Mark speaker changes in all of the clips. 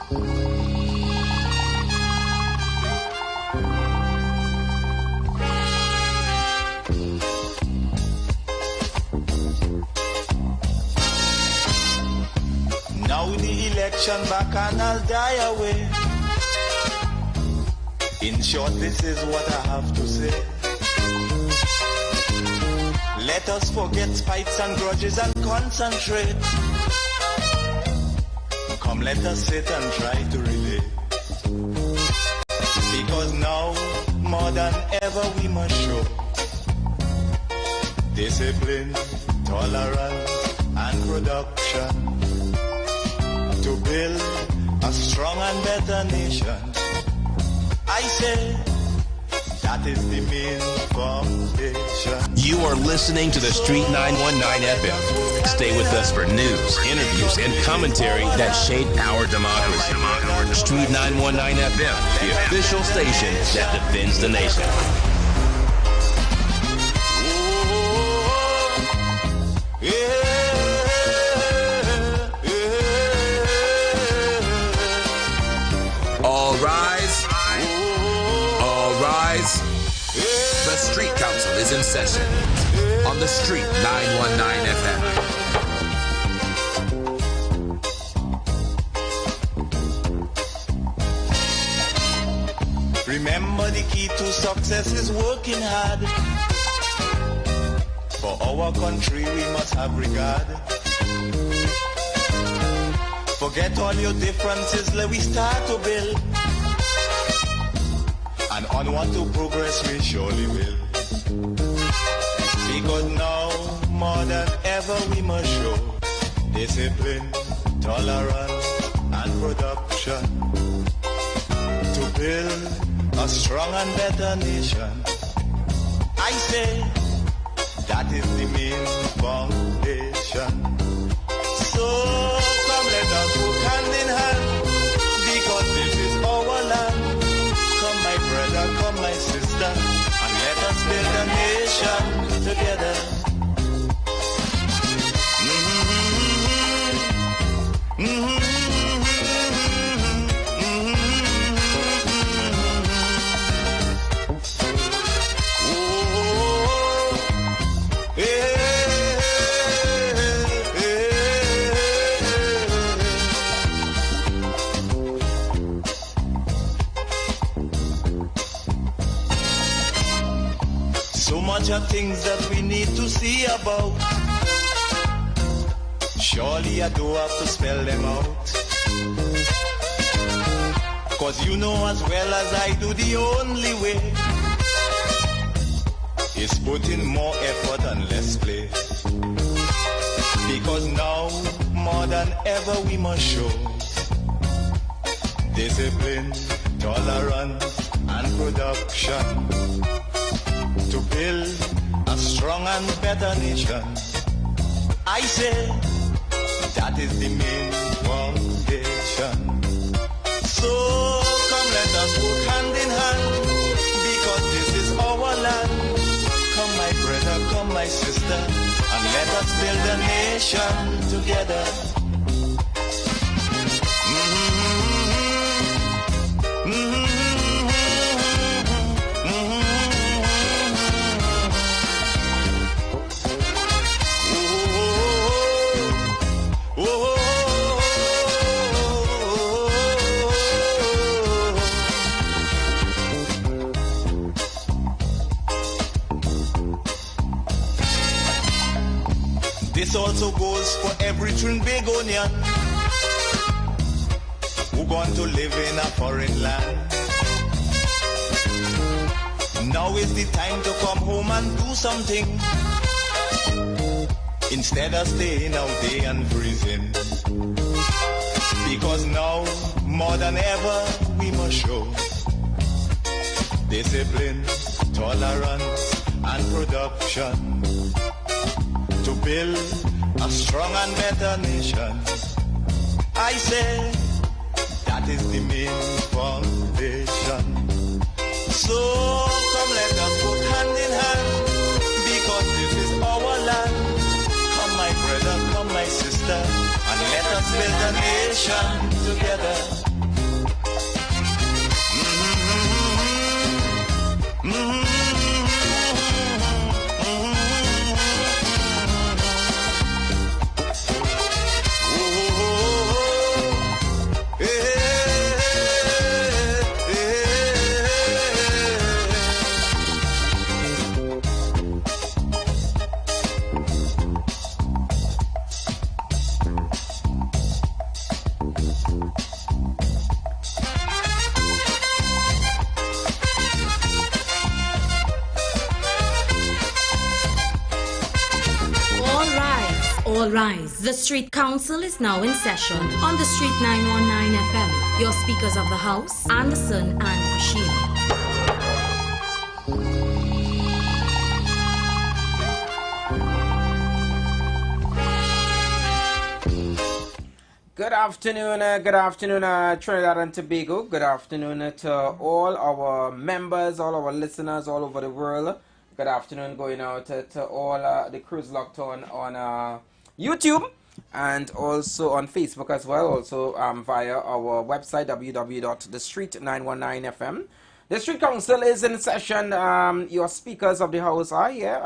Speaker 1: Now the election back and I'll die away. In short, this is what I have to say. Let us forget fights and grudges and concentrate. Come, let us sit and try to relate. Because now, more than ever, we must show discipline, tolerance, and production to build a strong and better nation. I say that is the main foundation.
Speaker 2: You are listening to The Street 919 FM. Stay with us for news, interviews, and commentary that shape our democracy. Street 919 FM, the official station that defends the nation.
Speaker 3: All rise. All rise. The Street Council is in session on The Street 919 FM.
Speaker 1: Remember, the key to success is working hard. For our country we must have regard. Forget all your differences, let we start to build. And onward to progress we surely will. Because now, more than ever, we must show discipline, tolerance, and production to build a strong and better nation. I say that is the main foundation. So come, let us work hand in hand, because this is our land. Come, my brother, come, my sister, and let us build a nation together. So much of things that we need to see about. Surely I do have to spell them out. Cause you know as well as I do, the only way is put in more effort and less play. Because now, more than ever, we must show discipline, tolerance, and production to build a strong and better nation. I say that is the main foundation. So come, let us work hand in hand, because this is our land. Come, my brother, come, my sister, and let us build a nation together. This also goes for every Trinbagonian who going to live in a foreign land. Now is the time to come home and do something, instead of staying out there and freezing. Because now, more than ever, we must show discipline, tolerance, and production to build a strong and better nation. I say that is the main foundation. So come, let us work hand in hand, because this is our land. Come, my brother, come, my sister, and let us build a nation together.
Speaker 4: All rise. The Street Council is now in session on the Street 919 FM. Your speakers of the house, Anderson and Hashim.
Speaker 5: Good afternoon, Trinidad and Tobago. Good afternoon to all our members, all our listeners all over the world. Good afternoon going out to all the crews locked on YouTube and also on Facebook as well, also via our website www.thestreet919fm. The Street Council is in session. Your speakers of the house are here,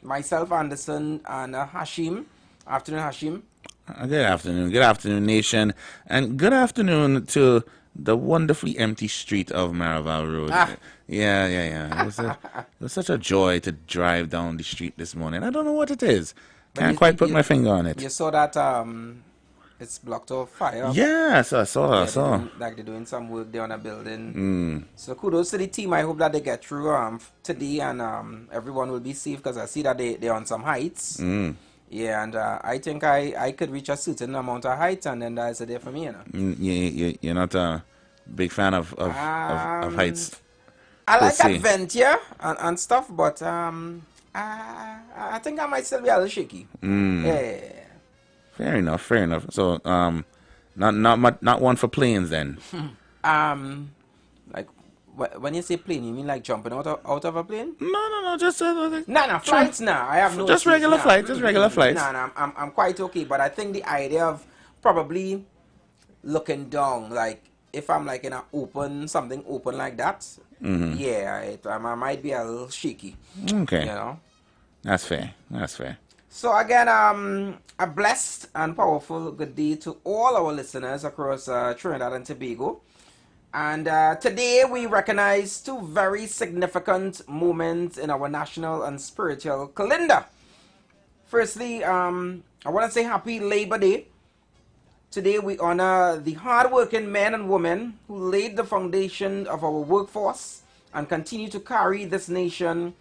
Speaker 5: myself, Anderson, and Hashim. Afternoon, Hashim.
Speaker 6: Good afternoon, nation, and good afternoon to the wonderfully empty street of Maraval Road. Yeah. It was such a joy to drive down the street this morning. I don't know what it is. Can't quite put my finger on it.
Speaker 5: You saw that it's blocked off fire.
Speaker 6: Yeah, I saw.
Speaker 5: Like they're doing some work there on a building. So kudos to the team. I hope that they get through today and everyone will be safe because I see that they're on some heights. Yeah, and I think I could reach a certain amount of height and then that's a day for me, you know.
Speaker 6: You're not a big fan of heights.
Speaker 5: I like adventure and stuff, but I think I might still be a little shaky. Yeah.
Speaker 6: Fair enough. So not one for planes then.
Speaker 5: Like when you say plane, you mean like jumping out of a plane?
Speaker 6: No, just
Speaker 5: flights now. I have no
Speaker 6: just regular flights.
Speaker 5: No, I'm quite okay, but I think the idea of probably looking down, like if I'm like in something open like that, yeah, I might be a little shaky.
Speaker 6: Okay.
Speaker 5: You know?
Speaker 6: That's fair.
Speaker 5: So again, a blessed and powerful good day to all our listeners across Trinidad and Tobago. And today we recognize two very significant moments in our national and spiritual calendar. Firstly, I want to say happy Labor Day. Today we honor the hardworking men and women who laid the foundation of our workforce and continue to carry this nation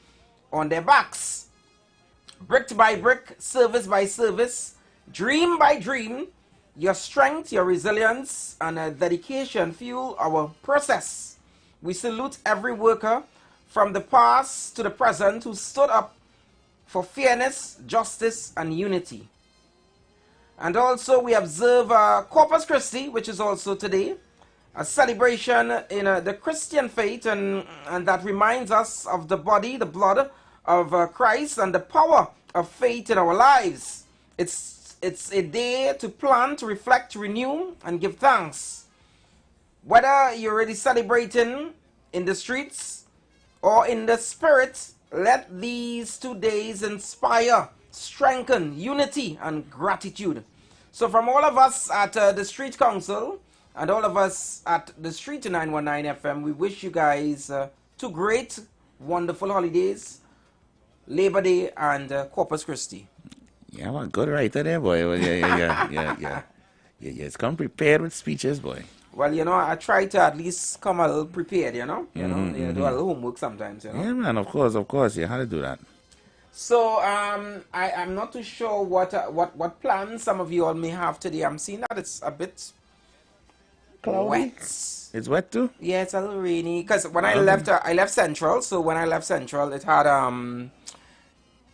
Speaker 5: on their backs. Brick by brick, service by service, dream by dream, your strength, your resilience, and dedication fuel our process. We salute every worker from the past to the present who stood up for fairness, justice, and unity. And also we observe Corpus Christi, which is also today, a celebration in the Christian faith, and that reminds us of the body, the blood of Christ, and the power of faith in our lives. It's a day to plan, to reflect, to renew, and give thanks. Whether you're already celebrating in the streets or in the spirit, let these 2 days inspire, strengthen unity and gratitude. So from all of us at the Street Council and all of us at the Street 919 FM, we wish you guys 2 great, wonderful holidays, Labor Day and Corpus Christi.
Speaker 6: Yeah, well, good writer there, boy. Yeah. It's come prepared with speeches, boy.
Speaker 5: Well, you know, I try to at least come a little prepared, you know. Do a little homework sometimes, you know.
Speaker 6: Yeah, man, of course. Yeah, how to do that.
Speaker 5: So, I'm not too sure what plans some of you all may have today. I'm seeing that it's a bit wet.
Speaker 6: It's wet too?
Speaker 5: Yeah, it's a little rainy. Because when I left Central. So when I left Central, it had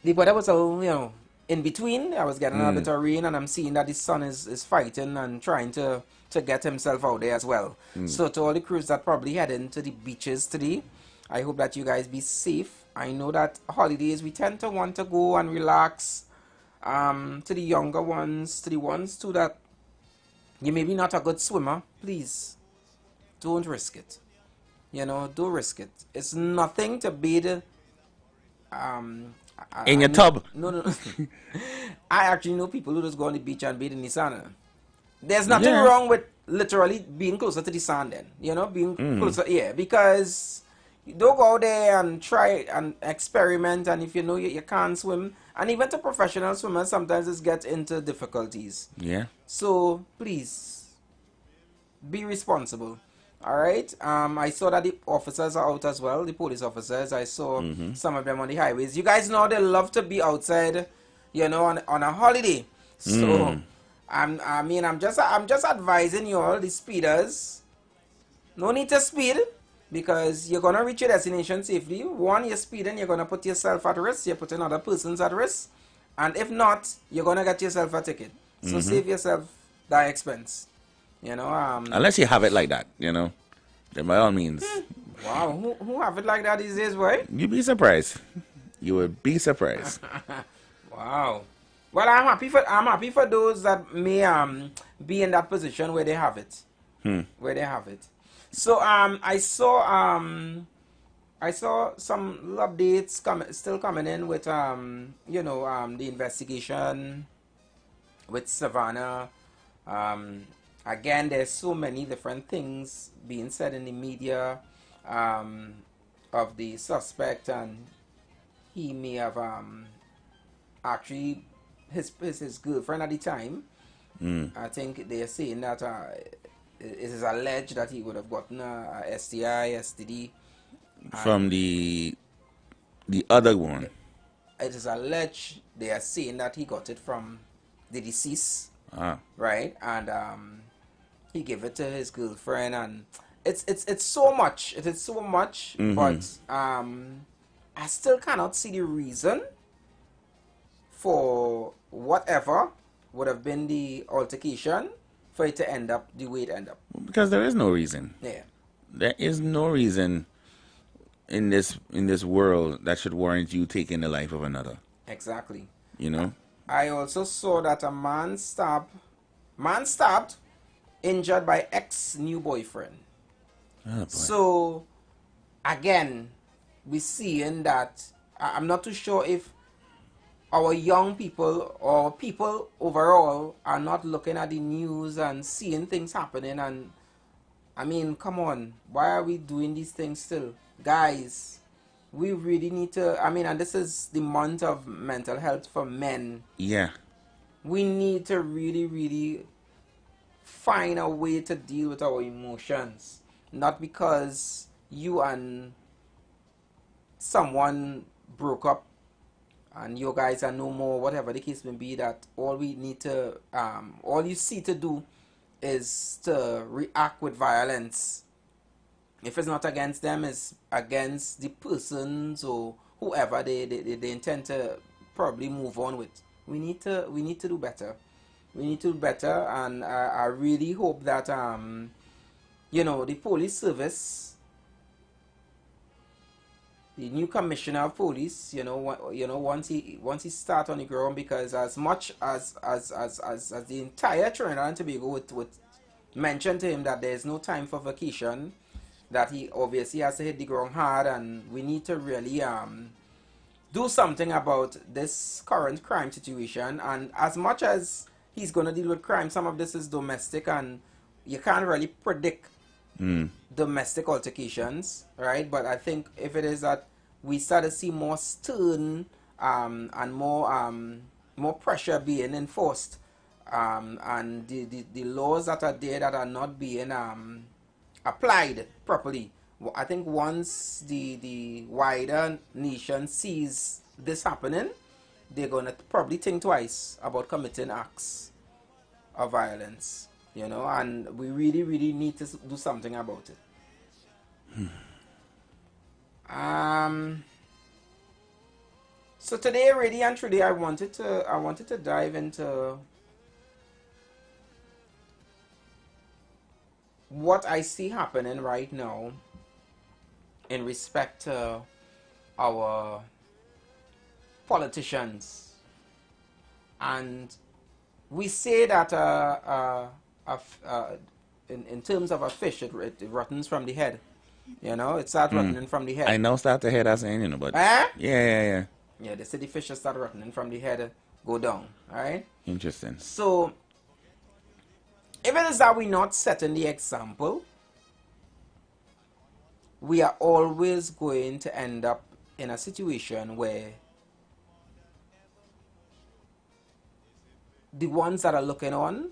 Speaker 5: the weather was a little, you know, in between. I was getting a bit of rain, and I'm seeing that the sun is fighting and trying to get himself out there as well. So to all the crews that probably heading to the beaches today, I hope that you guys be safe. I know that holidays we tend to want to go and relax. To the younger ones, to the ones too that you may be not a good swimmer, please don't risk it. You know, don't risk it. It's nothing to bathe
Speaker 6: in your tub.
Speaker 5: No. I actually know people who just go on the beach and bathe in the sand. There's nothing wrong with literally being closer to the sand then. You know, being closer, because you don't go out there and try and experiment, and if you know you can't swim, and even to professional swimmers, sometimes it gets into difficulties.
Speaker 6: Yeah.
Speaker 5: So, please, be responsible. All right. I saw that the officers are out as well. The police officers. I saw some of them on the highways. You guys know they love to be outside, you know, on a holiday. So, I'm just advising you all, the speeders. No need to speed because you're gonna reach your destination safely. One, you're speeding, you're gonna put yourself at risk. You're putting other persons at risk, and if not, you're gonna get yourself a ticket. So save yourself that expense. You know,
Speaker 6: unless you have it like that, you know, then by all means.
Speaker 5: Wow, who have it like that these days, boy?
Speaker 6: You'd be surprised. You would be surprised.
Speaker 5: Wow. Well, I'm happy for those that may be in that position where they have it. Where they have it. So I saw some updates still coming in with you know, the investigation with Savannah. Again, there's so many different things being said in the media of the suspect, and he may have actually his girlfriend at the time. I think they are saying that it is alleged that he would have gotten a STI, STD
Speaker 6: from the other one.
Speaker 5: It is alleged, they are saying that he got it from the deceased, right? And he gave it to his girlfriend, and it's so much. It is so much, but I still cannot see the reason for whatever would have been the altercation for it to end up the way it ended up.
Speaker 6: Because there is no reason.
Speaker 5: Yeah.
Speaker 6: There is no reason in this world that should warrant you taking the life of another.
Speaker 5: Exactly.
Speaker 6: You know?
Speaker 5: I also saw that a man stabbed, injured by ex-new boyfriend.
Speaker 6: Oh, boy.
Speaker 5: So, again, we're seeing that, I'm not too sure if our young people or people overall are not looking at the news and seeing things happening. And, I mean, come on, why are we doing these things still? Guys, we really need to, I mean, and this is the month of mental health for men.
Speaker 6: Yeah.
Speaker 5: We need to really, really find a way to deal with our emotions. Not because you and someone broke up and you guys are no more, whatever the case may be, that all we need to, all you see to do is to react with violence. If it's not against them, it's against the persons or whoever they intend to probably move on with. We need to do better. We need to do better, and I really hope that you know, the police service, the new commissioner of police, you know, once he start on the ground, because as much as the entire Trinidad and Tobago would mention to him that there is no time for vacation, that he obviously has to hit the ground hard, and we need to really do something about this current crime situation. And as much as he's going to deal with crime, some of this is domestic, and you can't really predict domestic altercations, right? But I think if it is that we start to see more stern and more pressure being enforced, and the laws that are there that are not being applied properly, I think once the wider nation sees this happening, they're gonna probably think twice about committing acts of violence, you know, and we really, really need to do something about it. So today, really and truly, I wanted to dive into what I see happening right now in respect to our politicians. And we say that in terms of a fish, it rottens from the head. You know, it starts rotting from the head.
Speaker 6: I know start the head as saying, you know, but yeah.
Speaker 5: Yeah, they say the fishes start rotting from the head, go down. All right.
Speaker 6: Interesting.
Speaker 5: So, if it is that we're not setting the example, we are always going to end up in a situation where the ones that are looking on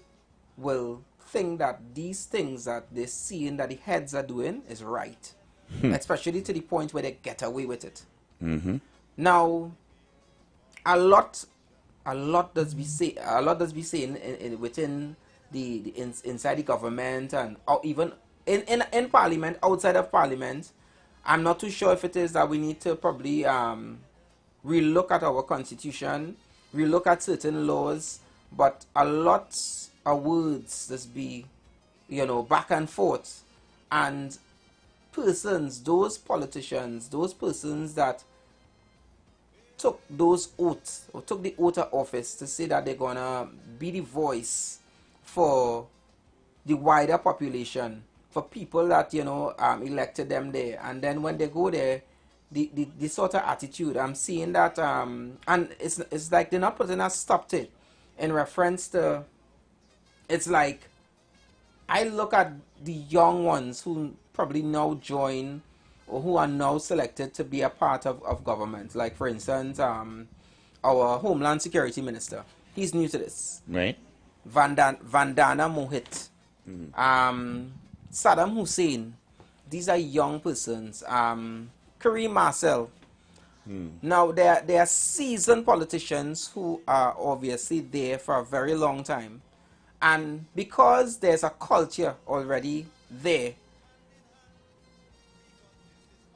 Speaker 5: will think that these things that they're seeing that the heads are doing is right, especially to the point where they get away with it. Now, a lot does be saying within inside the government and or even in Parliament, outside of Parliament. I'm not too sure if it is that we need to probably relook at our constitution, relook at certain laws, but a lot of words just be, back and forth. And persons, those politicians, those persons that took those oaths or took the oath of office to say that they're gonna be the voice for the wider population, for people that elected them there, and then when they go there, the sort of attitude I'm seeing that and it's like they're not putting a stop to it in reference to. It's like I look at the young ones who probably now join or who are now selected to be a part of government. Like, for instance, our Homeland Security Minister. He's new to this.
Speaker 6: Right.
Speaker 5: Vandana Mohit. Saddam Hussein. These are young persons. Kareem Marcel. Now, they are seasoned politicians who are obviously there for a very long time. And because there's a culture already there,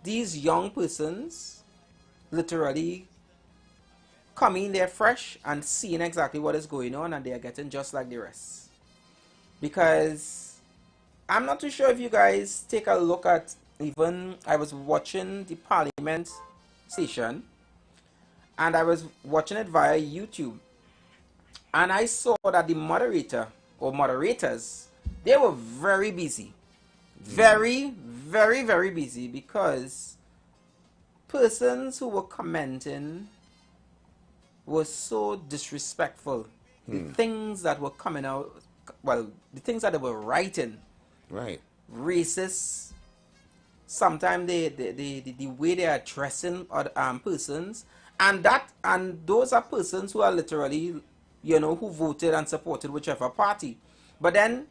Speaker 5: these young persons literally coming there fresh and seeing exactly what is going on, and they are getting just like the rest. Because I'm not too sure if you guys take a look at, even I was watching the Parliament session, and I was watching it via YouTube, and I saw that the moderator or moderators, they were very busy. Very, very, very busy, because persons who were commenting were so disrespectful. The things that were coming out, well, the things that they were writing,
Speaker 6: Right.
Speaker 5: racist. Sometimes the way they are addressing other persons, and those are persons who are literally, who voted and supported whichever party. But then,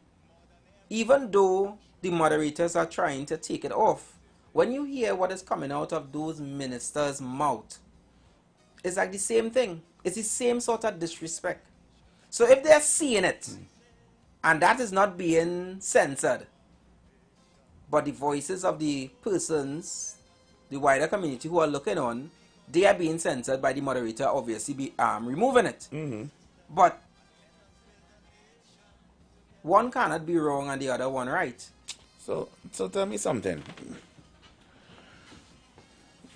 Speaker 5: even though the moderators are trying to take it off, when you hear what is coming out of those ministers' mouth, it's like the same thing. It's the same sort of disrespect. So if they're seeing it, and that is not being censored, but the voices of the persons, the wider community who are looking on, they are being censored by the moderator, obviously be removing it. But one cannot be wrong and the other one right.
Speaker 6: So tell me something.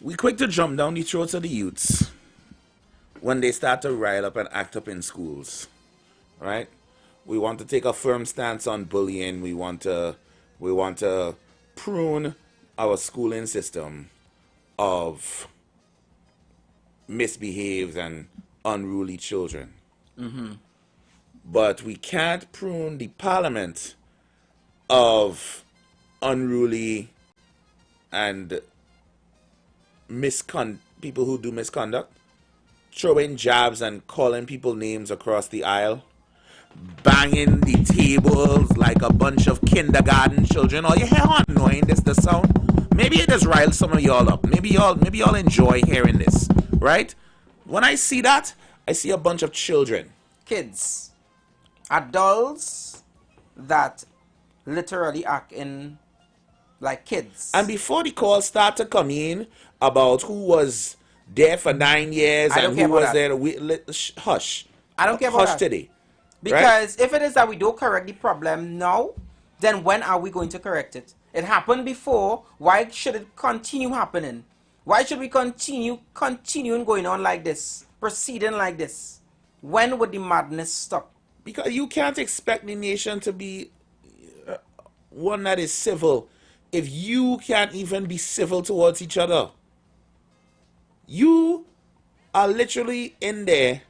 Speaker 6: We quick to jump down the throats of the youths when they start to rile up and act up in schools, right? We want to take a firm stance on bullying. We want to prune our schooling system of misbehaved and unruly children. But we can't prune the parliament of unruly and people who do misconduct, throwing jabs and calling people names across the aisle, banging the tables like a bunch of kindergarten children. Oh, you hear how annoying the sound? Maybe it just riles some of y'all up. Maybe y'all enjoy hearing this, right? When I see that, I see a bunch of children.
Speaker 5: Kids. Adults that literally act in like kids.
Speaker 6: And before the calls start to come in about who was there for 9 years and who was there, hush.
Speaker 5: I don't care about
Speaker 6: hush
Speaker 5: that.
Speaker 6: today.
Speaker 5: Because if it is that we don't correct the problem now, then when are we going to correct it? It happened before. Why should it continue happening? Why should we continuing going on like this, proceeding like this? When would the madness stop?
Speaker 6: Because you can't expect the nation to be one that is civil if you can't even be civil towards each other. You are literally in there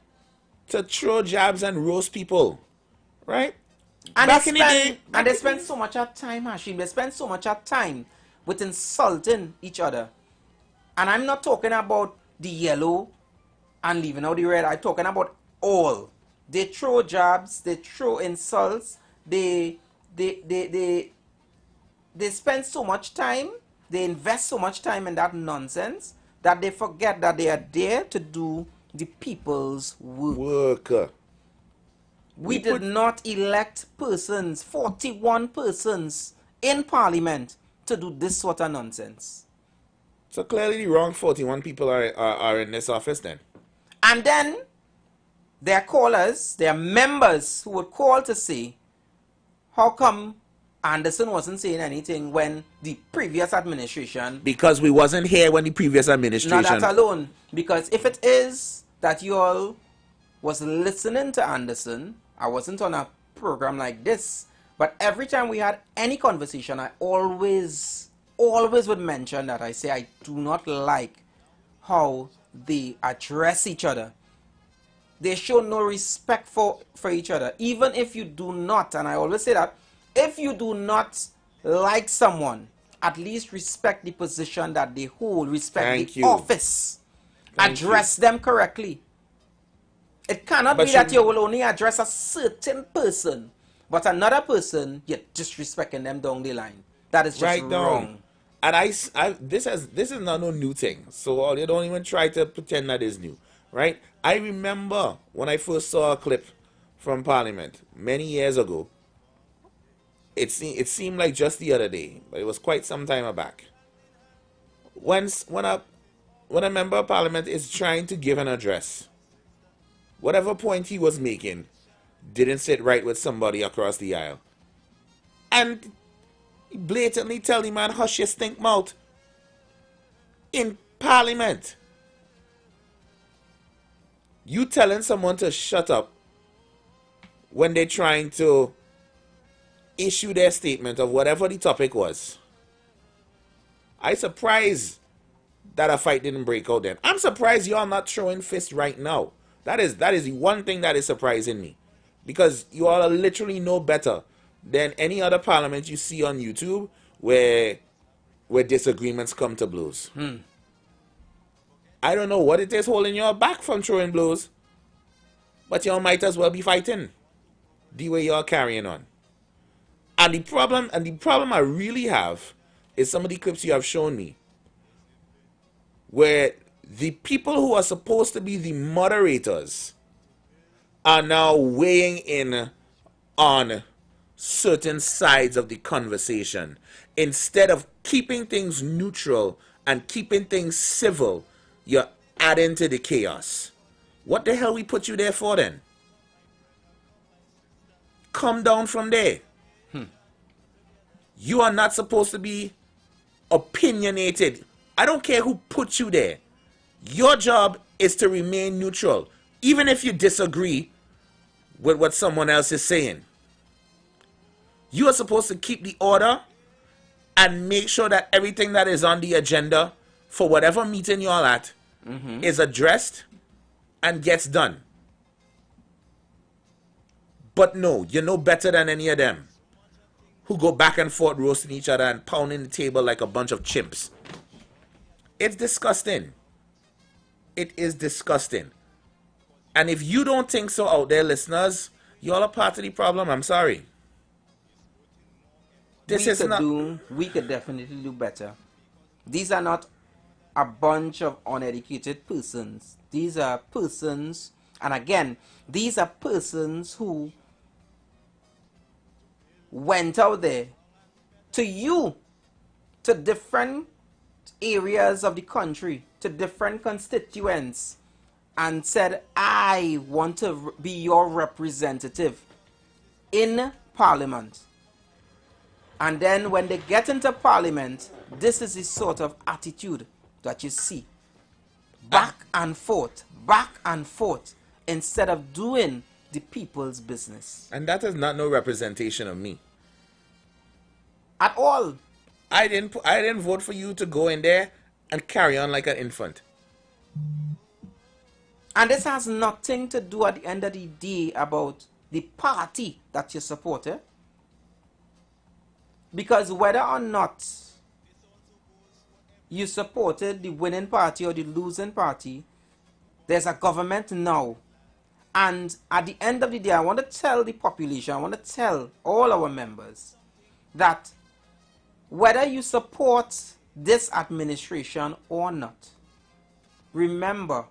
Speaker 6: to throw jabs and roast people, right?
Speaker 5: And they spend so much of time, Hashim. They spend so much of time with insulting each other. And I'm not talking about the yellow and leaving out the red. I'm talking about all. They throw jabs, they throw insults, they they spend so much time, they invest so much time in that nonsense that they forget that they are there to do the people's work. We did not elect persons, 41 persons in parliament to do this sort of nonsense.
Speaker 6: So clearly the wrong 41 people are in this office then.
Speaker 5: And then there are callers, there are members who would call to say, how come Anderson wasn't saying anything when the previous administration...
Speaker 6: Because we wasn't here when the previous administration...
Speaker 5: Not that alone. Because if it is that you all was listening to Anderson, I wasn't on a program like this, but every time we had any conversation, I always would mention that I say I do not like how they address each other. They show no respect for each other. Even if you do not, and I always say that, if you do not like someone, at least respect the position that they hold, respect the office. Address them correctly. It cannot be that you will only address a certain person, but another person, you're disrespecting them down the line. That is just wrong.
Speaker 6: And this is not no new thing. So you don't even try to pretend that is new, right? I remember when I first saw a clip from Parliament many years ago. It seemed like just the other day, but it was quite some time back. When a member of Parliament is trying to give an address, whatever point he was making didn't sit right with somebody across the aisle, and blatantly tell the man, hush your stink mouth in Parliament. You telling someone to shut up when they're trying to issue their statement of whatever the topic was. I'm surprised that a fight didn't break out then. I'm surprised y'all not throwing fists right now. That is the one thing that is surprising me. Because you all are literally no better than any other parliament you see on YouTube where disagreements come to blows. I don't know what it is holding y'all back from throwing blows, but y'all might as well be fighting the way y'all carrying on. And the problem I really have is some of the clips you have shown me where the people who are supposed to be the moderators are now weighing in on certain sides of the conversation. Instead of keeping things neutral and keeping things civil, you're adding to the chaos. What the hell we put you there for then? Come down from there. You are not supposed to be opinionated. I don't care who put you there. Your job is to remain neutral, even if you disagree with what someone else is saying. You are supposed to keep the order and make sure that everything that is on the agenda for whatever meeting you're at is addressed and gets done. But no, you're no better than any of them who go back and forth roasting each other and pounding the table like a bunch of chimps. It's disgusting. It is disgusting. And if you don't think so out there, listeners, y'all are part of the problem. I'm sorry.
Speaker 5: We could definitely do better. These are not a bunch of uneducated persons. These are persons, and again, these are persons who went out there to different areas of the country, to different constituents, and said, I want to be your representative in Parliament. And then when they get into Parliament, this is the sort of attitude that you see. Back and forth, instead of doing the people's business.
Speaker 6: And that is not no representation of me.
Speaker 5: At all.
Speaker 6: I didn't vote for you to go in there and carry on like an infant.
Speaker 5: And this has nothing to do at the end of the day about the party that you support. Because whether or not you supported the winning party or the losing party, there's a government now. And at the end of the day, I want to tell the population, I want to tell all our members that whether you support this administration or not, remember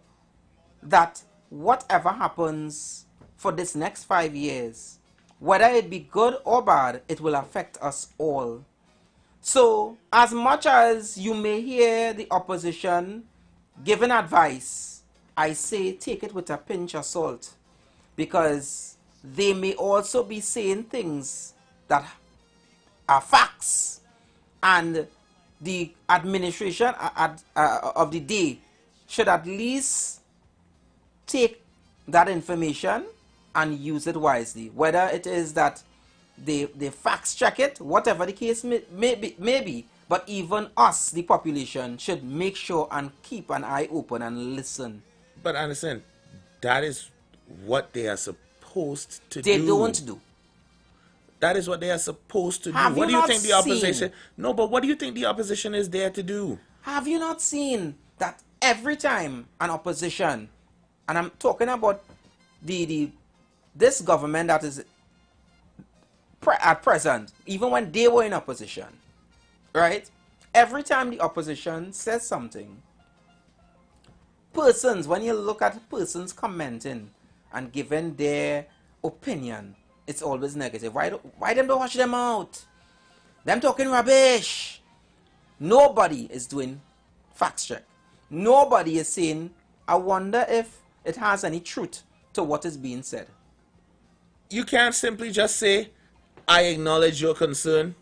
Speaker 5: that whatever happens for this next 5 years, whether it be good or bad, it will affect us all. So, as much as you may hear the opposition giving advice, I say take it with a pinch of salt, because they may also be saying things that are facts, and the administration of the day should at least take that information and use it wisely. Whether it is that they fact check it, whatever the case may be, but even us, the population, should make sure and keep an eye open and listen.
Speaker 6: But understand, that is what they are supposed to do.
Speaker 5: They don't do.
Speaker 6: That is what they are supposed to do.
Speaker 5: Have
Speaker 6: What
Speaker 5: you
Speaker 6: do you
Speaker 5: not
Speaker 6: think the opposition...
Speaker 5: seen-
Speaker 6: No, but what do you think the opposition is there to do?
Speaker 5: Have you not seen that every time an opposition, and I'm talking about this government that is at present, even when they were in opposition, right? Every time the opposition says something, persons, when you look at persons commenting and giving their opinion, it's always negative. Why them don't wash them out? Them talking rubbish. Nobody is doing fact check. Nobody is saying, I wonder if it has any truth to what is being said.
Speaker 6: You can't simply just say, I acknowledge your concern,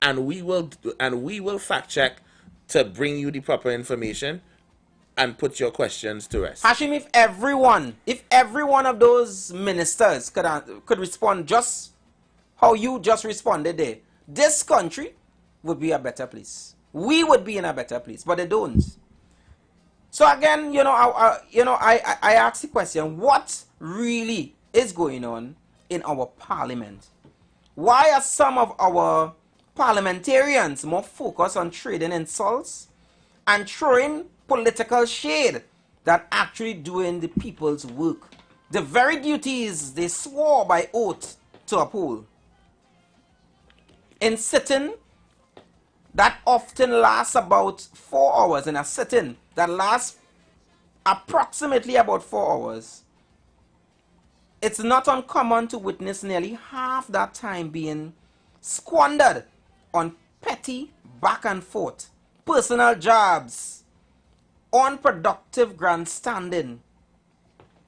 Speaker 6: and we will fact check to bring you the proper information and put your questions to rest.
Speaker 5: Hashim, if every one of those ministers could respond just how you just responded there, this country would be a better place. We would be in a better place, but they don't. So again, I ask the question: what really is going on in our parliament? Why are some of our parliamentarians more focused on trading insults and throwing political shade than actually doing the people's work, the very duties they swore by oath to uphold? In sitting that often lasts about 4 hours, in a sitting that lasts approximately about 4 hours, it's not uncommon to witness nearly half that time being squandered on petty back and forth, personal jabs, unproductive grandstanding.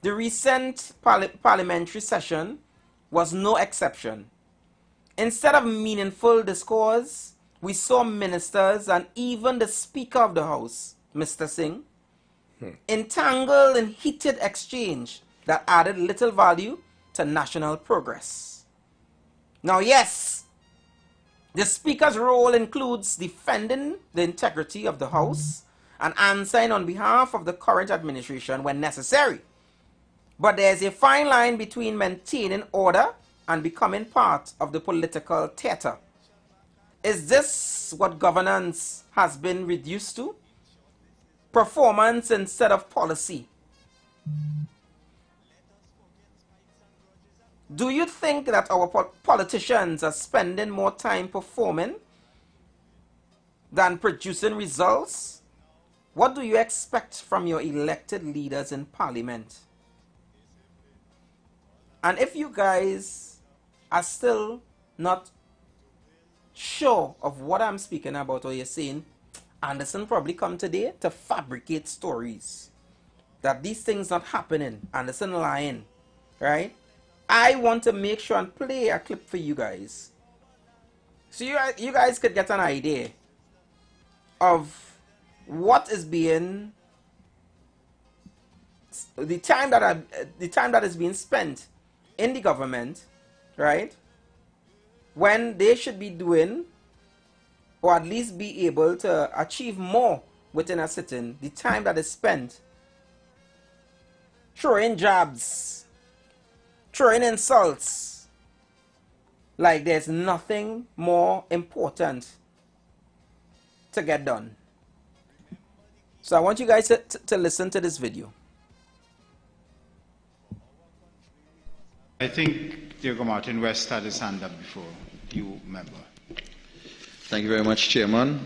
Speaker 5: The recent parliamentary session was no exception. Instead of meaningful discourse, we saw ministers and even the Speaker of the House, Mr. Singh, entangled in heated exchange that added little value to national progress. Now, yes, the Speaker's role includes defending the integrity of the House and answering on behalf of the current administration when necessary. But there's a fine line between maintaining order and becoming part of the political theater. Is this what governance has been reduced to? Performance instead of policy. Do you think that our politicians are spending more time performing than producing results? What do you expect from your elected leaders in parliament? And if you guys are still not sure of what I'm speaking about, or you're saying, Anderson probably come today to fabricate stories, that these things not happening, Anderson lying, right? I want to make sure and play a clip for you guys, so you guys could get an idea of what is being, the time that is being spent in the government, right, when they should be doing, or at least be able to achieve more within a sitting. The time that is spent throwing jabs, throwing insults, like there's nothing more important to get done. So I want you guys to listen to this video.
Speaker 7: I think Diego Martin West had his hand up before you, member.
Speaker 8: Thank you very much, Chairman.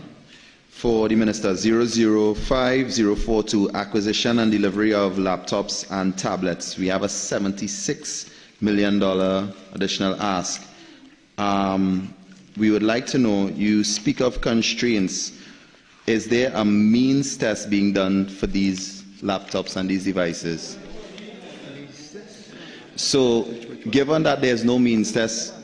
Speaker 8: For the Minister, 005042, acquisition and delivery of laptops and tablets. We have a $76 million additional ask. We would like to know, you speak of constraints. Is there a means test being done for these laptops and these devices? So, given that there's no means test,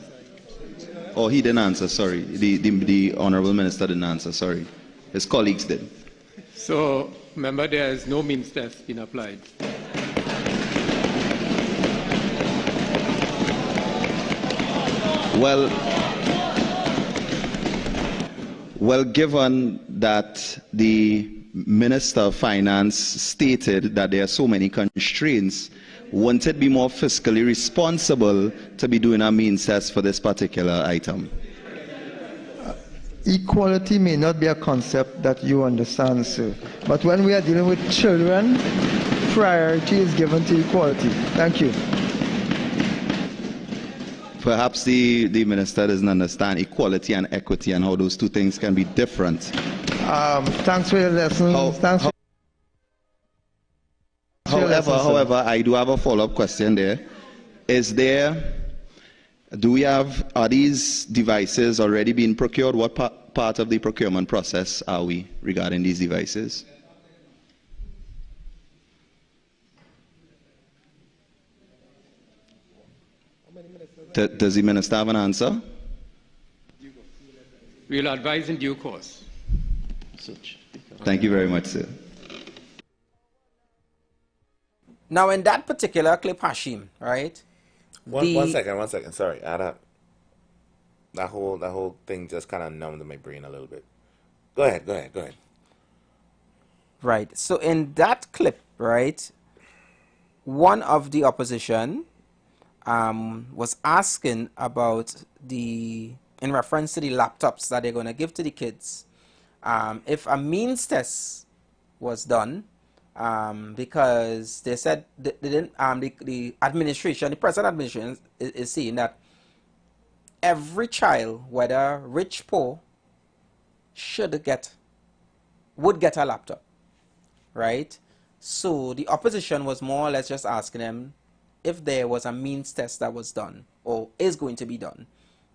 Speaker 8: oh, he didn't answer, sorry. The Honorable Minister didn't answer, sorry. His colleagues did.
Speaker 9: So, remember, there is no means test been applied.
Speaker 8: Well, given that the Minister of Finance stated that there are so many constraints, wouldn't it be more fiscally responsible to be doing a means test for this particular item?
Speaker 10: Equality may not be a concept that you understand, sir. But when we are dealing with children, priority is given to equality. Thank you.
Speaker 8: Perhaps the Minister doesn't understand equality and equity and how those two things can be different.
Speaker 10: Thanks for your lesson.
Speaker 8: However, I do have a follow-up question there. Are these devices already being procured? What part of the procurement process are we regarding these devices? Does the Minister have an answer?
Speaker 9: We'll advise in due course.
Speaker 8: Thank you very much, sir.
Speaker 5: Now, in that particular clip, Hashim, right?
Speaker 6: One second. Sorry, that whole thing just kind of numbed my brain a little bit. Go ahead.
Speaker 5: Right. So in that clip, right, one of the opposition was asking about in reference to the laptops that they're going to give to the kids, if a means test was done, because they said the administration, the present administration is saying that every child, whether rich, poor, would get a laptop, right? So the opposition was more or less just asking them if there was a means test that was done or is going to be done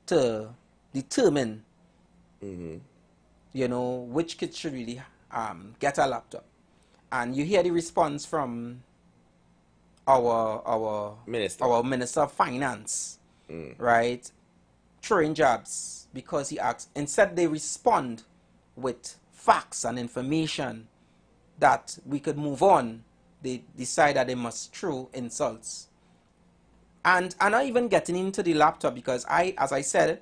Speaker 5: to determine, you know, which kids should really get a laptop. And you hear the response from our Minister of Finance, right? Throwing jabs because he asked, instead they respond with facts and information that we could move on. They decide that they must throw insults. And I'm not even getting into the laptop because as I said,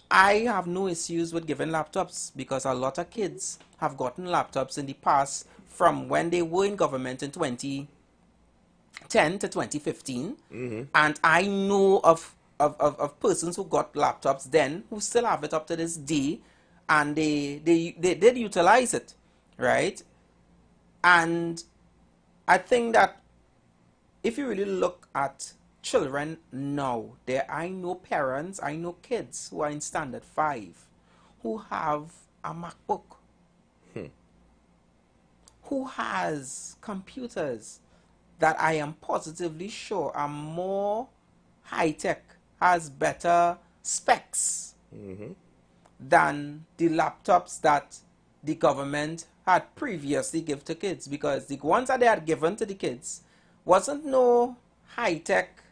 Speaker 5: I have no issues with giving laptops because a lot of kids have gotten laptops in the past from when they were in government in 2010 to 2015. And I know of persons who got laptops then who still have it up to this day, and they did utilize it, right? And I think that if you really look at children now, I know parents, I know kids who are in standard 5 who have a MacBook, who has computers that I am positively sure are more high-tech, has better specs than the laptops that the government had previously given to kids, because the ones that they had given to the kids wasn't no high-tech,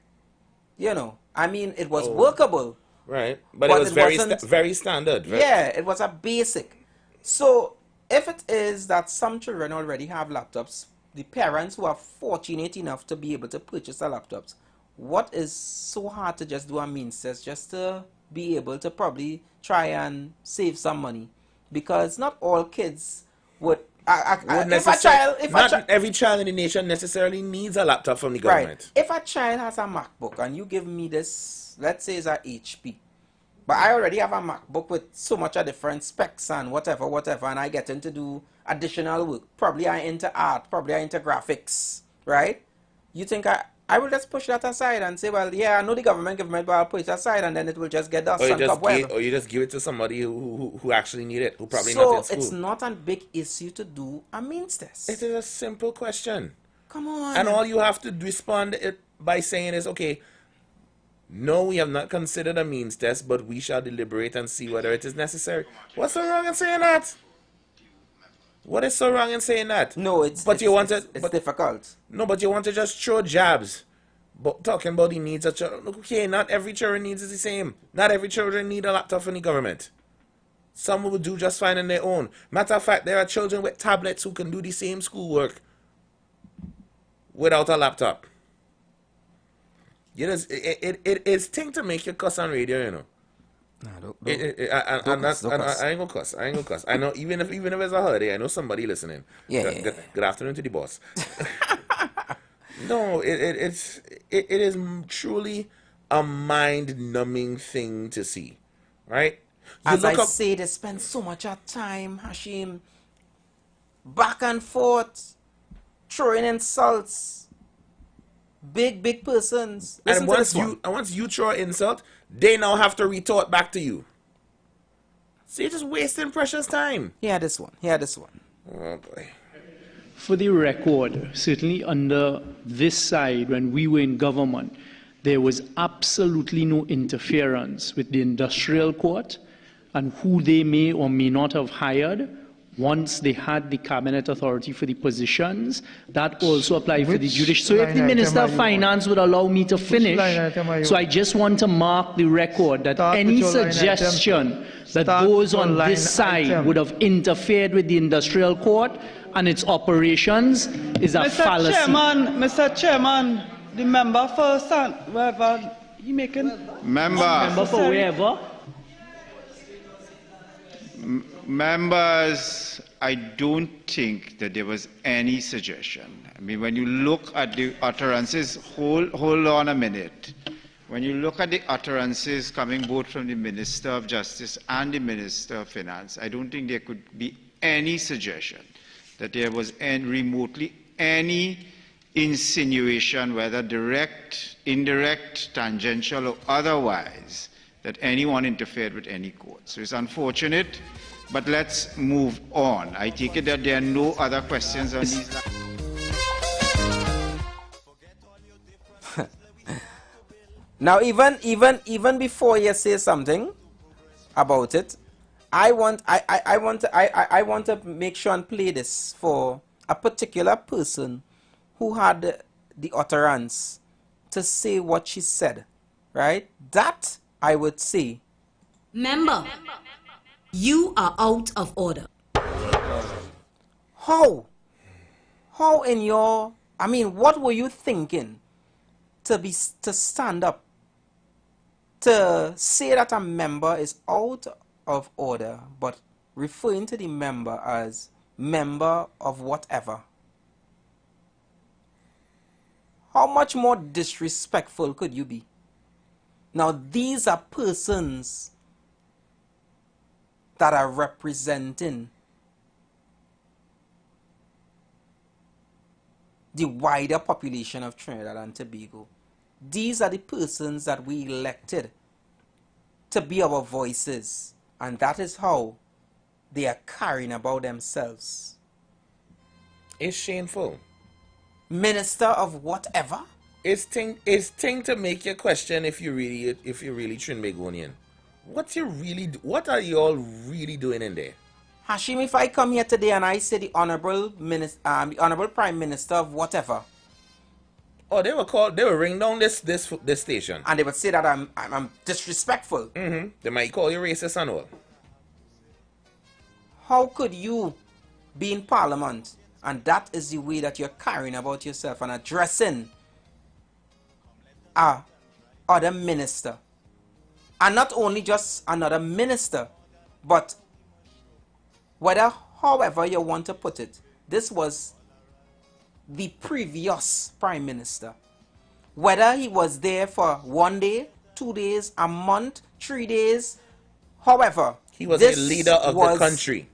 Speaker 5: you know. I mean, it was workable.
Speaker 6: Right, but it was very standard.
Speaker 5: Yeah, it was a basic. So if it is that some children already have laptops, the parents who are fortunate enough to be able to purchase the laptops, what is so hard to just do a means test just to be able to probably try and save some money? Because not all kids would.
Speaker 6: Every child in the nation necessarily needs a laptop from the government.
Speaker 5: Right. If a child has a MacBook and you give me this, let's say it's a HP, but I already have a MacBook with so much of different specs and whatever, and I get into do additional work. Probably I into art, probably I into graphics, right? You think I will just push that aside and say, well, yeah, I know the government, but I'll push it aside, and then it will just get dust and cobweb.
Speaker 6: Or you just give it to somebody who actually need it, who probably
Speaker 5: so
Speaker 6: not in school.
Speaker 5: It's not a big issue to do a means test.
Speaker 6: It is a simple question.
Speaker 5: Come on.
Speaker 6: And all you have to respond it by saying is, okay, no, we have not considered a means test, but we shall deliberate and see whether it is necessary. What's so wrong in saying that? What is so wrong in saying that?
Speaker 5: No, it's difficult.
Speaker 6: No, but you want to just throw jabs. But talking about the needs of children. Okay, not every children needs is the same. Not every children need a laptop from the government. Some will do just fine on their own. Matter of fact, there are children with tablets who can do the same schoolwork without a laptop. It is thing to make you cuss on radio, you know. I ain't gonna cuss. I know even if it's a holiday, I know somebody listening. Good afternoon to the boss. No, it is truly a mind-numbing thing to see, right?
Speaker 5: As I say, they spend so much of time, Hashim, back and forth, throwing insults. Big persons.
Speaker 6: And once you throw an insult, they now have to retort back to you. So you're just wasting precious time.
Speaker 5: Hear this one.
Speaker 6: Oh boy.
Speaker 11: For the record, certainly under this side, when we were in government, there was absolutely no interference with the industrial court and who they may or may not have hired. Once they had the cabinet authority for the positions, that also applied for the judiciary. So if the Minister of Finance would allow me to finish, so I just want to mark the record that any suggestion that goes on this side would have interfered with the industrial court and its operations is a fallacy.
Speaker 12: Mr. Chairman, the member for wherever you making?
Speaker 7: Member
Speaker 11: for wherever?
Speaker 7: Members, I don't think that there was any suggestion. I mean, when you look at the utterances, hold on a minute. When you look at the utterances coming both from the Minister of Justice and the Minister of Finance, I don't think there could be any suggestion that there was remotely any insinuation, whether direct, indirect, tangential, or otherwise, that anyone interfered with any court. So it's unfortunate, but let's move on. I take it that there are no other questions on these lines.
Speaker 5: Now, even before you say something about it, I want to make sure and play this for a particular person who had the utterance to say what she said, right? That I would say,
Speaker 4: member, you are out of order.
Speaker 5: How in your, I mean, what were you thinking to stand up to say that a member is out of order, but referring to the member as member of whatever? How much more disrespectful could you be? Now, these are persons that are representing the wider population of Trinidad and Tobago. These are the persons that we elected to be our voices, and that is how they are carrying about themselves.
Speaker 6: It's shameful.
Speaker 5: Minister of whatever?
Speaker 6: It's thing to make you question if you're really Trinbagonian. What are you all really doing in there?
Speaker 5: Hashim, if I come here today and I say the honorable Prime Minister of whatever.
Speaker 6: Oh, they will ring down this station.
Speaker 5: And they would say that I'm disrespectful.
Speaker 6: Mm-hmm. They might call you racist and all.
Speaker 5: How could you be in Parliament and that is the way that you're carrying about yourself and addressing other minister? And not only just another minister, but however you want to put it, this was the previous Prime Minister. Whether he was there for 1 day, 2 days, a month, 3 days, however.
Speaker 6: He was a leader of the country.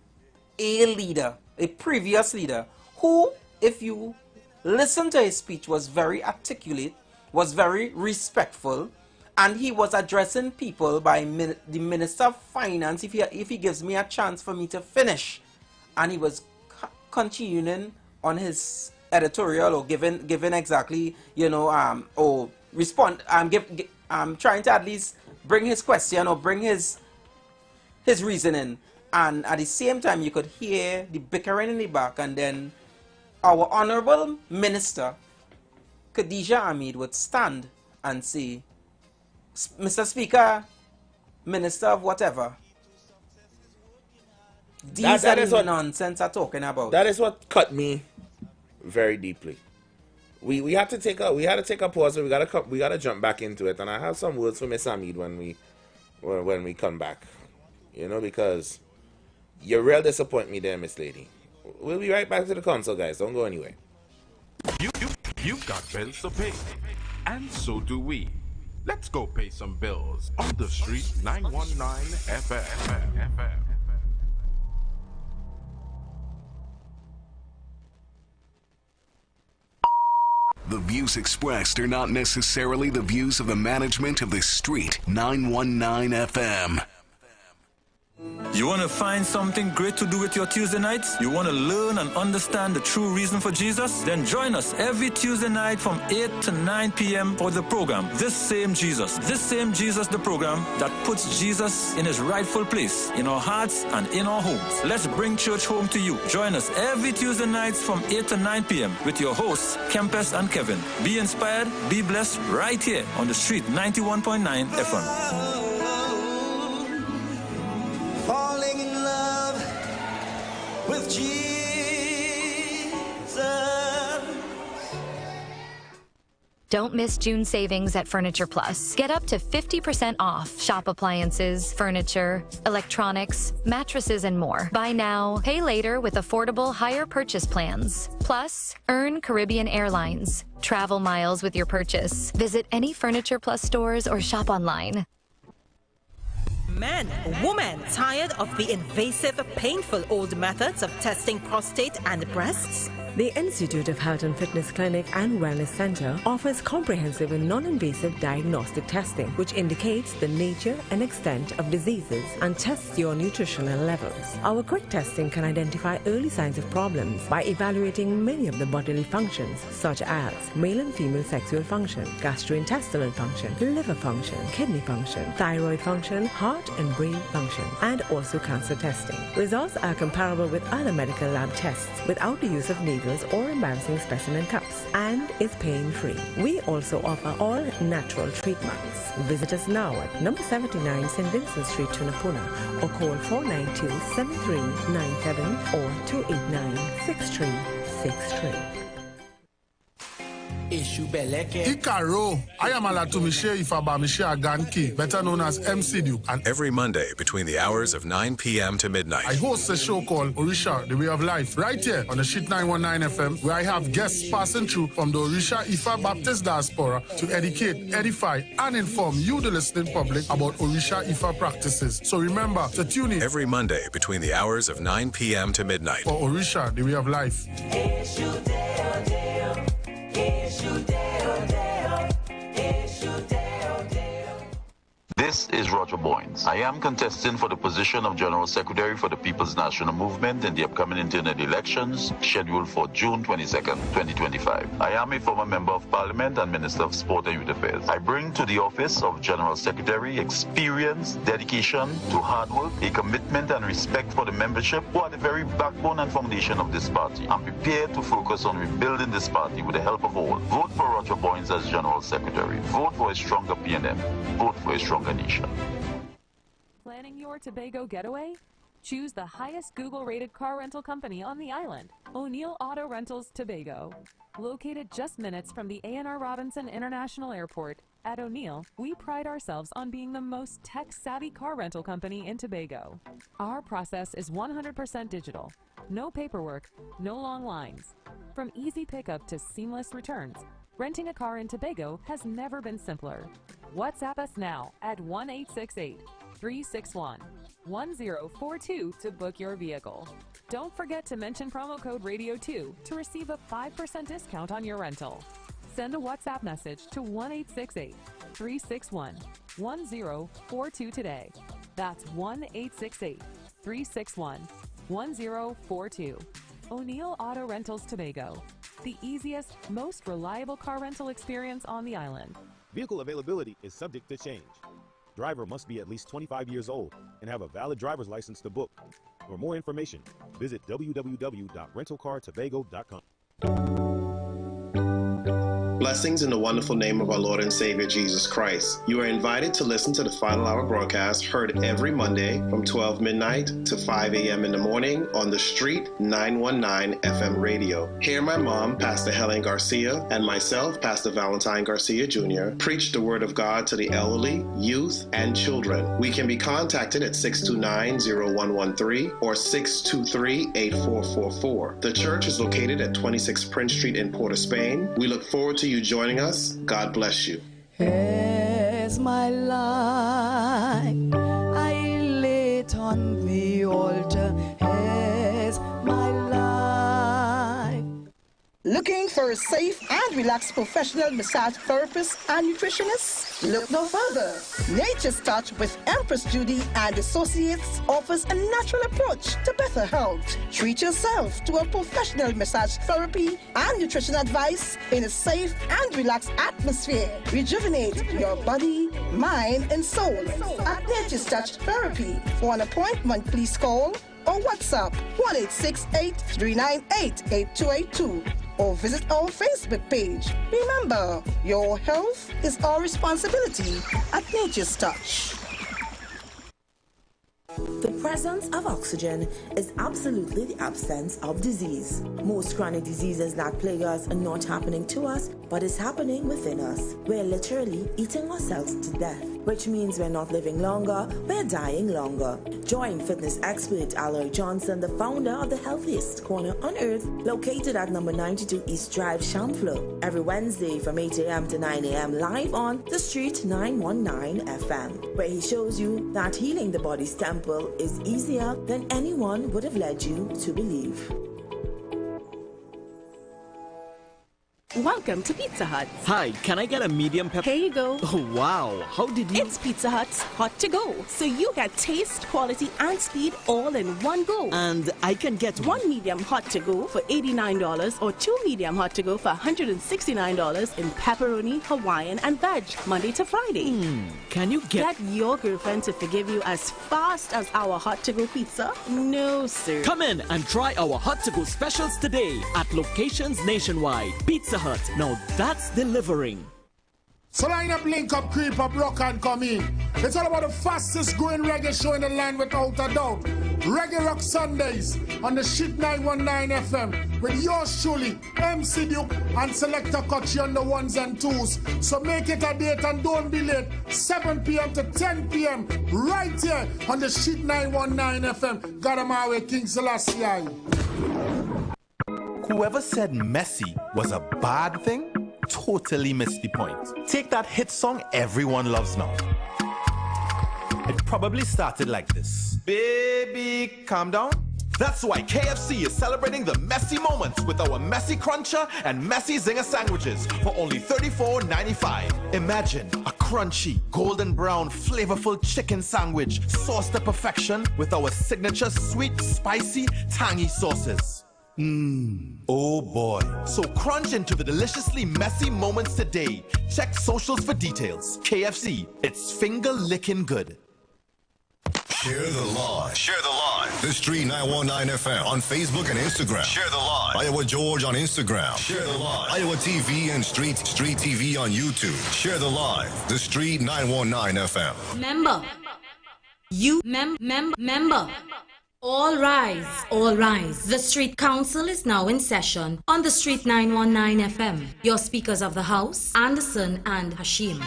Speaker 5: A leader, a previous leader, who, if you listen to his speech, was very articulate was very respectful, and he was addressing people by the Minister of Finance if he gives me a chance for me to finish. And he was continuing on his editorial or giving exactly, or respond. I'm trying to at least bring his question or bring his reasoning. And at the same time, you could hear the bickering in the back, and then our Honorable Minister, Khadija Hamid, would stand and say, Mr. Speaker, Minister of whatever, these are the nonsense I'm talking about.
Speaker 6: That is what cut me very deeply. We had to take a pause, and we gotta jump back into it. And I have some words for Miss Hamid when we come back, because you real disappoint me there, Miss Lady. We'll be right back to the console, guys. Don't go anywhere.
Speaker 13: You've got bills to pay, and so do we. Let's go pay some bills on the street 919 FM.
Speaker 14: The views expressed are not necessarily the views of the management of the Street 919 FM.
Speaker 15: You want to find something great to do with your Tuesday nights? You want to learn and understand the true reason for Jesus? Then join us every Tuesday night from 8 to 9 p.m. for the program, This Same Jesus. This Same Jesus, the program that puts Jesus in his rightful place in our hearts and in our homes. Let's bring church home to you. Join us every Tuesday nights from 8 to 9 p.m. with your hosts, Kempes and Kevin. Be inspired, be blessed right here on the Street 91.9 FM.
Speaker 16: Falling in love with Jesus.
Speaker 17: Don't miss June savings at Furniture Plus. Get up to 50% off shop appliances, furniture, electronics, mattresses, and more. Buy now, pay later with affordable higher purchase plans. Plus, earn Caribbean Airlines. Travel miles with your purchase. Visit any Furniture Plus stores or shop online.
Speaker 18: Men, women, tired of the invasive, painful old methods of testing prostate and breasts?
Speaker 19: The Institute of Health and Fitness Clinic and Wellness Center offers comprehensive and non-invasive diagnostic testing, which indicates the nature and extent of diseases and tests your nutritional levels. Our quick testing can identify early signs of problems by evaluating many of the bodily functions, such as male and female sexual function, gastrointestinal function, liver function, kidney function, thyroid function, heart and brain function, and also cancer testing. Results are comparable with other medical lab tests without the use of needles or embarrassing specimen cups, and is pain-free. We also offer all natural treatments. Visit us now at number 79 St. Vincent Street, Tunapuna, or call 492-7397 or 289-6363.
Speaker 20: Ikaro, I am Alatumishe Ifabamishe Aganki, better known as MC Duke.
Speaker 21: And every Monday between the hours of 9 p.m. to midnight,
Speaker 20: I host a show called Orisha, The Way of Life, right here on the Sheet 919 FM, where I have guests passing through from the Orisha Ifa Baptist Diaspora to educate, edify, and inform you, the listening public, about Orisha Ifa practices. So remember to tune in
Speaker 21: every Monday between the hours of 9 p.m. to midnight
Speaker 20: for Orisha, The Way of Life.
Speaker 22: This is Roger Boynes. I am contesting for the position of General Secretary for the People's National Movement in the upcoming internal elections scheduled for June 22nd, 2025. I am a former Member of Parliament and Minister of Sport and Youth Affairs. I bring to the office of General Secretary experience, dedication to hard work, a commitment and respect for the membership who are the very backbone and foundation of this party. I'm prepared to focus on rebuilding this party with the help of all. Vote for Roger Boynes as General Secretary. Vote for a stronger PNM. Vote for a stronger nation.
Speaker 23: Planning your Tobago getaway? Choose the highest Google-rated car rental company on the island, O'Neill Auto Rentals Tobago. Located just minutes from the A&R Robinson International Airport, at O'Neill, we pride ourselves on being the most tech-savvy car rental company in Tobago. Our process is 100% digital. No paperwork, no long lines. From easy pickup to seamless returns, renting a car in Tobago has never been simpler. WhatsApp us now at 1-868-361-1042 to book your vehicle. Don't forget to mention promo code RADIO2 to receive a 5% discount on your rental. Send a WhatsApp message to 1-868-361-1042 today. That's 1-868-361-1042. O'Neill Auto Rentals Tobago, the easiest, most reliable car rental experience on the island.
Speaker 1: Vehicle availability is subject to change. Driver must be at least 25 years old and have a valid driver's license to book. For more information, visit www.rentalcartobago.com.
Speaker 2: Blessings in the wonderful name of our Lord and Savior Jesus Christ. You are invited to listen to the Final Hour broadcast heard every Monday from 12 midnight to 5 a.m. in the morning on The Street 919 FM radio. Here my mom, Pastor Helen Garcia, and myself, Pastor Valentine Garcia Jr., preach the Word of God to the elderly, youth, and children. We can be contacted at 629-0113 or 623-8444. The church is located at 26 Prince Street in Port of Spain. We look forward to you joining us. God bless you.
Speaker 3: As my life I lay it on the altar, as my life.
Speaker 24: Looking for a safe and relaxed professional massage therapist and nutritionist? Look no further. Nature's Touch with Empress Judy and Associates offers a natural approach to better health. Treat yourself to a professional massage therapy and nutrition advice in a safe and relaxed atmosphere. Rejuvenate your body, mind, and soul at Nature's Touch Therapy. For an appointment, please call or WhatsApp 1-868-398-8282 or visit our Facebook page. Remember, your health is our responsibility at Nature's Touch.
Speaker 25: The presence of oxygen is absolutely the absence of disease. Most chronic diseases that plague us are not happening to us, but is happening within us. We're literally eating ourselves to death, which means we're not living longer, we're dying longer. Join fitness expert Aloy Johnson, the founder of the healthiest corner on earth, located at number 92 East Drive, Chamfleur, every Wednesday from 8 a.m. to 9 a.m. live on The Street 919 FM, where he shows you that healing the body's temple is easier than anyone would have led you to believe.
Speaker 26: Welcome to Pizza Hut.
Speaker 27: Hi, can I get a medium pepper?
Speaker 26: Here you go.
Speaker 27: Oh, wow. How did you...
Speaker 26: It's Pizza Hut's Hot to Go. So you get taste, quality, and speed all in one go.
Speaker 27: And I can get
Speaker 26: one medium hot to go for $89 or two medium hot to go for $169 in pepperoni, Hawaiian, and veg, Monday to Friday.
Speaker 27: Can you
Speaker 26: get your girlfriend to forgive you as fast as our hot to go pizza? No, sir.
Speaker 27: Come in and try our hot to go specials today at locations nationwide. Pizza Hut. Now that's delivering.
Speaker 20: So line up, link up, creep up, rock and come in. It's all about the fastest growing reggae show in the land without a doubt. Reggae Rock Sundays on the Shit 919 FM with yours truly, MC Duke and Selector Kochi on the ones and twos. So make it a date and don't be late. 7 p.m. to 10 p.m. right here on the Shit 919 FM. Gadamawe King Selassie.
Speaker 28: Whoever said messy was a bad thing totally missed the point. Take that hit song everyone loves now. It probably started like this. Baby, calm down. That's why KFC is celebrating the messy moments with our Messy Cruncher and Messy Zinger sandwiches for only $34.95. Imagine a crunchy, golden brown, flavorful chicken sandwich sauced to perfection with our signature sweet, spicy, tangy sauces. Oh boy. So crunch into the deliciously messy moments today. Check socials for details. KFC, it's finger-licking good.
Speaker 29: Share the live. Share the live. The Street 919 FM on Facebook and Instagram. Share the live. Iowa George on Instagram. Share the live. Iowa TV and Street TV on YouTube. Share the live. The Street 919 FM.
Speaker 4: Member. Member. All rise, all rise. The Street Council is now in session on the Street 919 FM. Your speakers of the house, Anderson and Hashim.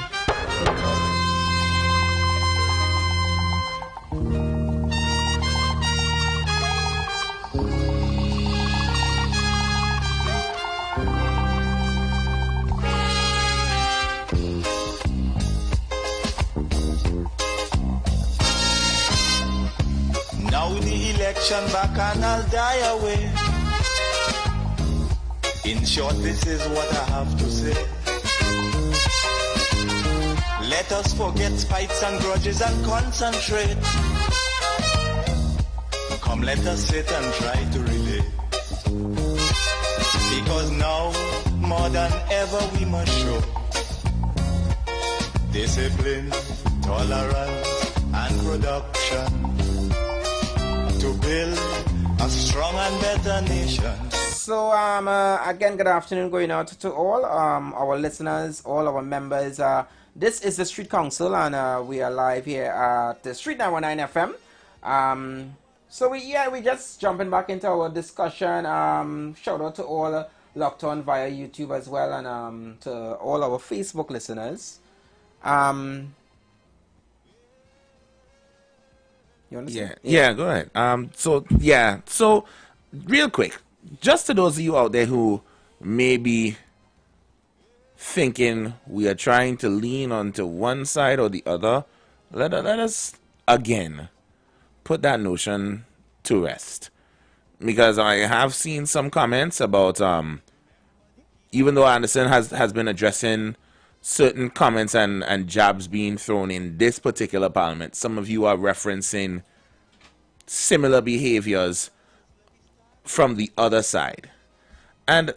Speaker 16: Now the election back and I'll die away. In short, this is what I have to say. Let us forget fights and grudges and concentrate. Come, let us sit and try to relate. Because now, more than ever, we must show discipline, tolerance, and production to build a strong and better nation.
Speaker 5: So, again, good afternoon going out to all our listeners, all our members. This is the Street Council, and we are live here at the Street 919 FM. So we just jumping back into our discussion. Shout out to all locked on via YouTube as well, and to all our Facebook listeners. You understand?
Speaker 6: Yeah, go ahead. So real quick, just to those of you out there who may be thinking we are trying to lean onto one side or the other, let us again put that notion to rest. Because I have seen some comments about, even though Anderson has been addressing certain comments and jabs being thrown in this particular parliament, some of you are referencing similar behaviors from the other side. And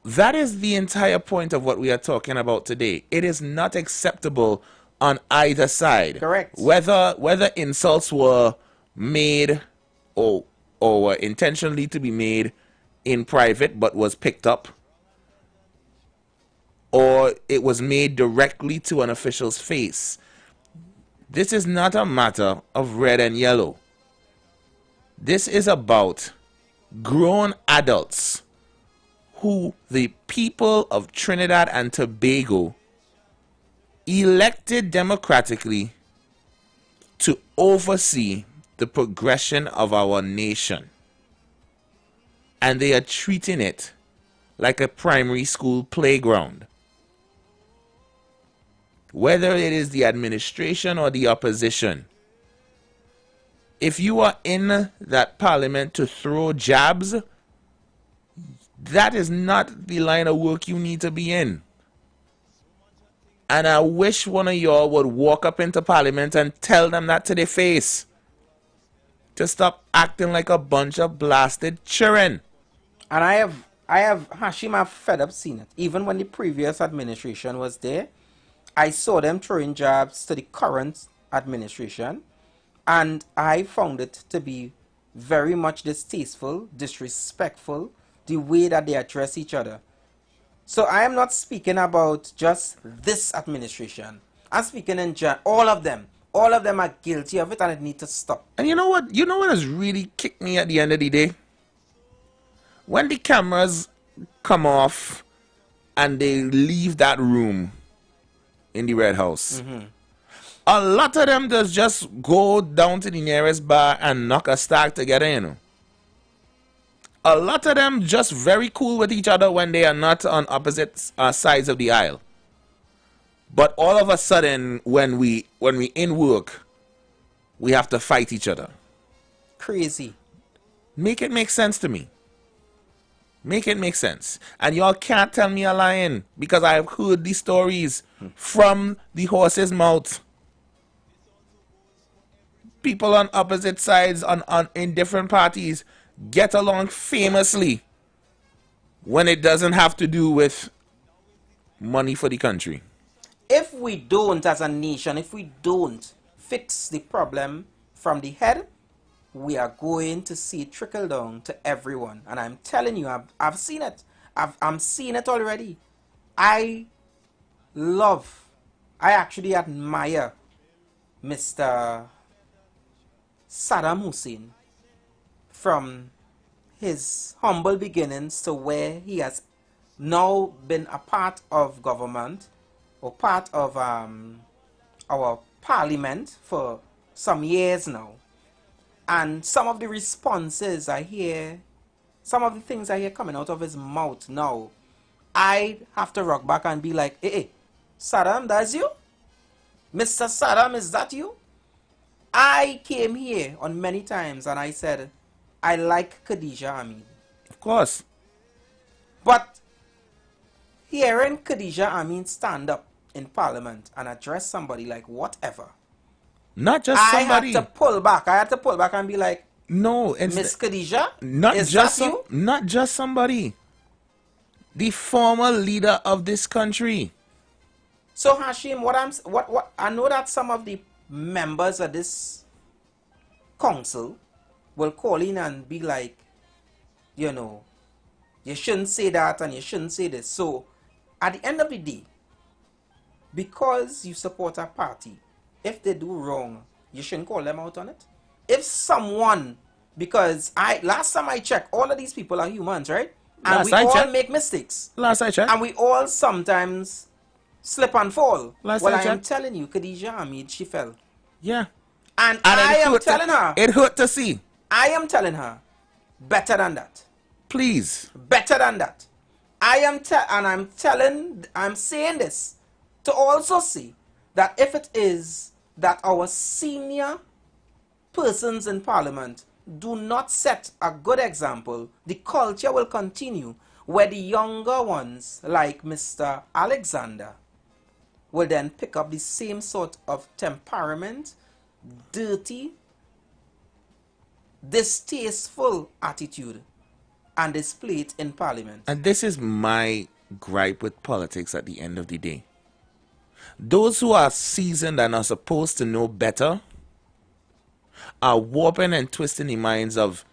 Speaker 6: that is the entire point of what we are talking about today. It is not acceptable on either side.
Speaker 5: Correct.
Speaker 6: Whether insults were made or were intentionally to be made in private but was picked up, or it was made directly to an official's face. This is not a matter of red and yellow. This is about grown adults who the people of Trinidad and Tobago elected democratically to oversee the progression of our nation. And they are treating it like a primary school playground. Whether it is the administration or the opposition, if you are in that parliament to throw jabs, that is not the line of work you need to be in. And I wish one of y'all would walk up into parliament and tell them that to their face. To stop acting like a bunch of blasted children.
Speaker 5: And I have Hashim, I've fed up seeing it. Even when the previous administration was there, I saw them throwing jabs to the current administration, and I found it to be very much distasteful, disrespectful, the way that they address each other. So I am not speaking about just this administration. I'm speaking in general. All of them. All of them are guilty of it, and it needs to stop.
Speaker 6: And you know what? You know what has really kicked me at the end of the day? When the cameras come off and they leave that room in the Red House, a lot of them does just go down to the nearest bar and knock a stack together, you know. A lot of them just very cool with each other when they are not on opposite sides of the aisle. But all of a sudden, when we in work, we have to fight each other.
Speaker 5: Crazy.
Speaker 6: Make it make sense to me. Make it make sense. And y'all can't tell me I'm lying, because I've heard these stories from the horse's mouth. People on opposite sides in different parties get along famously when it doesn't have to do with money for the country.
Speaker 5: If we don't, as a nation, if we don't fix the problem from the head, we are going to see it trickle down to everyone. And I'm telling you, I've seen it. I'm seeing it already. I actually admire Mr. Saddam Hussein from his humble beginnings to where he has now been a part of government or part of our parliament for some years now. And some of the responses I hear, some of the things I hear coming out of his mouth now, I have to rock back and be like, hey, Saddam, that's you? Mr. Saddam, is that you? I came here on many times and I said, I like Khadija Hamid.
Speaker 6: Of course.
Speaker 5: But hearing Khadija Amin stand up in Parliament and address somebody like whatever.
Speaker 6: Not just somebody.
Speaker 5: I had to pull back. I had to pull back and be like,
Speaker 6: no,
Speaker 5: Miss Khadija,
Speaker 6: not
Speaker 5: is
Speaker 6: just
Speaker 5: that you?
Speaker 6: Not just somebody. The former leader of this country.
Speaker 5: So Hashim, what I know that some of the members of this council will call in and be like, you know, you shouldn't say that and you shouldn't say this. So at the end of the day, because you support a party, if they do wrong, you shouldn't call them out on it. If someone, because last time I checked, all of these people are humans, right? And we all make mistakes.
Speaker 6: Last I checked.
Speaker 5: And we all sometimes slip and fall.
Speaker 6: Last
Speaker 5: well,
Speaker 6: I
Speaker 5: I am
Speaker 6: checked.
Speaker 5: telling you, Khadija Hamid, she fell.
Speaker 6: Yeah.
Speaker 5: And I am telling her.
Speaker 6: It hurt to see.
Speaker 5: I am telling her, better than that.
Speaker 6: Please.
Speaker 5: Better than that. I'm saying this to also say that if it is that our senior persons in Parliament do not set a good example, the culture will continue where the younger ones, like Mr. Alexander, will then pick up the same sort of temperament, dirty, distasteful attitude and display it in Parliament.
Speaker 6: And this is my gripe with politics at the end of the day. Those who are seasoned and are supposed to know better are warping and twisting the minds of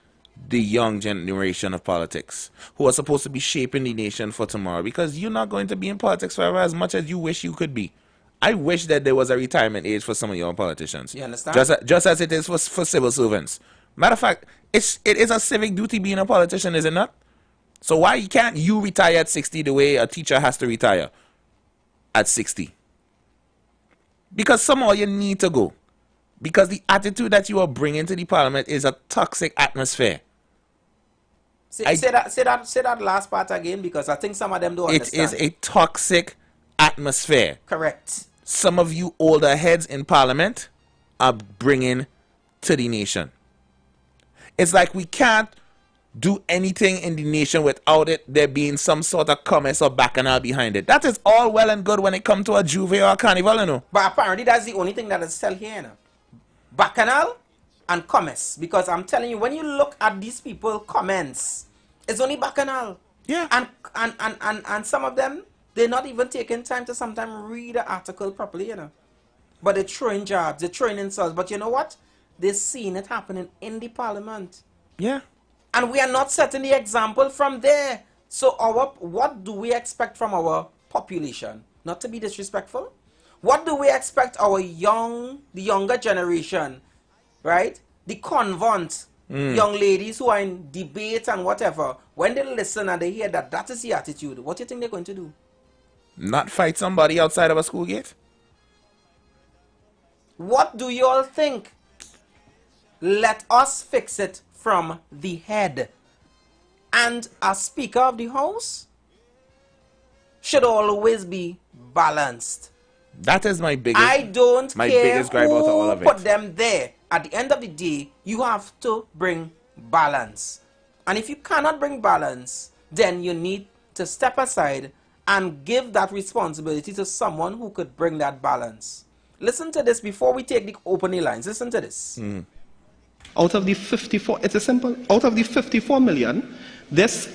Speaker 6: the young generation of politics who are supposed to be shaping the nation for tomorrow, because you're not going to be in politics forever as much as you wish you could be. I wish that there was a retirement age for some of your politicians.
Speaker 5: You understand?
Speaker 6: Just as it is for civil servants. Matter of fact, it is a civic duty being a politician, is it not? So why can't you retire at 60 the way a teacher has to retire at 60? Because somehow you need to go. Because the attitude that you are bringing to the parliament is a toxic atmosphere.
Speaker 5: Say that last part again, because I think some of them don't understand.
Speaker 6: It is a toxic atmosphere.
Speaker 5: Correct.
Speaker 6: Some of you older heads in parliament are bringing to the nation. It's like we can't do anything in the nation without it there being some sort of commerce or bacchanal behind it. That is all well and good when it comes to a juve or a carnival, you know.
Speaker 5: But apparently that's the only thing that is still here now. Bacchanal and commerce. Because I'm telling you, when you look at these people comments, it's only bacchanal.
Speaker 6: Yeah.
Speaker 5: And some of them, they're not even taking time to sometimes read the article properly, you know. But they're throwing jabs, they're throwing insults. But you know what? They're seeing it happening in the parliament.
Speaker 6: Yeah.
Speaker 5: And we are not setting the example from there. So what do we expect from our population? Not to be disrespectful. What do we expect our the younger generation, right? The convent young ladies who are in debate and whatever, when they listen and they hear that is the attitude, what do you think they're going to do?
Speaker 6: Not fight somebody outside of a school gate?
Speaker 5: What do you all think? Let us fix it from the head. And a Speaker of the House should always be balanced.
Speaker 6: That is my biggest
Speaker 5: care
Speaker 6: gripe out of all of it.
Speaker 5: Put them there. At the end of the day, you have to bring balance. And if you cannot bring balance, then you need to step aside and give that responsibility to someone who could bring that balance. Listen to this before we take the opening lines. Listen to this.
Speaker 2: Out of the 54, it's a simple, out of the 54 million, this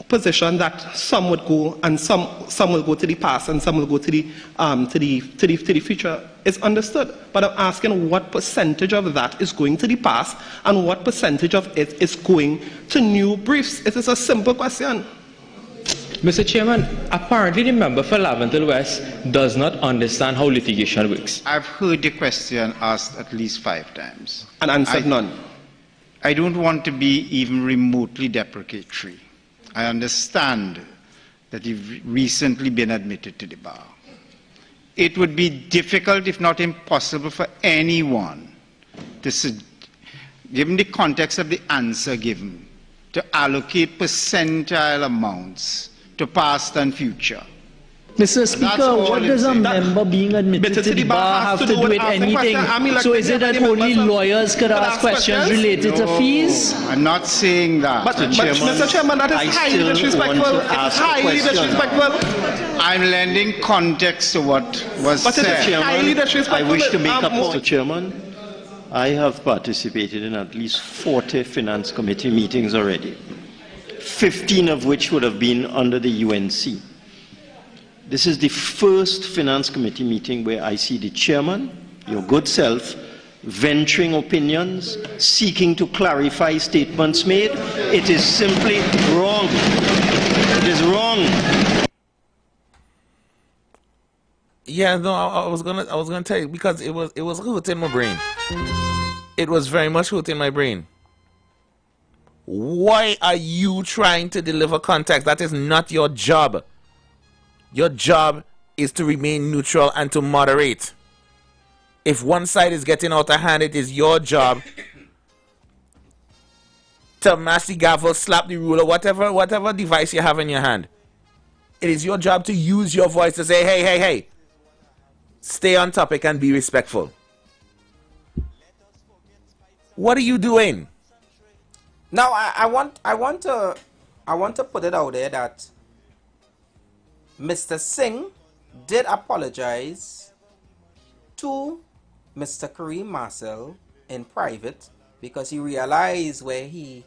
Speaker 2: position that some would go and some will go to the past and some will go to the future is understood. But I'm asking what percentage of that is going to the past and what percentage of it is going to new briefs. It is a simple question.
Speaker 7: Mr. Chairman, apparently the member for Laventille West does not understand how litigation works.
Speaker 8: I've heard the question asked at least 5 times.
Speaker 2: And answered none.
Speaker 8: I don't want to be even remotely deprecatory. I understand that you've recently been admitted to the bar. It would be difficult, if not impossible, for anyone to, given the context of the answer given, to allocate percentile amounts to past and future.
Speaker 9: Mr. Speaker, what does a member being admitted to the bar have to do with anything? So is it that only lawyers could ask questions related to fees?
Speaker 8: I'm not saying that.
Speaker 2: But Mr. Chairman, that is highly disrespectful. It's highly disrespectful.
Speaker 8: I'm lending context to what was
Speaker 2: But
Speaker 8: said.
Speaker 2: it is highly disrespectful.
Speaker 10: I wish to make up, Mr. Chairman. I have participated in at least 40 Finance Committee meetings already, 15 of which would have been under the UNC. This is the first Finance Committee meeting where I see the chairman, your good self, venturing opinions, seeking to clarify statements made. It is simply wrong. It is wrong.
Speaker 6: Yeah, no, I was gonna tell you because it was hurting my brain. It was very much hurting my brain. Why are you trying to deliver context? That is not your job. Your job is to remain neutral and to moderate. If one side is getting out of hand, it is your job to mash the gavel, slap the ruler, whatever device you have in your hand. It is your job to use your voice to say, hey. Stay on topic and be respectful. What are you doing?
Speaker 5: Now I want to put it out there that Mr. Singh did apologize to Mr. Kareem Marcel in private because he realized where he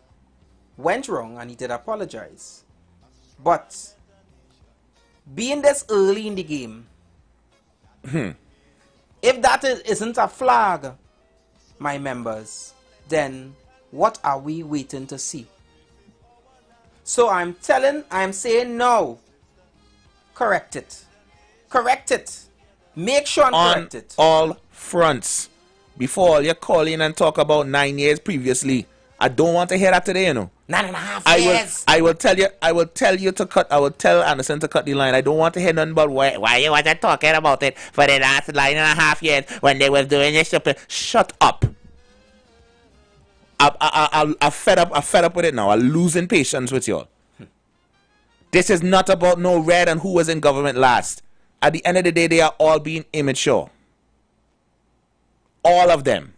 Speaker 5: went wrong and he did apologize. But being this early in the game, if that isn't a flag, my members, then what are we waiting to see? So I'm saying no. Correct it. Correct it. Make sure and correct it.
Speaker 6: On all fronts. Before all you call in and talk about 9 years previously, I don't want to hear that today,
Speaker 5: 9.5 years.
Speaker 6: I will tell Anderson to cut the line. I don't want to hear nothing about why you wasn't talking about it for the last 9.5 years when they were doing this. Shut up. I'm fed up with it now. I'm losing patience with y'all. This is not about no red and who was in government last. At the end of the day, they are all being immature. All of them.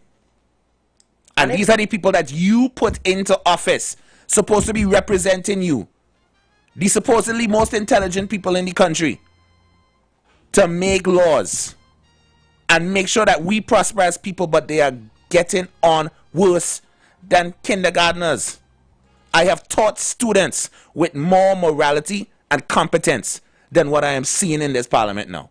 Speaker 6: And these are the people that you put into office, supposed to be representing you. The supposedly most intelligent people in the country. To make laws. And make sure that we prosper as people, but they are getting on worse than kindergartners. I have taught students with more morality and competence than what I am seeing in this parliament now.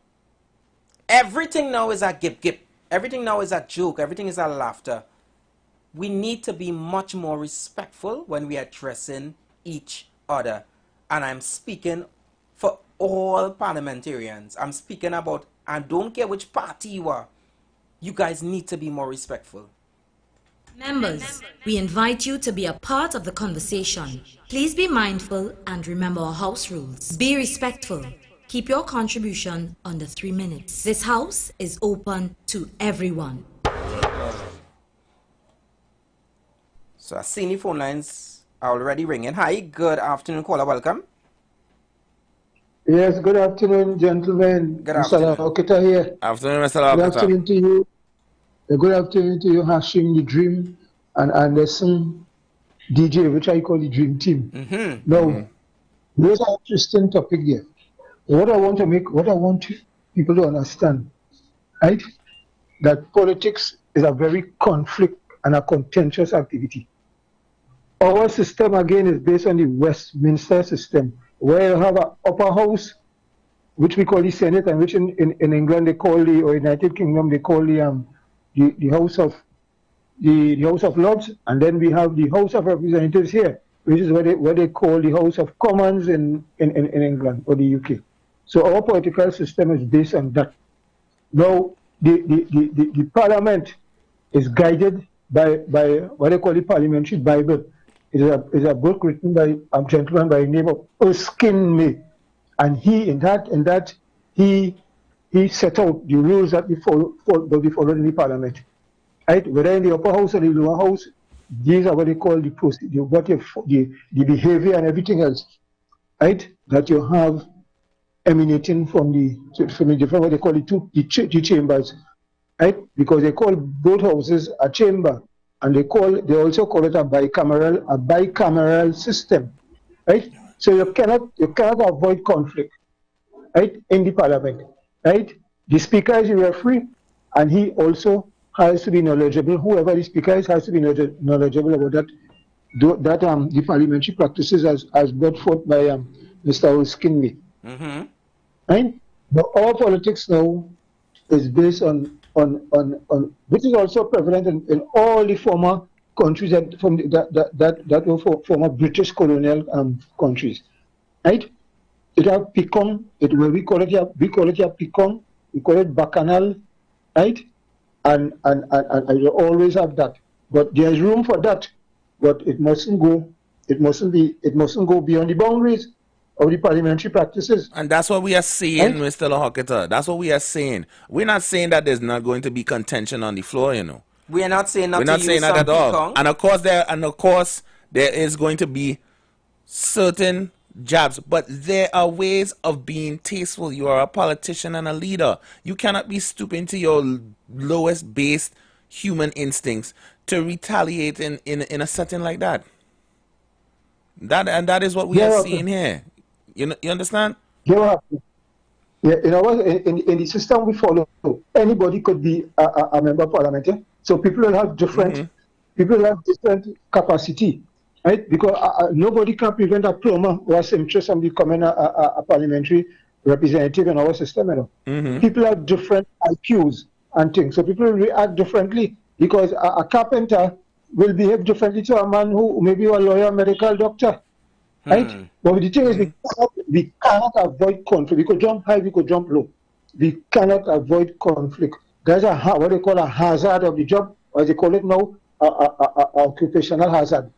Speaker 5: Everything now is a gip. Everything now is a joke. Everything is a laughter. We need to be much more respectful when we are addressing each other. And I'm speaking for all parliamentarians. I'm speaking about, I don't care which party you are. You guys need to be more respectful.
Speaker 4: Members, we invite you to be a part of the conversation. Please be mindful and remember our house rules. Be respectful. Keep your contribution under 3 minutes. This house is open to everyone.
Speaker 5: So I see the phone lines are already ringing. Hi, good afternoon, caller. Welcome.
Speaker 11: Yes, good afternoon, gentlemen.
Speaker 5: Good afternoon.
Speaker 11: Mr. Okita here.
Speaker 6: Afternoon, Mr. Okita.
Speaker 11: Good afternoon to you. Good afternoon to you, Hashim, the Dream, and Anderson, DJ, which I call the Dream Team. Now, there's an interesting topic here. What I want people to understand, right, that politics is a very conflict and a contentious activity. Our system, again, is based on the Westminster system, where you have an upper house, which we call the Senate, and which in England they call or United Kingdom they call the House of Lords, and then we have the House of Representatives here, which is what they call the House of Commons in England or the UK. So our political system is based on that. Now the Parliament is guided by what they call the Parliamentary Bible. It is a book written by a gentleman by the name of Erskine May, and he set out the rules that be followed in the Parliament. Right? Whether in the upper house or the lower house, these are what they call the procedure, the behavior and everything else. Right? That you have emanating from the different, what they call the chambers, right? Because they call both houses a chamber, and they also call it a bicameral system, right? So you cannot avoid conflict, right, in the parliament, right? The speaker is a referee, and he also has to be knowledgeable. Whoever the speaker is has to be knowledgeable about the parliamentary practices as brought forth by Mr. Olskinley. Right? But our politics now is based on which is also prevalent in all the former countries that were former British colonial countries. Right? It have become we call it picon, we call it bacchanal, right? And you always have that. But there's room for that. But it mustn't go beyond the boundaries of the parliamentary practices.
Speaker 6: And that's what we are saying, right? Mr. Lohoketa. That's what we are saying. We're not saying that there's not going to be contention on the floor, you know.
Speaker 5: We are not saying
Speaker 6: we're not saying that at all. And of course there is going to be certain jabs, but there are ways of being tasteful. You are a politician and a leader. You cannot be stooping to your lowest based human instincts to retaliate in a setting like that. That is what we are seeing here. You understand?
Speaker 11: Yeah, you know what? In the system we follow, anybody could be a member of parliament. Eh? So people will have different capacity, right? Because nobody can prevent a plumber who has interest in becoming a parliamentary representative in our system. You know? People have different IQs and things, so people react differently. Because a carpenter will behave differently to a man who maybe a lawyer, medical doctor, right? But the thing is, we cannot avoid conflict. We could jump high, we could jump low. We cannot avoid conflict. There's what they call a hazard of the job, or as they call it now, occupational hazard,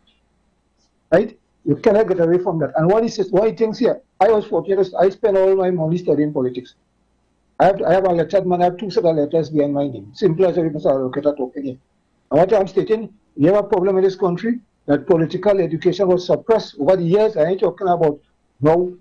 Speaker 11: right? You cannot get away from that. And what he thinks here, I was fortunate. I spent all my money studying politics. I have a letter, man. I have 2 set of letters behind my name. Simple as every Mr. Allocator talking here. And what I'm stating, we have a problem in this country that political education was suppressed over the years. I ain't talking about now.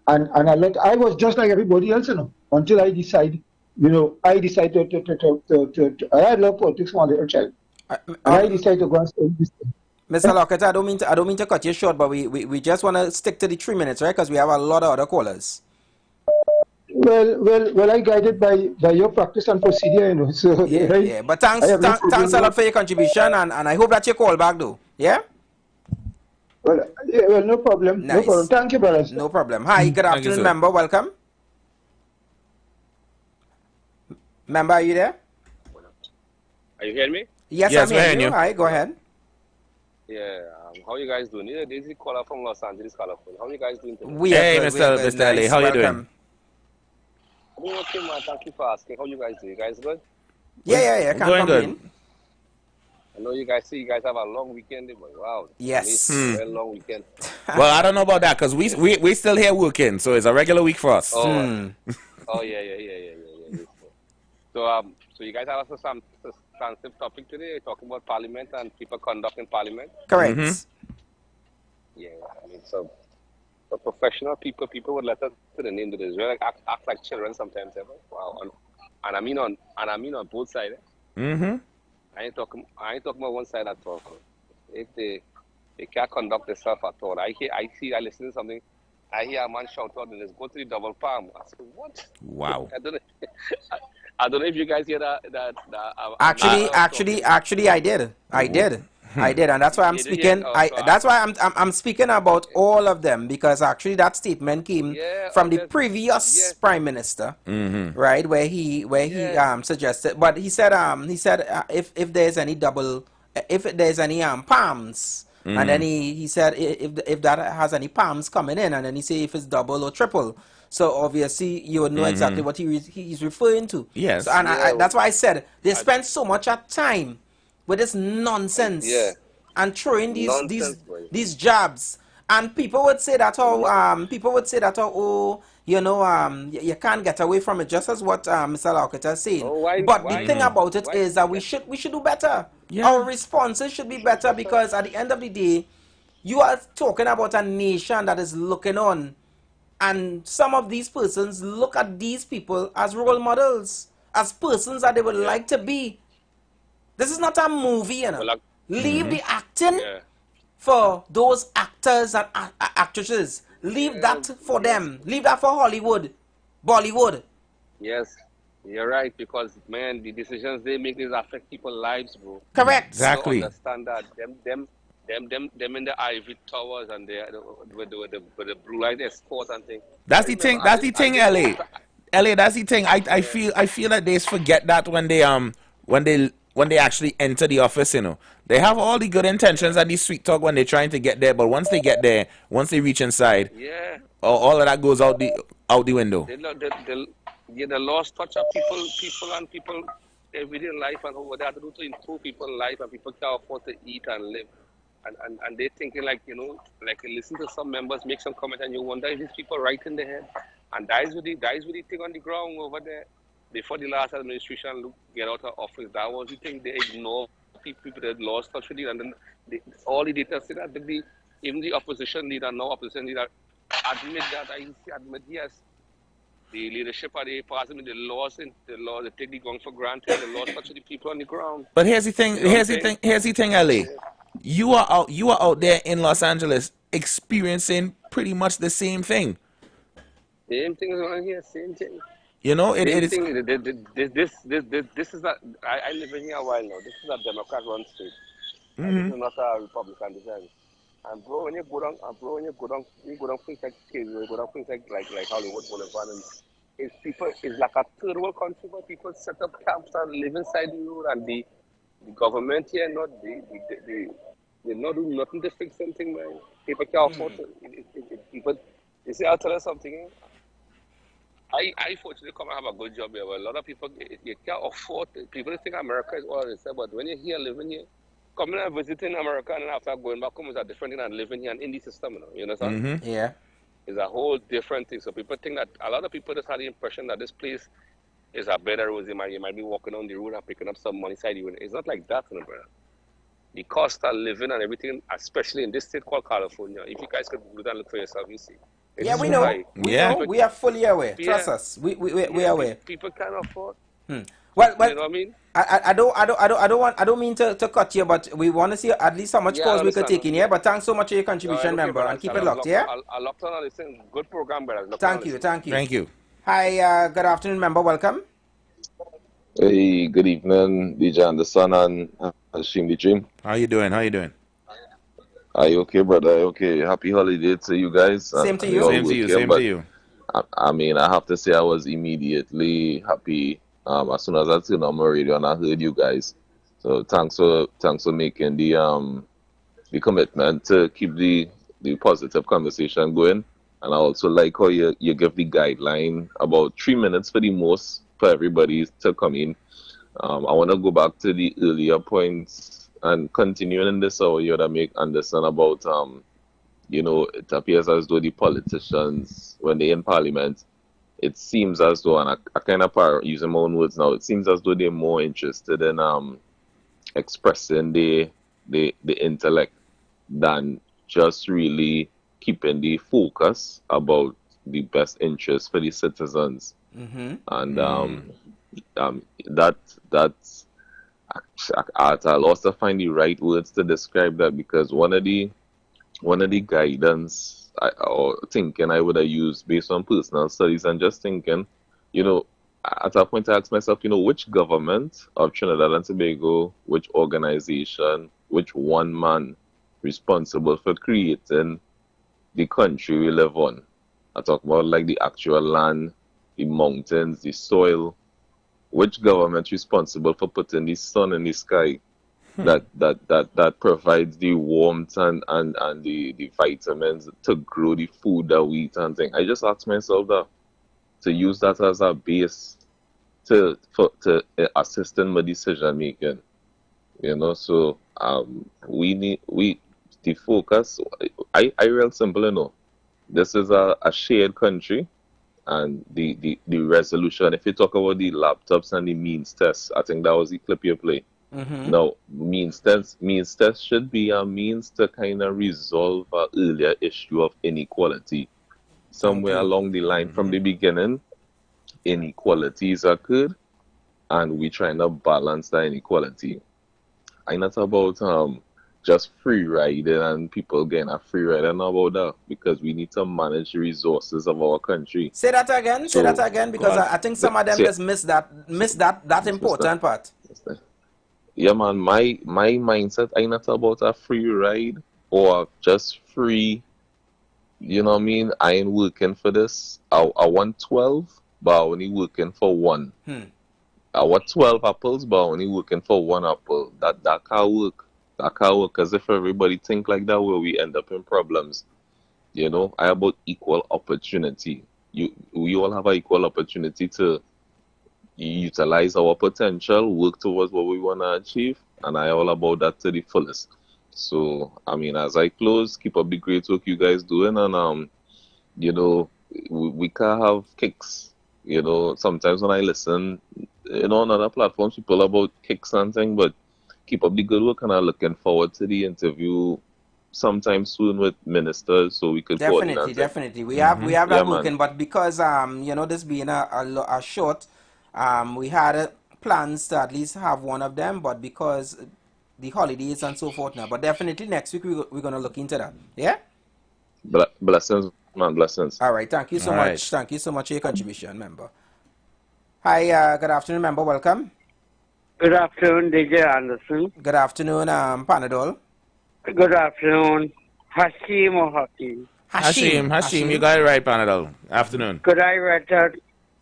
Speaker 11: And I was just like everybody else, you know, until I decide, you know, I decided to I love politics from a little child. And I decided to go and study this thing.
Speaker 5: Mr. Lockett, I don't mean to cut you short, but we just want to stick to the 3 minutes, right? Because we have a lot of other callers.
Speaker 11: Well, I guided by your practice and procedure, you know. So
Speaker 5: yeah, right? Yeah. But thanks a lot for your contribution, and I hope that you call back, though. Yeah.
Speaker 11: Well, no problem.
Speaker 5: Nice.
Speaker 11: No problem. Thank you, brothers.
Speaker 5: No problem. Hi, good afternoon, member. Welcome. Member, are you there?
Speaker 12: Are you hearing me?
Speaker 5: Yes, I'm hearing you. Hi, go ahead.
Speaker 12: Yeah. How are you guys doing? Yeah, this is caller from Los Angeles, California. How are you guys doing today?
Speaker 6: Hey, Mr. Ali, how are you doing?
Speaker 12: I'm okay, man. Thank you for asking. How you guys doing? You guys good?
Speaker 5: Yeah.
Speaker 6: Going good.
Speaker 12: I know you guys have a long weekend, but wow.
Speaker 5: Yes.
Speaker 12: Very long weekend.
Speaker 6: Well, I don't know about that because we still here working, so it's a regular week for us.
Speaker 12: Oh, yeah. So you guys have some substantive topic today, talking about Parliament and people conduct in Parliament.
Speaker 5: Correct.
Speaker 12: Yeah, I mean, so professional people would let us to the name of this. Really act like children sometimes. Wow, and I mean on both sides. I ain't talking about one side at all. If they can't conduct themselves at all, I listen to something. I hear a man shout out and just go to the double palm. I said, what?
Speaker 6: Wow.
Speaker 12: I don't know if you guys hear that.
Speaker 5: Actually, I did, and that's why I'm speaking. That's why I'm speaking about all of them, because actually that statement came from the previous prime minister, right, where he suggested, but he said if there's any palms. And then he said if that has any palms coming in, and then he said if it's double or triple. So obviously you would know exactly what he's referring to.
Speaker 6: Yes.
Speaker 5: So, and that's why I said they spend so much time with this nonsense and throwing these jabs. And people would say that you can't get away from it, just as what Mr. Lockett is saying. But the thing about it is that we should do better. Yeah. Our responses should be better, because at the end of the day, you are talking about a nation that is looking on And some of these persons look at these people as role models, as persons that they would like to be. This is not a movie, you know. Leave the acting for those actors and actresses. Leave that for them. Leave that for Hollywood, Bollywood.
Speaker 12: Yes, you're right, because man, the decisions they make is affect people's lives, bro.
Speaker 5: Correct.
Speaker 6: Exactly.
Speaker 12: You don't understand that. Them in the ivory towers and with the blue light escort and things.
Speaker 6: That's the thing. That's the thing, LA. LA, that's the thing. I feel that they forget that when they actually enter the office, you know. They have all the good intentions and the sweet talk when they're trying to get there, but once they get there, once they reach inside, all of that goes out the window.
Speaker 12: The lost touch of people everyday life and what they have to do to improve people's life, and people can't afford to eat and live. And they're thinking like, you know, like listen to some members make some comment and you wonder if these people right in the head. And that is what the thing on the ground over there. Before the last administration get out of office, that was the thing. They ignore people that lost touch with it, and then all the data say that even the opposition leader, opposition leader, admit yes, the leadership of the parliament, they take the ground for granted, they lost touch with the people on the ground.
Speaker 6: But here's the thing, LA. You are out there in Los Angeles experiencing pretty much the same thing.
Speaker 12: Same thing around here, same thing.
Speaker 6: You know, it is.
Speaker 12: This is not. I live in here a while now. This is a Democrat-run state. This is not a Republican design. And bro, when you go down things like Cairo, you go down things like Hollywood Boulevard, and it's like a third world country where people set up camps and live inside the road, and the government here they not do nothing to fix something, man. People can't afford it. But you see, I'll tell you something. I fortunately come and have a good job here, but a lot of people, you can't afford it. People think America is all this, but when you're here living here, coming and visiting America and after going back home is a different thing than living here and in the system, you understand?
Speaker 5: Yeah.
Speaker 12: It's a whole different thing. So people think that, a lot of people just had the impression that this place is a better road. You might be walking on the road and picking up some money side. It's not like that, brother. The cost of living and everything, especially in this state called California, if you guys could do that, look for yourself, you see.
Speaker 5: Yeah, we know. We know. We are fully aware. Trust us. We are aware.
Speaker 12: People can't afford.
Speaker 5: Well,
Speaker 12: you know what I mean?
Speaker 5: I don't mean to cut you, but we want to see at least how much calls we could take in here. But thanks so much for your contribution, member, and keep it locked. Yeah.
Speaker 12: I'll lock on listen. Good program, brother.
Speaker 5: Thank you. Hi, good afternoon, member. Welcome.
Speaker 13: Hey, good evening, DJ Anderson and Hashim the Dream.
Speaker 6: How you doing?
Speaker 13: Are you okay, brother? Okay. Happy holiday to you guys.
Speaker 5: Same to you.
Speaker 6: Same to you.
Speaker 13: I mean, I have to say I was immediately happy as soon as I turned on my radio and I heard you guys. So thanks for making the commitment to keep the positive conversation going. And I also like how you give the guideline about 3 minutes for the most for everybody to come in. I want to go back to the earlier points and continuing in this hour you to make understand about you know, it appears as though the politicians, when they're in parliament, it seems as though, and I kind of using my own words now, it seems as though they're more interested in expressing the intellect than just really keeping the focus about the best interest for the citizens. And that's at a loss to find the right words to describe that, because one of the guidance or thinking I would have used based on personal studies and just thinking, you know, at a point I asked myself, you know, which government of Trinidad and Tobago, which organization, which one man responsible for creating the country we live on? I talk about like the actual land, the mountains, the soil. Which government responsible for putting the sun in the sky that provides the warmth and the vitamins to grow the food that we eat and things? I just asked myself that, to use that as a base to assist in my decision making. You know, so the focus, I real simple, you know. This is a shared country. And the resolution, if you talk about the laptops and the means test, I think that was the clip you play. Now, means test should be a means to kind of resolve an earlier issue of inequality. somewhere along the line from the beginning, inequalities occurred, and we trying to balance that inequality. I'm not about just free riding and people getting a free ride. I'm not about that, because we need to manage the resources of our country.
Speaker 5: Say that again. Say that again, because I think some of them just miss that important part.
Speaker 13: Yeah, man. My mindset, I'm not about a free ride or just free. You know what I mean? I ain't working for this. I want 12, but I only working for one. I want 12 apples, but I only working for one apple. That can't work. That can't work, because if everybody think like that, where we end up in problems. You know, I about equal opportunity. We all have an equal opportunity to utilize our potential, work towards what we want to achieve, and I all about that to the fullest. So, I mean, as I close, keep up the great work you guys doing, and you know, we can have kicks. You know, sometimes when I listen, you know, on other platforms, people about kicks and things, but keep up the good work, and I'm looking forward to the interview sometime soon with ministers, so we could
Speaker 5: definitely. We have that working, but because you know, this being a short, we had plans to at least have one of them, but because the holidays and so forth now, but definitely next week we're gonna look into that. Yeah.
Speaker 13: Blessings, man. Blessings.
Speaker 5: All right. Thank you so much. Thank you so much for your contribution, member. Hi. Good afternoon, member. Welcome.
Speaker 1: Good afternoon, DJ Anderson.
Speaker 5: Good afternoon, Panadol.
Speaker 1: Good afternoon, Hashim or Hakim?
Speaker 6: Hashim, you got it right, Panadol. Afternoon.
Speaker 1: Could I return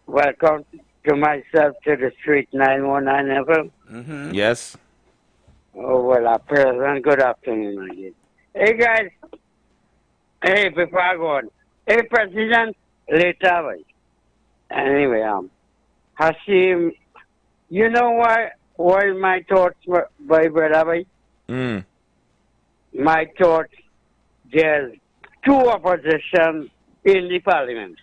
Speaker 1: welcome to myself to the Street 919 FM?
Speaker 6: Yes.
Speaker 1: Oh, well, present. Good afternoon again. Hey, guys. Hey, before I go on. Hey, President, later. Anyway, Hashim, you know why my thoughts were, by brother? My thoughts, there's two opposition in the parliament.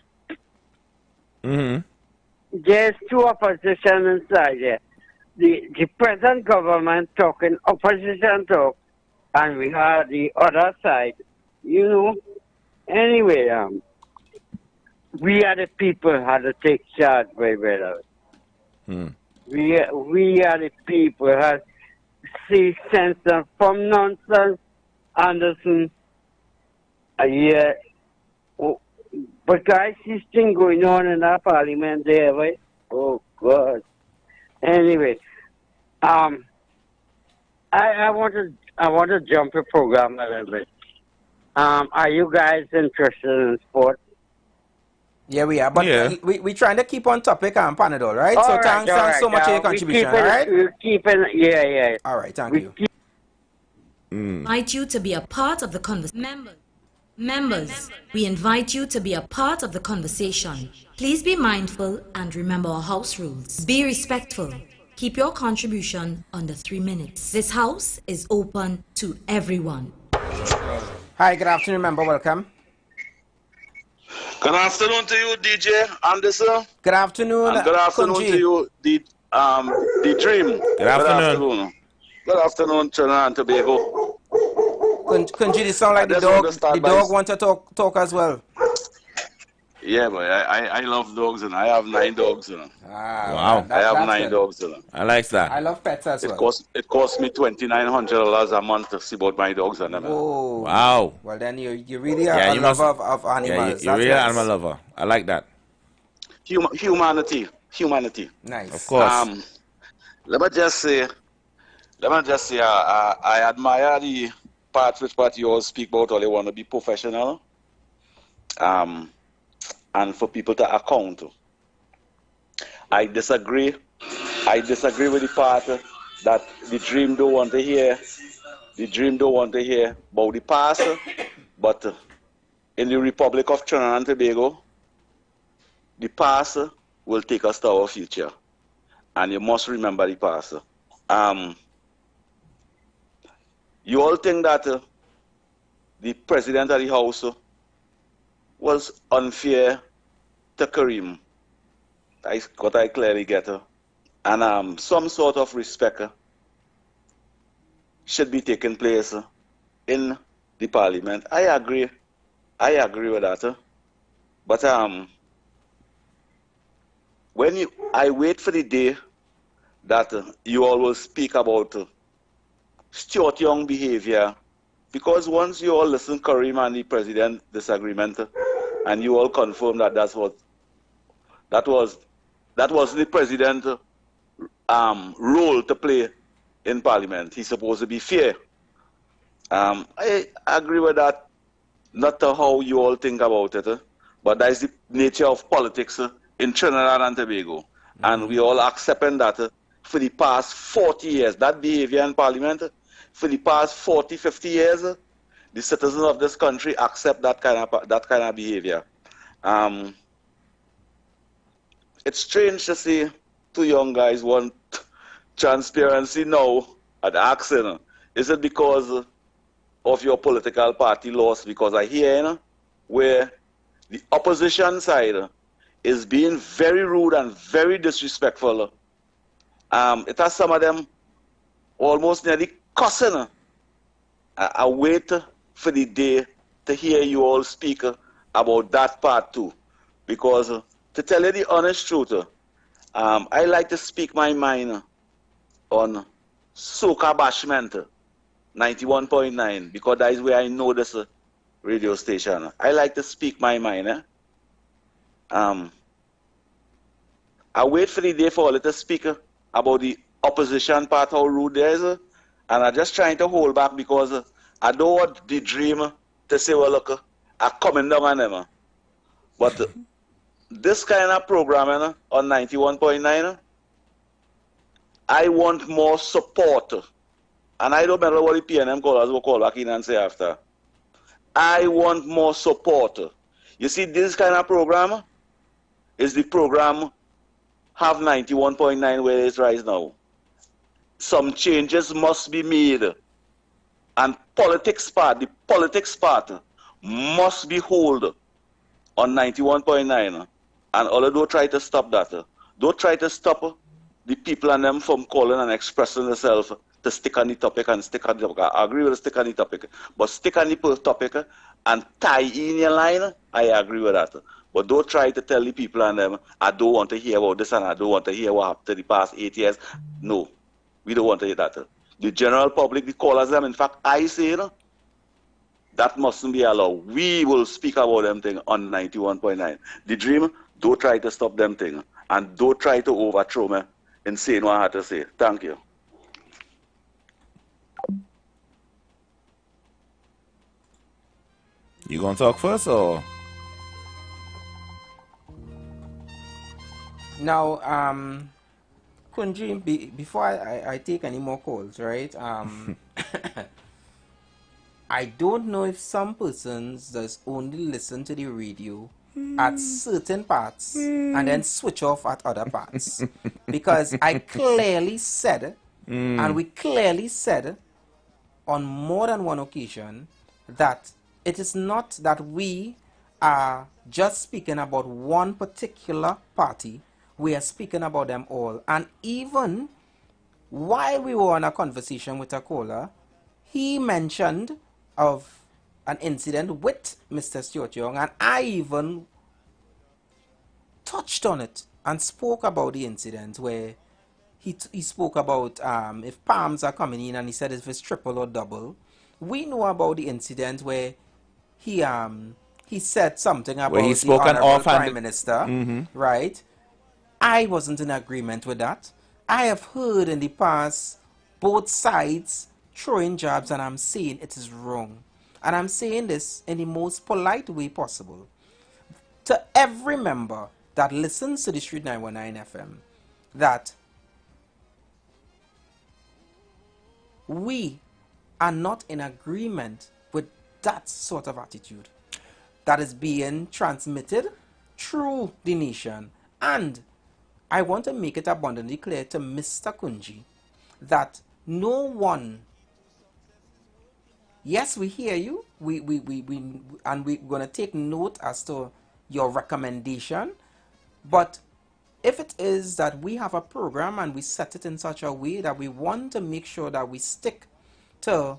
Speaker 1: There's two opposition inside there. The present government talking opposition talk, and we have the other side, you know. Anyway, we are the people who had to take charge, my brother. We are the people who have see sense from nonsense, Anderson. Yeah. But guys, this thing going on in our parliament there, right? Oh God. Anyway, I want to jump the program a little bit. Are you guys interested in sports?
Speaker 5: Yeah, we are, but we trying to keep on topic, Panadol, right? So thanks so much for your contribution, all right?
Speaker 1: We're keeping, yeah.
Speaker 5: All right, thank you.
Speaker 4: Invite you to be a part of the conversation. Members, we invite you to be a part of the conversation. Please be mindful and remember our house rules. Be respectful. Keep your contribution under 3 minutes. This house is open to everyone.
Speaker 5: Hi, good afternoon, member. Welcome.
Speaker 14: Good afternoon to you, DJ Anderson.
Speaker 5: Good afternoon.
Speaker 14: And good afternoon to you, the Dream.
Speaker 6: Good afternoon.
Speaker 14: Good afternoon, Trinidad and Tobago.
Speaker 5: Kunji, this sound like the dog wants to talk as well.
Speaker 14: Yeah, but I love dogs, and I have 9 dogs. You know.
Speaker 6: Wow.
Speaker 14: I have 9 dogs. You know.
Speaker 6: I like that.
Speaker 5: I love pets as well.
Speaker 14: It costs me $2,900 a month to see about my dogs and them.
Speaker 5: Oh.
Speaker 6: Wow.
Speaker 5: Well, then you really are a lover of animals.
Speaker 6: Yeah, you're really an animal lover. I like that.
Speaker 14: Humanity.
Speaker 5: Nice.
Speaker 6: Of course.
Speaker 14: Let me just say, I admire the part you all speak about, all you want to be professional, and for people to account. I disagree with the part that the Dream don't want to hear. The Dream don't want to hear about the past, but in the Republic of Trinidad and Tobago, the past will take us to our future, and you must remember the past. You all think that the president of the house was unfair to Kareem. That's what I clearly get. And some sort of respect should be taking place in the parliament. I agree with that. But I wait for the day that you all will speak about Stuart Young behavior, because once you all listen Karim and the president disagreement, and you all confirm that that was the president role to play in Parliament. He's supposed to be fair. I agree with that. Not how you all think about it, but that is the nature of politics in Trinidad and Tobago. And we all accepting that for the past 40 years, that behavior in Parliament, for the past 40, 50 years, the citizens of this country accept that kind of behavior. It's strange to see two young guys want transparency now at asking, is it because of your political party loss? Because I hear where the opposition side is being very rude and very disrespectful. It has some of them almost nearly cussing. I wait for the day to hear you all speak about that part too. Because to tell you the honest truth, I like to speak my mind on Soca Bashment 91.9, because that is where I know this radio station. I like to speak my mind. I wait for the day for all to speak about the opposition part, how rude there is, and I'm just trying to hold back because I don't want the dream to say, well, look, I'm coming down on them. But this kind of programming on 91.9, I want more support. And I don't matter what the PNM callers will call back in and say after. I want more support. You see, this kind of program is the program have 91.9 where it is right now. Some changes must be made. And the politics part must be held on 91.9. And although try to stop that, don't try to stop the people and them from calling and expressing themselves to stick on the topic and stick on the topic. I agree with the stick on the topic, but stick on the topic and tie in your line, I agree with that. But don't try to tell the people and them, I don't want to hear about this and I don't want to hear what happened to the past 8 years. No, we don't want to hear that. The general public, the callers them, in fact, I say, that mustn't be allowed. We will speak about them thing on 91.9. The dream, don't try to stop them thing. And don't try to overthrow me in saying what I had to say. Thank you.
Speaker 6: You gonna talk first or?
Speaker 5: Now, Kunji, before I take any more calls, right? I don't know if some persons just only listen to the radio at certain parts and then switch off at other parts. Because I clearly said, and we clearly said on more than one occasion, that it is not that we are just speaking about one particular party. We are speaking about them all. And even while we were on a conversation with a caller, he mentioned of an incident with Mr. Stuart Young, and I even touched on it and spoke about the incident where he spoke about if palms are coming in, and he said if it's triple or double. We know about the incident where he said something about the Honorable Prime Minister, right? I wasn't in agreement with that. I have heard in the past both sides throwing jabs, and I'm saying it is wrong. And I'm saying this in the most polite way possible. To every member that listens to the Street 919 FM, that we are not in agreement with that sort of attitude that is being transmitted through the nation. And I want to make it abundantly clear to Mr. Kunji that no one, yes, we hear you, and we're going to take note as to your recommendation, but if it is that we have a program and we set it in such a way that we want to make sure that we stick to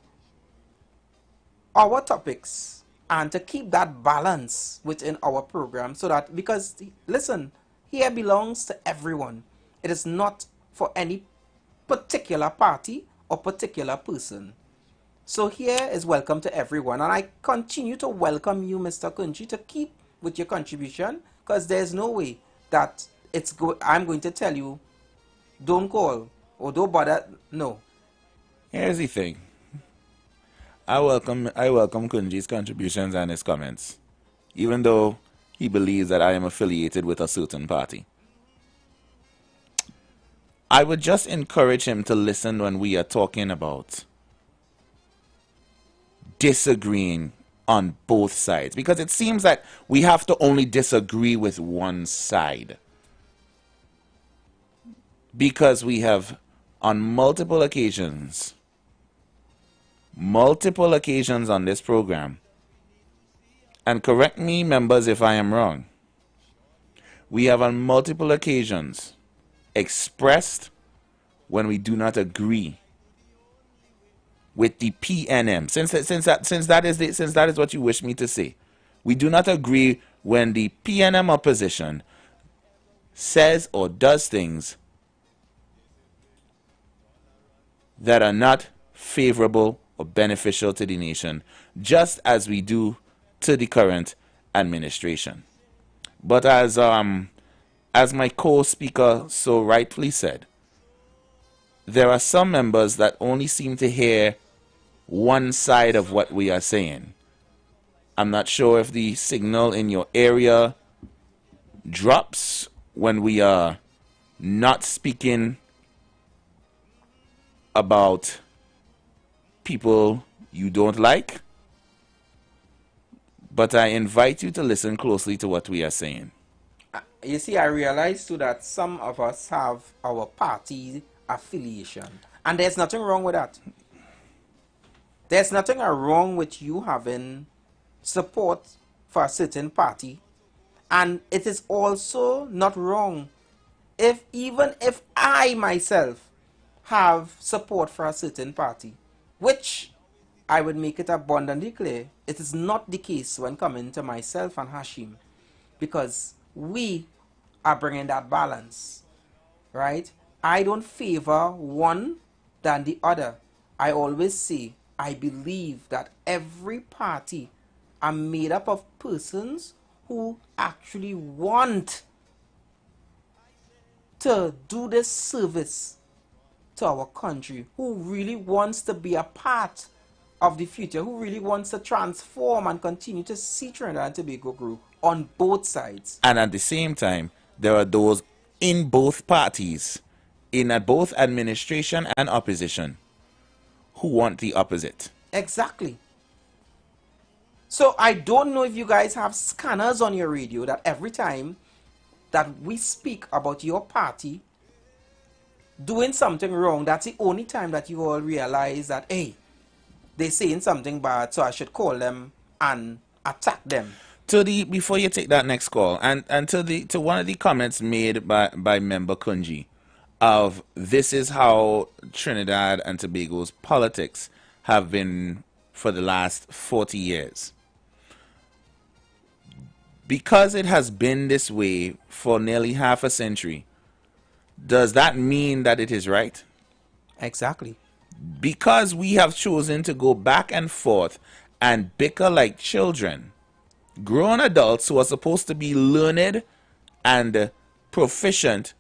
Speaker 5: our topics and to keep that balance within our program, so that, because listen, here belongs to everyone. It is not for any particular party or particular person. So here is welcome to everyone, and I continue to welcome you, Mr. Kunji, to keep with your contribution, because there's no way that I'm going to tell you don't call or don't bother. No.
Speaker 6: Here's the thing. I welcome Kunji's contributions and his comments, even though he believes that I am affiliated with a certain party. I would just encourage him to listen when we are talking about disagreeing on both sides, because it seems like we have to only disagree with one side, because we have on multiple occasions on this program, and correct me members if I am wrong, we have on multiple occasions expressed when we do not agree with the PNM, since that is what you wish me to say. We do not agree when the PNM opposition says or does things that are not favorable or beneficial to the nation, just as we do to the current administration. But as my co-speaker so rightfully said, there are some members that only seem to hear one side of what we are saying. I'm not sure if the signal in your area drops when we are not speaking about people you don't like, but I invite you to listen closely to what we are saying.
Speaker 5: You see, I realize too that some of us have our party affiliation, and there's nothing wrong with that. There's nothing wrong with you having support for a certain party, and it is also not wrong even if I myself have support for a certain party, which I would make it abundantly clear it is not the case when coming to myself and Hashim, because we are bringing that balance, right? I don't favor one than the other. I always say I believe that every party are made up of persons who actually want to do this service to our country, who really wants to be a part of the future, who really wants to transform and continue to see Trinidad and Tobago grow on both sides.
Speaker 6: And at the same time, there are those in both parties, in both administration and opposition, who want the opposite.
Speaker 5: Exactly. So I don't know if you guys have scanners on your radio that every time that we speak about your party doing something wrong, that's the only time that you all realize that, hey, they're saying something bad, so I should call them and attack them.
Speaker 6: Before you take that next call, and to one of the comments made by member Kunji of this is how Trinidad and Tobago's politics have been for the last 40 years. Because it has been this way for nearly half a century, does that mean that it is right?
Speaker 5: Exactly.
Speaker 6: Because we have chosen to go back and forth and bicker like children, grown adults who are supposed to be learned and proficient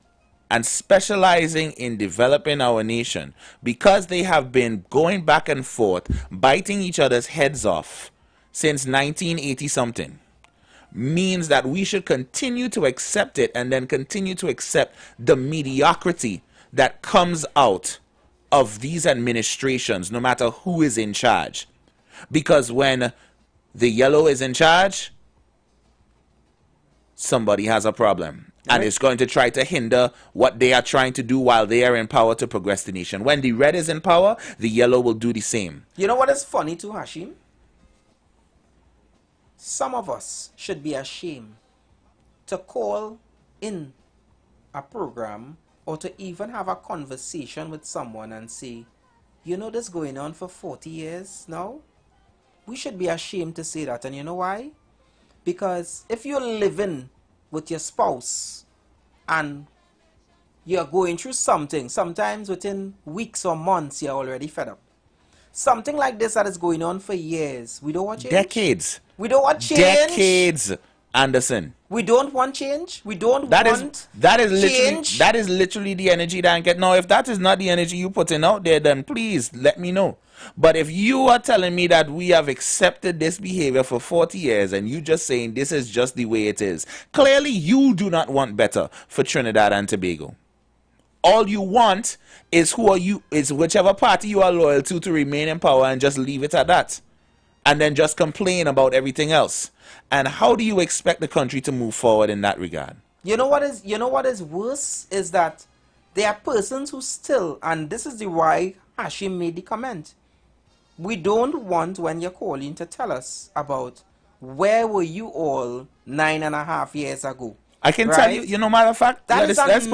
Speaker 6: and specializing in developing our nation, because they have been going back and forth, biting each other's heads off since 1980 something, means that we should continue to accept it, and then continue to accept the mediocrity that comes out of these administrations, no matter who is in charge. Because when the yellow is in charge, somebody has a problem, and it's going to try to hinder what they are trying to do while they are in power to progress the nation. When the red is in power, the yellow will do the same.
Speaker 5: You know what is funny too, Hashim? Some of us should be ashamed to call in a program or to even have a conversation with someone and say, you know this going on for 40 years now? we should be ashamed to say that. And you know why? Because if you're living with your spouse and you're going through something, sometimes within weeks or months, you're already fed up. Something like this that is going on for years, we don't want change.
Speaker 6: Decades.
Speaker 5: We don't want change.
Speaker 6: Decades, Anderson.
Speaker 5: We don't want change. We don't
Speaker 6: that
Speaker 5: want
Speaker 6: is literally
Speaker 5: change.
Speaker 6: That is literally the energy that I get. Now, if that is not the energy you putting out there, then please let me know. But if you are telling me that we have accepted this behavior for 40 years and you just saying this is just the way it is, clearly you do not want better for Trinidad and Tobago. All you want is whichever party you are loyal to remain in power and just leave it at that. And then just complain about everything else. And how do you expect the country to move forward in that regard?
Speaker 5: You know what is worse is that there are persons who still, and this is the why Hashim made the comment. We don't want when you're calling to tell us about where were you all 9.5 years ago.
Speaker 6: I can tell you, matter of fact,
Speaker 5: let us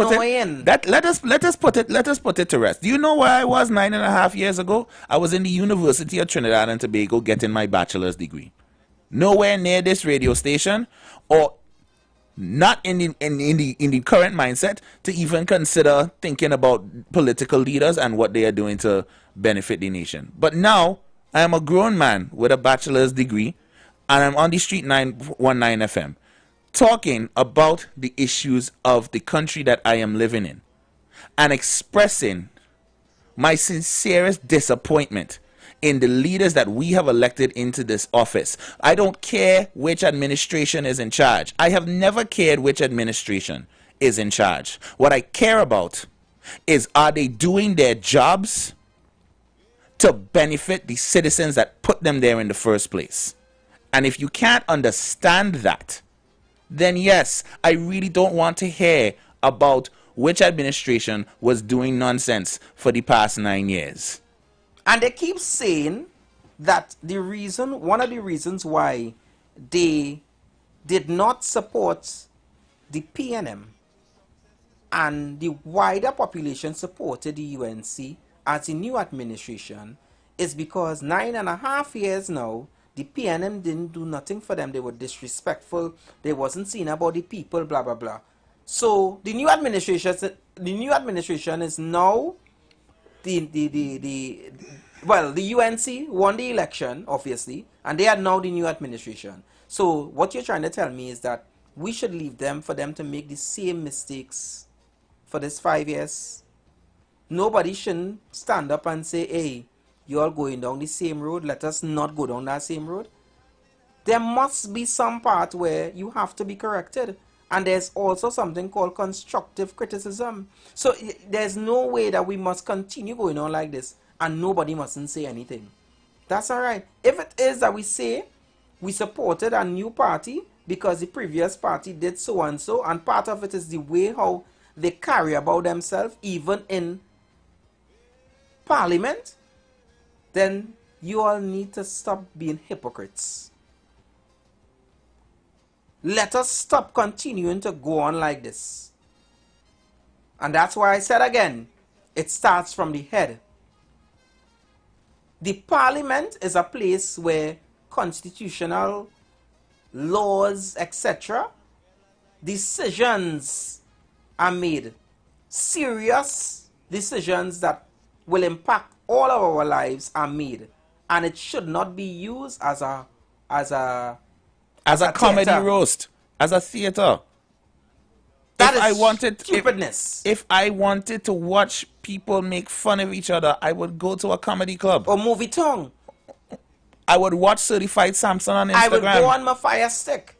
Speaker 6: put it to rest. Do you know where I was 9.5 years ago? I was in the University of Trinidad and Tobago getting my bachelor's degree. Nowhere near this radio station, or not in the current mindset to even consider thinking about political leaders and what they are doing to benefit the nation. But now I am a grown man with a bachelor's degree, and I'm on the street 919 FM talking about the issues of the country that I am living in and expressing my sincerest disappointment in the leaders that we have elected into this office. I don't care which administration is in charge. I have never cared which administration is in charge. What I care about is, are they doing their jobs to benefit the citizens that put them there in the first place? And if you can't understand that, then yes, I really don't want to hear about which administration was doing nonsense for the past 9 years.
Speaker 5: And they keep saying that one of the reasons why they did not support the PNM and the wider population supported the UNC as the new administration is because 9.5 years now, the PNM didn't do nothing for them. They were disrespectful. They wasn't seen about the people, blah, blah, blah. So the new administration is now the UNC won the election, obviously, and they are now the new administration. So what you're trying to tell me is that we should leave them for them to make the same mistakes for this 5 years. Nobody shouldn't stand up and say, hey, you're all going down the same road, let us not go down that same road. There must be some part where you have to be corrected. And there's also something called constructive criticism. So there's no way that we must continue going on like this and nobody mustn't say anything. That's all right. If it is that we say we supported a new party because the previous party did so and so, and part of it is the way how they carry about themselves even in Parliament, then you all need to stop being hypocrites. Let us stop continuing to go on like this. And that's why I said again, it starts from the head. The Parliament is a place where constitutional laws, etc., decisions are made. Serious decisions that will impact all of our lives are made, and it should not be used as a
Speaker 6: comedy roast, as a theater.
Speaker 5: That is stupidness.
Speaker 6: If I wanted to watch people make fun of each other, I would go to a comedy club
Speaker 5: or movie tongue.
Speaker 6: I would watch Certified Samson on Instagram.
Speaker 5: I would go on my Fire Stick.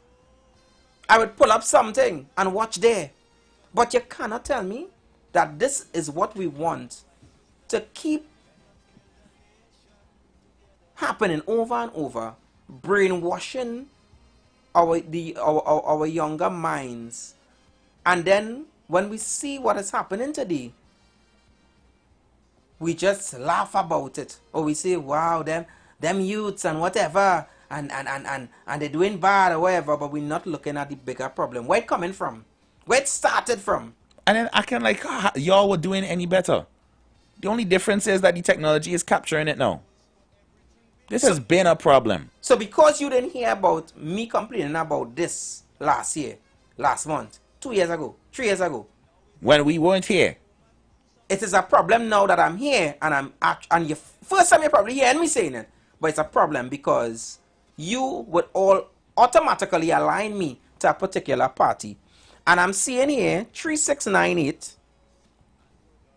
Speaker 5: I would pull up something and watch there. But you cannot tell me that this is what we want to keep happening over and over, brainwashing our younger minds. And then when we see what is happening today, we just laugh about it, or we say, wow, them youths and whatever, and they're doing bad or whatever, but we're not looking at the bigger problem. Where it coming from? Where it started from?
Speaker 6: And then I can y'all were doing any better. The only difference is that the technology is capturing it now. This has been a problem.
Speaker 5: So because you didn't hear about me complaining about this last year, last month, 2 years ago, 3 years ago,
Speaker 6: when we weren't here,
Speaker 5: it is a problem now that I'm here and and you first time you're probably hearing me saying it, but it's a problem because you would all automatically align me to a particular party. And I'm seeing here 3698.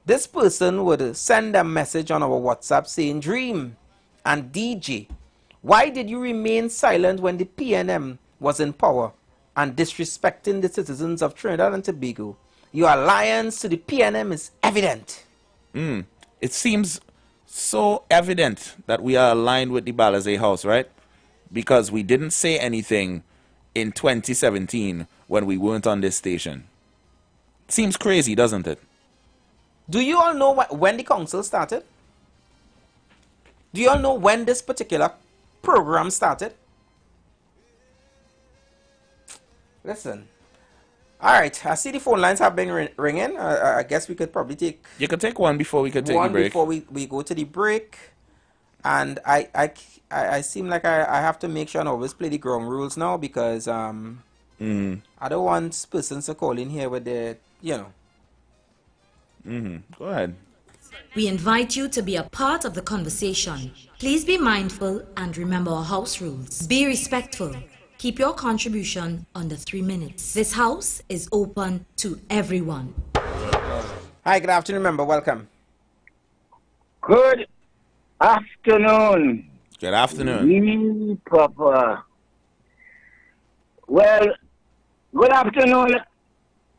Speaker 5: This person would send a message on our WhatsApp saying, Dream and DJ, why did you remain silent when the PNM was in power and disrespecting the citizens of Trinidad and Tobago? Your alliance to the PNM is evident.
Speaker 6: It seems so evident that we are aligned with the Balaze House, right? Because we didn't say anything in 2017 when we weren't on this station. Seems crazy, doesn't it?
Speaker 5: Do you all know when the council started? Do you all know when this particular program started? Listen. All right, I see the phone lines have been ringing. I guess we could probably take...
Speaker 6: You could take one before we could take the break.
Speaker 5: One before we go to the break. And I seem like I have to make sure and always play the ground rules now because I don't want persons to call in here with their, you know.
Speaker 6: Go ahead.
Speaker 4: We invite you to be a part of the conversation. Please be mindful and remember our house rules. Be respectful. Keep your contribution under 3 minutes. This house is open to everyone.
Speaker 5: Hi, good afternoon, member. Welcome.
Speaker 3: Good afternoon.
Speaker 6: Good afternoon.
Speaker 3: Papa. Well, good afternoon,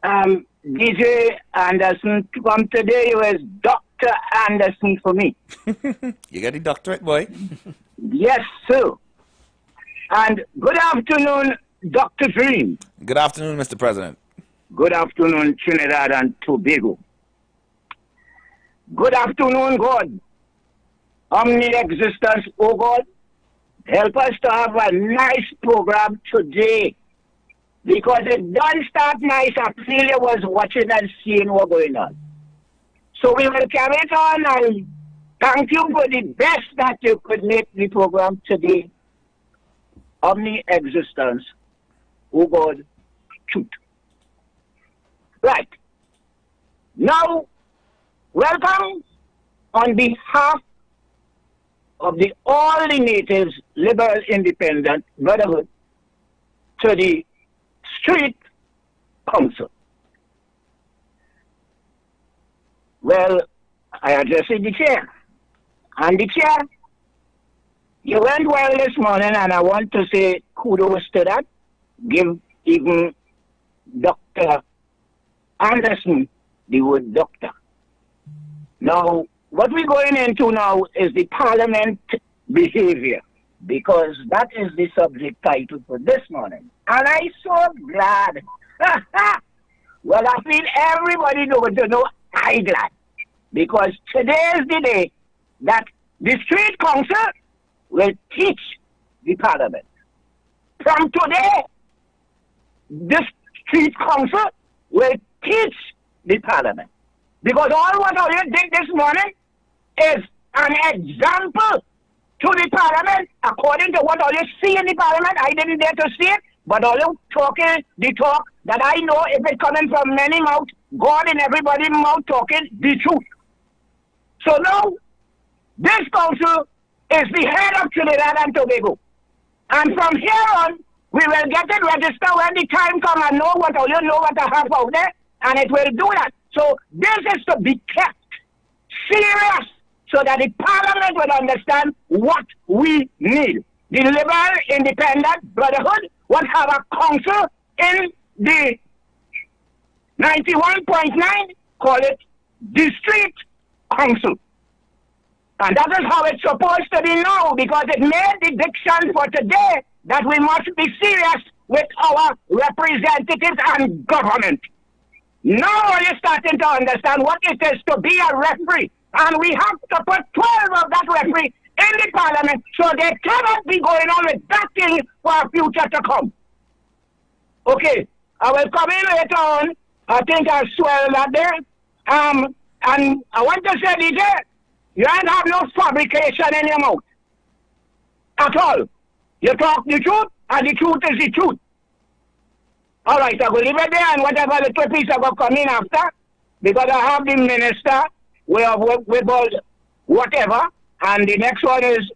Speaker 3: DJ Anderson. From today, you is Dr. Anderson for me.
Speaker 6: You got the doctorate, boy?
Speaker 3: Yes, sir. And good afternoon, Dr. Dream.
Speaker 6: Good afternoon, Mr. President.
Speaker 3: Good afternoon, Trinidad and Tobago. Good afternoon, God. Omni-existence, oh God. Help us to have a nice program today. Because it don't start nice. I feel you was watching and seeing what's going on. So we will carry it on and thank you for the best that you could make the program today. Omni-existence, oh God, truth. Right. Now, welcome on behalf of all the natives, liberal, independent, brotherhood, to the Street Council. Well, I addressed the chair. And the chair, you went well this morning, and I want to say kudos to that. Give even Dr. Anderson the word doctor. Now, what we're going into now is the parliament behavior, because that is the subject title for this morning. And I'm so glad. Well, I feel everybody knows to know I'm glad. Because today is the day that the Street Council will teach the parliament. From today, this Street Council will teach the parliament. Because all what I did this morning is an example to the parliament, according to what all you see in the parliament. I didn't dare to see it, but all you talking the talk that I know if it's coming from many mouths, God in everybody's mouth talking the truth. So now, this council is the head of Trinidad and Tobago. And from here on, we will get it registered when the time comes and know what all you know what I have out there, and it will do that. So this is to be kept serious so that the parliament will understand what we need. The liberal, independent brotherhood will have a council in the 91.9, call it the Street Council. And that is how it's supposed to be now, because it made the diction for today that we must be serious with our representatives and government. Now you're starting to understand what it is to be a referee. And we have to put 12 of that referee in the parliament so they cannot be going on with that thing for a future to come. Okay, I will come in later on. I think I'll swell that there. And I want to say, DJ, you ain't have no fabrication in your mouth. at all. You talk the truth, and the truth is the truth. All right, I will leave it there, and whatever little piece I will come in after, because I have the minister, we both whatever, and the next one is,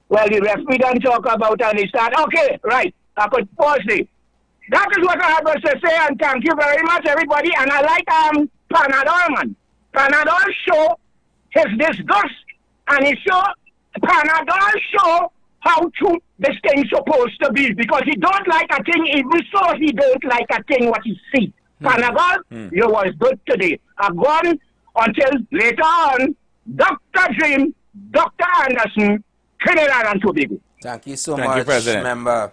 Speaker 3: well, the referee don't talk about and they start. Okay, right, I could pause it. That is what I have to say, and thank you very much, everybody. And I like Panadol, man. Panadol show his disgust, and Panadol show how true this thing's supposed to be, because he don't like a thing, even so he don't like a thing what he see. Panadol, you was good today. I've gone until later on, Dr. Dream, Dr. Anderson, Trinidad and Tobago.
Speaker 5: Thank you so much, member.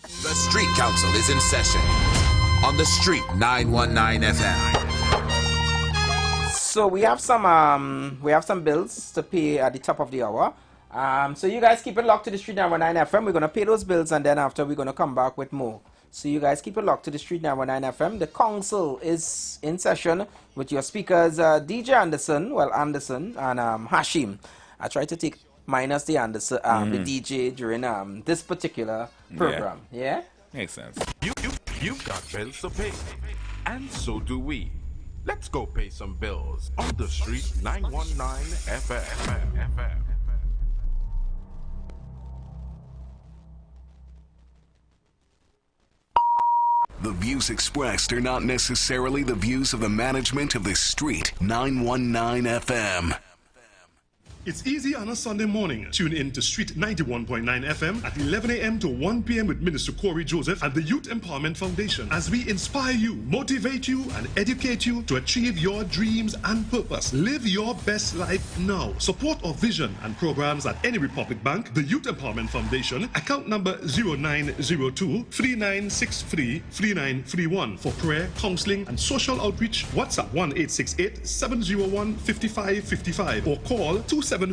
Speaker 15: The Street Council is in session on the Street 919 FM.
Speaker 5: So we have some bills to pay at the top of the hour. So you guys keep it locked to the Street 919 FM. We're gonna pay those bills, and then after we're gonna come back with more. So you guys keep it locked to the Street 919 FM. The council is in session with your speakers, DJ Anderson, and Hashim. I try to take minus the Anderson, the DJ during this particular program. Yeah?
Speaker 15: Makes sense. You've got bills to pay, and so do we. Let's go pay some bills on the Street 919 FM.
Speaker 17: The views expressed are not necessarily the views of the management of the Street 919 FM.
Speaker 18: It's easy on a Sunday morning. Tune in to Street 91.9 FM at 11 a.m. to 1 p.m. with Minister Corey Joseph and the Youth Empowerment Foundation as we inspire you, motivate you, and educate you to achieve your dreams and purpose. Live your best life now. Support our vision and programs at any Republic Bank, the Youth Empowerment Foundation, account number 0902-3963-3931. For prayer, counseling, and social outreach, WhatsApp 1-868-701-5555 or call 273-1998. They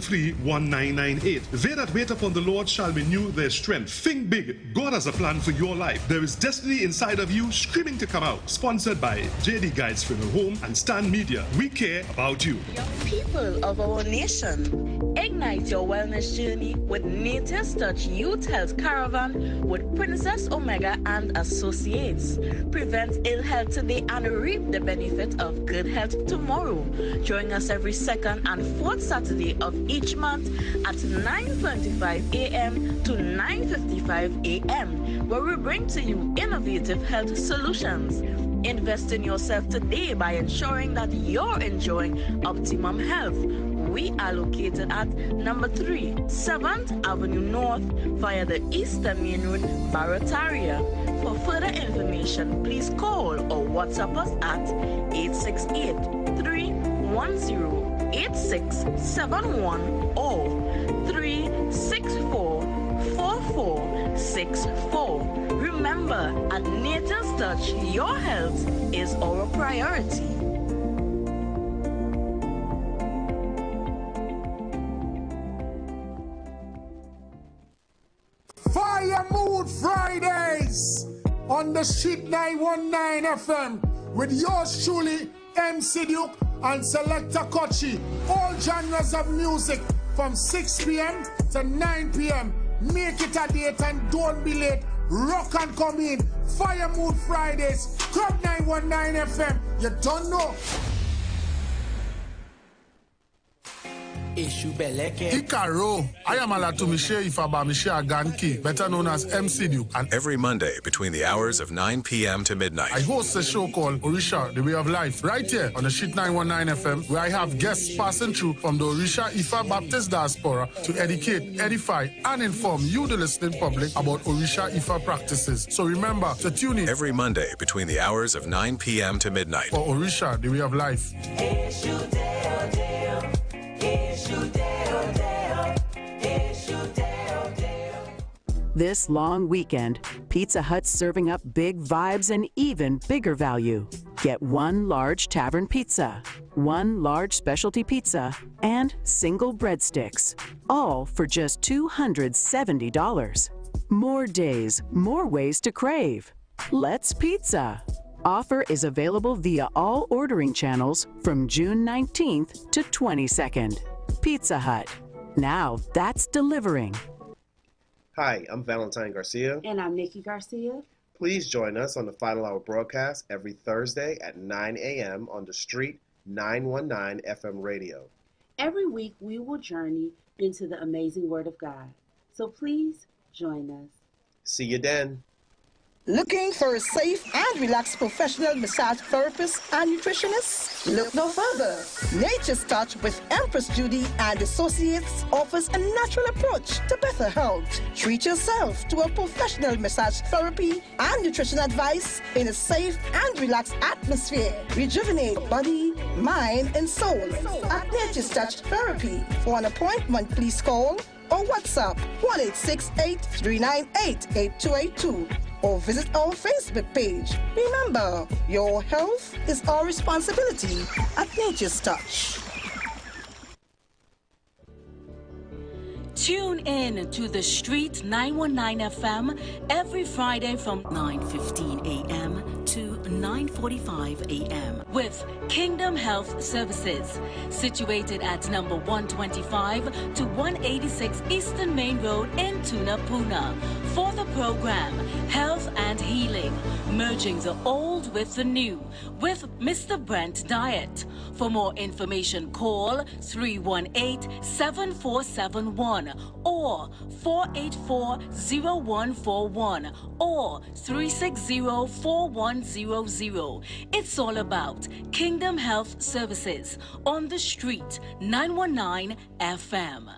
Speaker 18: that wait upon the Lord shall renew their strength. Think big. God has a plan for your life. There is destiny inside of you screaming to come out. Sponsored by JD Guides Funeral Home and Stan Media. We care about you.
Speaker 19: Young people of our nation, ignite your wellness journey with Nature's Touch Youth Health Caravan with Princess Omega and Associates. Prevent ill health today and reap the benefit of good health tomorrow. Join us every second and fourth Saturday of each month at 9:25 a.m. to 9:55 a.m. where we bring to you innovative health solutions. Invest in yourself today by ensuring that you're enjoying optimum health. We are located at number 3, 7th Avenue North via the Eastern Main Road, Barataria. For further information, please call or WhatsApp us at 868-310-8671 or 364-4464. Remember, at Nature's Touch, your health is our priority.
Speaker 20: Fire Mood Fridays on the Street 919 FM with yours truly, MC Duke and Selector Kochi. All genres of music from 6 p.m. to 9 p.m. Make it a date and don't be late. Rock and come in. Fire Mood Fridays, Club 919 FM. You don't know. Ikaro, I am Alatu Michelle Ifaba Michelle Aganki, better known as MC Duke.
Speaker 21: And every Monday between the hours of 9 p.m. to midnight,
Speaker 20: I host a show called Orisha, The Way of Life, right here on the Street 919 FM, where I have guests passing through from the Orisha Ifa Baptist Diaspora to educate, edify, and inform you, the listening public, about Orisha Ifa practices. So remember to tune in
Speaker 21: every Monday between the hours of 9 p.m. to midnight
Speaker 20: for Orisha, The Way of Life.
Speaker 22: This long weekend, Pizza Hut's serving up big vibes and even bigger value. Get 1 large tavern pizza, 1 large specialty pizza, and single breadsticks, all for just $270. More days, more ways to crave. Let's pizza. Offer is available via all ordering channels from June 19th to 22nd. Pizza Hut. Now that's delivering.
Speaker 2: Hi, I'm Valentine Garcia.
Speaker 7: And I'm Nikki Garcia.
Speaker 2: Please join us on the Final Hour broadcast every Thursday at 9 a.m. on the Street 919 FM radio.
Speaker 7: Every week we will journey into the amazing Word of God. So please join us.
Speaker 2: See you then.
Speaker 16: Looking for a safe and relaxed professional massage therapist and nutritionist? Look no further. Nature's Touch with Empress Judy and Associates offers a natural approach to better health. Treat yourself to a professional massage therapy and nutrition advice in a safe and relaxed atmosphere. Rejuvenate body, mind, and soul at Nature's Touch Therapy. For an appointment, please call or WhatsApp 1-868-398-8282 or visit our Facebook page. Remember, your health is our responsibility at Nature's Touch.
Speaker 23: Tune in to The Street 919 FM every Friday from 9:15 a.m. to 9:45 a.m. with Kingdom Health Services, situated at number 125 to 186 Eastern Main Road in Tunapuna. For the program, Health and Healing, merging the old with the new, with Mr. Brent Diet. For more information, call 318-7471 or 484-0141 or 360-4100. It's all about Kingdom Health Services on the Street 919 FM.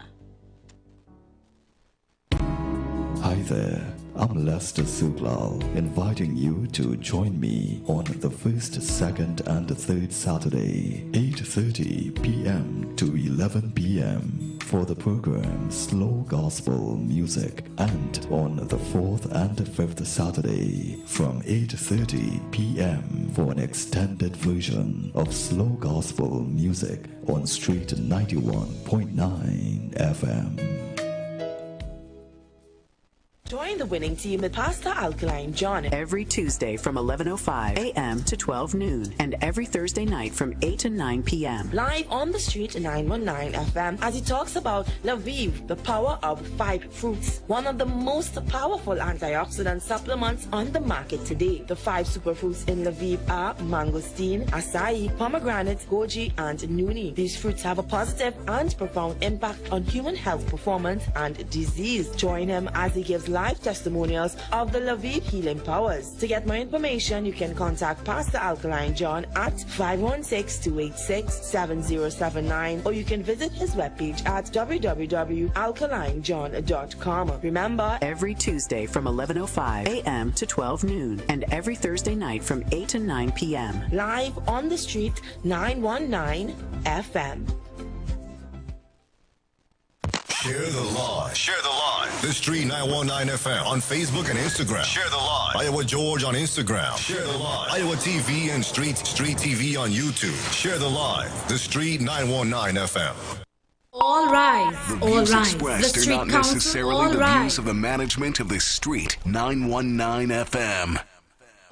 Speaker 24: Hi there, I'm Lester Suglal, inviting you to join me on the first, second, and third Saturday, 8:30 p.m. to 11 p.m. for the program Slow Gospel Music, and on the fourth and fifth Saturday from 8:30 p.m. for an extended version of Slow Gospel Music on Street 91.9 FM.
Speaker 25: Join the winning team with Pastor Alkaline John
Speaker 22: every Tuesday from 11:05 a.m. to 12 noon, and every Thursday night from 8 to 9 p.m.
Speaker 25: live on the Street 919 FM as he talks about Lviv, the power of 5 fruits, one of the most powerful antioxidant supplements on the market today. The 5 superfruits in Lviv are mangosteen, acai, pomegranate, goji, and nuni. These fruits have a positive and profound impact on human health performance and disease. Join him as he gives live testimonials of the Lviv healing powers. To get more information, you can contact Pastor Alkaline John at 516-286-7079, or you can visit his webpage at www.alkalinejohn.com. Remember,
Speaker 22: every Tuesday from 11:05 a.m. to 12 noon, and every Thursday night from 8 to 9 p.m.
Speaker 25: live on the Street 919 FM.
Speaker 26: Share the live. Share the live. The Street 919 FM on Facebook and Instagram. Share the live. Iowa George on Instagram. Share the live. Iowa TV and Street TV on YouTube. Share the live. The Street 919 FM.
Speaker 4: All rise.
Speaker 17: The
Speaker 4: All
Speaker 17: views
Speaker 4: rise.
Speaker 17: expressed
Speaker 4: The
Speaker 17: are
Speaker 4: Street
Speaker 17: not
Speaker 4: Council.
Speaker 17: necessarily
Speaker 4: All
Speaker 17: the
Speaker 4: rise.
Speaker 17: views of the management of the Street 919 FM.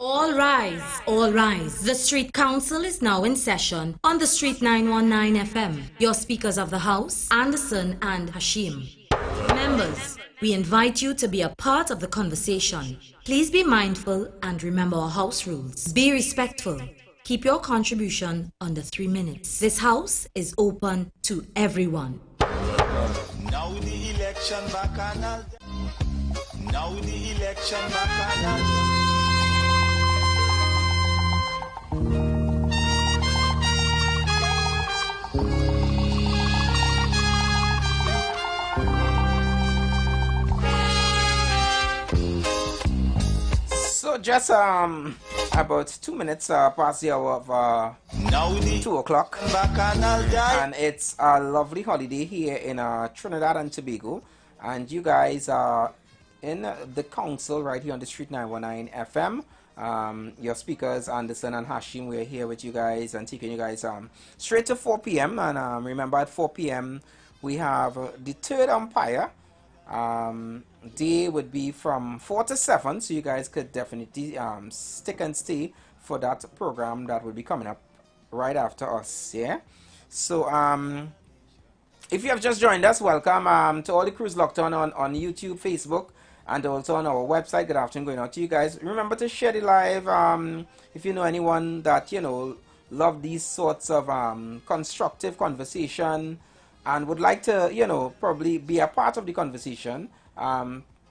Speaker 4: All rise, all rise. The Street Council is now in session on the Street 919 FM. Your speakers of the House, Anderson and Hashim. Members, we invite you to be a part of the conversation. Please be mindful and remember our house rules. Be respectful. Keep your contribution under 3 minutes. This house is open to everyone.
Speaker 27: Now the election bacchanal. Now the election bacchanal.
Speaker 5: So just about 2 minutes past the hour of 2 o'clock, and it's a lovely holiday here in Trinidad and Tobago, and you guys are in the council right here on the Street 919 FM. Your speakers Anderson and Hashim, we're here with you guys and taking you guys straight to 4 p.m. and remember at 4 p.m. we have the third umpire. Day would be from 4 to 7, so you guys could definitely stick and stay for that program that will be coming up right after us. Yeah. So if you have just joined us, welcome to all the crews locked on YouTube, Facebook, and also on our website. Good afternoon going out to you guys. Remember to share the live if you know anyone that love these sorts of constructive conversation and would like to probably be a part of the conversation.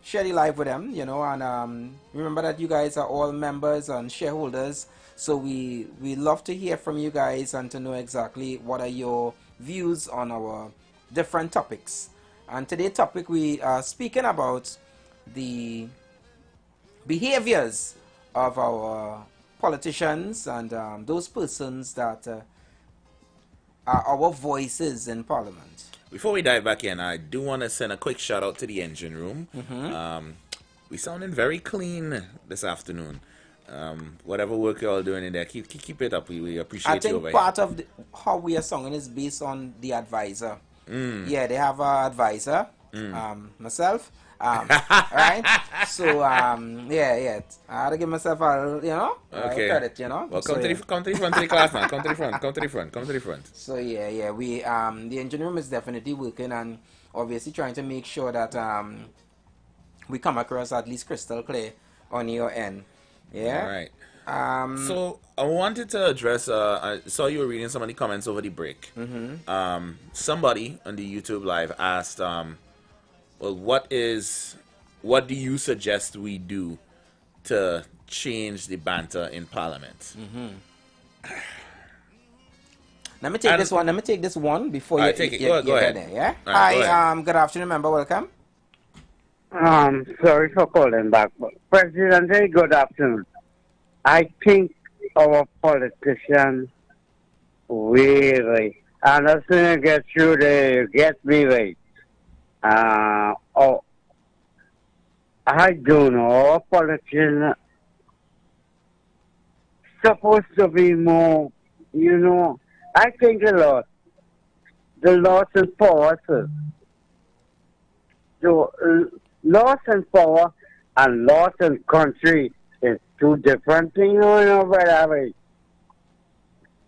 Speaker 5: Share the live with them, and remember that you guys are all members and shareholders, so we love to hear from you guys and to know exactly what are your views on our different topics. And today's topic, we are speaking about the behaviors of our politicians and those persons that are our voices in Parliament.
Speaker 6: Before we dive back in, I do want to send a quick shout out to the engine room. We sounding very clean this afternoon. Whatever work you're all doing in there, keep it up. We appreciate you over here.
Speaker 5: I think part of how we are singing is based on the advisor. Yeah, they have an advisor. Myself. Right? So yeah. I had to give myself a credit,
Speaker 6: Well, come to the front of the class now. Come to the front.
Speaker 5: So yeah. We the engine room is definitely working and obviously trying to make sure that we come across at least crystal clear on your end. Yeah.
Speaker 6: All right. So I wanted to address. I saw you were reading some of the comments over the break. Somebody on the YouTube live asked, well, what do you suggest we do to change the banter in Parliament?
Speaker 5: Let me take this one before you
Speaker 6: take it. Go ahead.
Speaker 5: There, yeah.
Speaker 6: Right,
Speaker 5: Hi. Good afternoon, member. Welcome.
Speaker 1: Sorry for calling back, but President, very good afternoon. I think our politicians really, and as soon as you get through there, you get me right. I don't know, our politicians supposed to be more, I think the loss and power, sir. So, loss and power and loss and country is two different things, brother.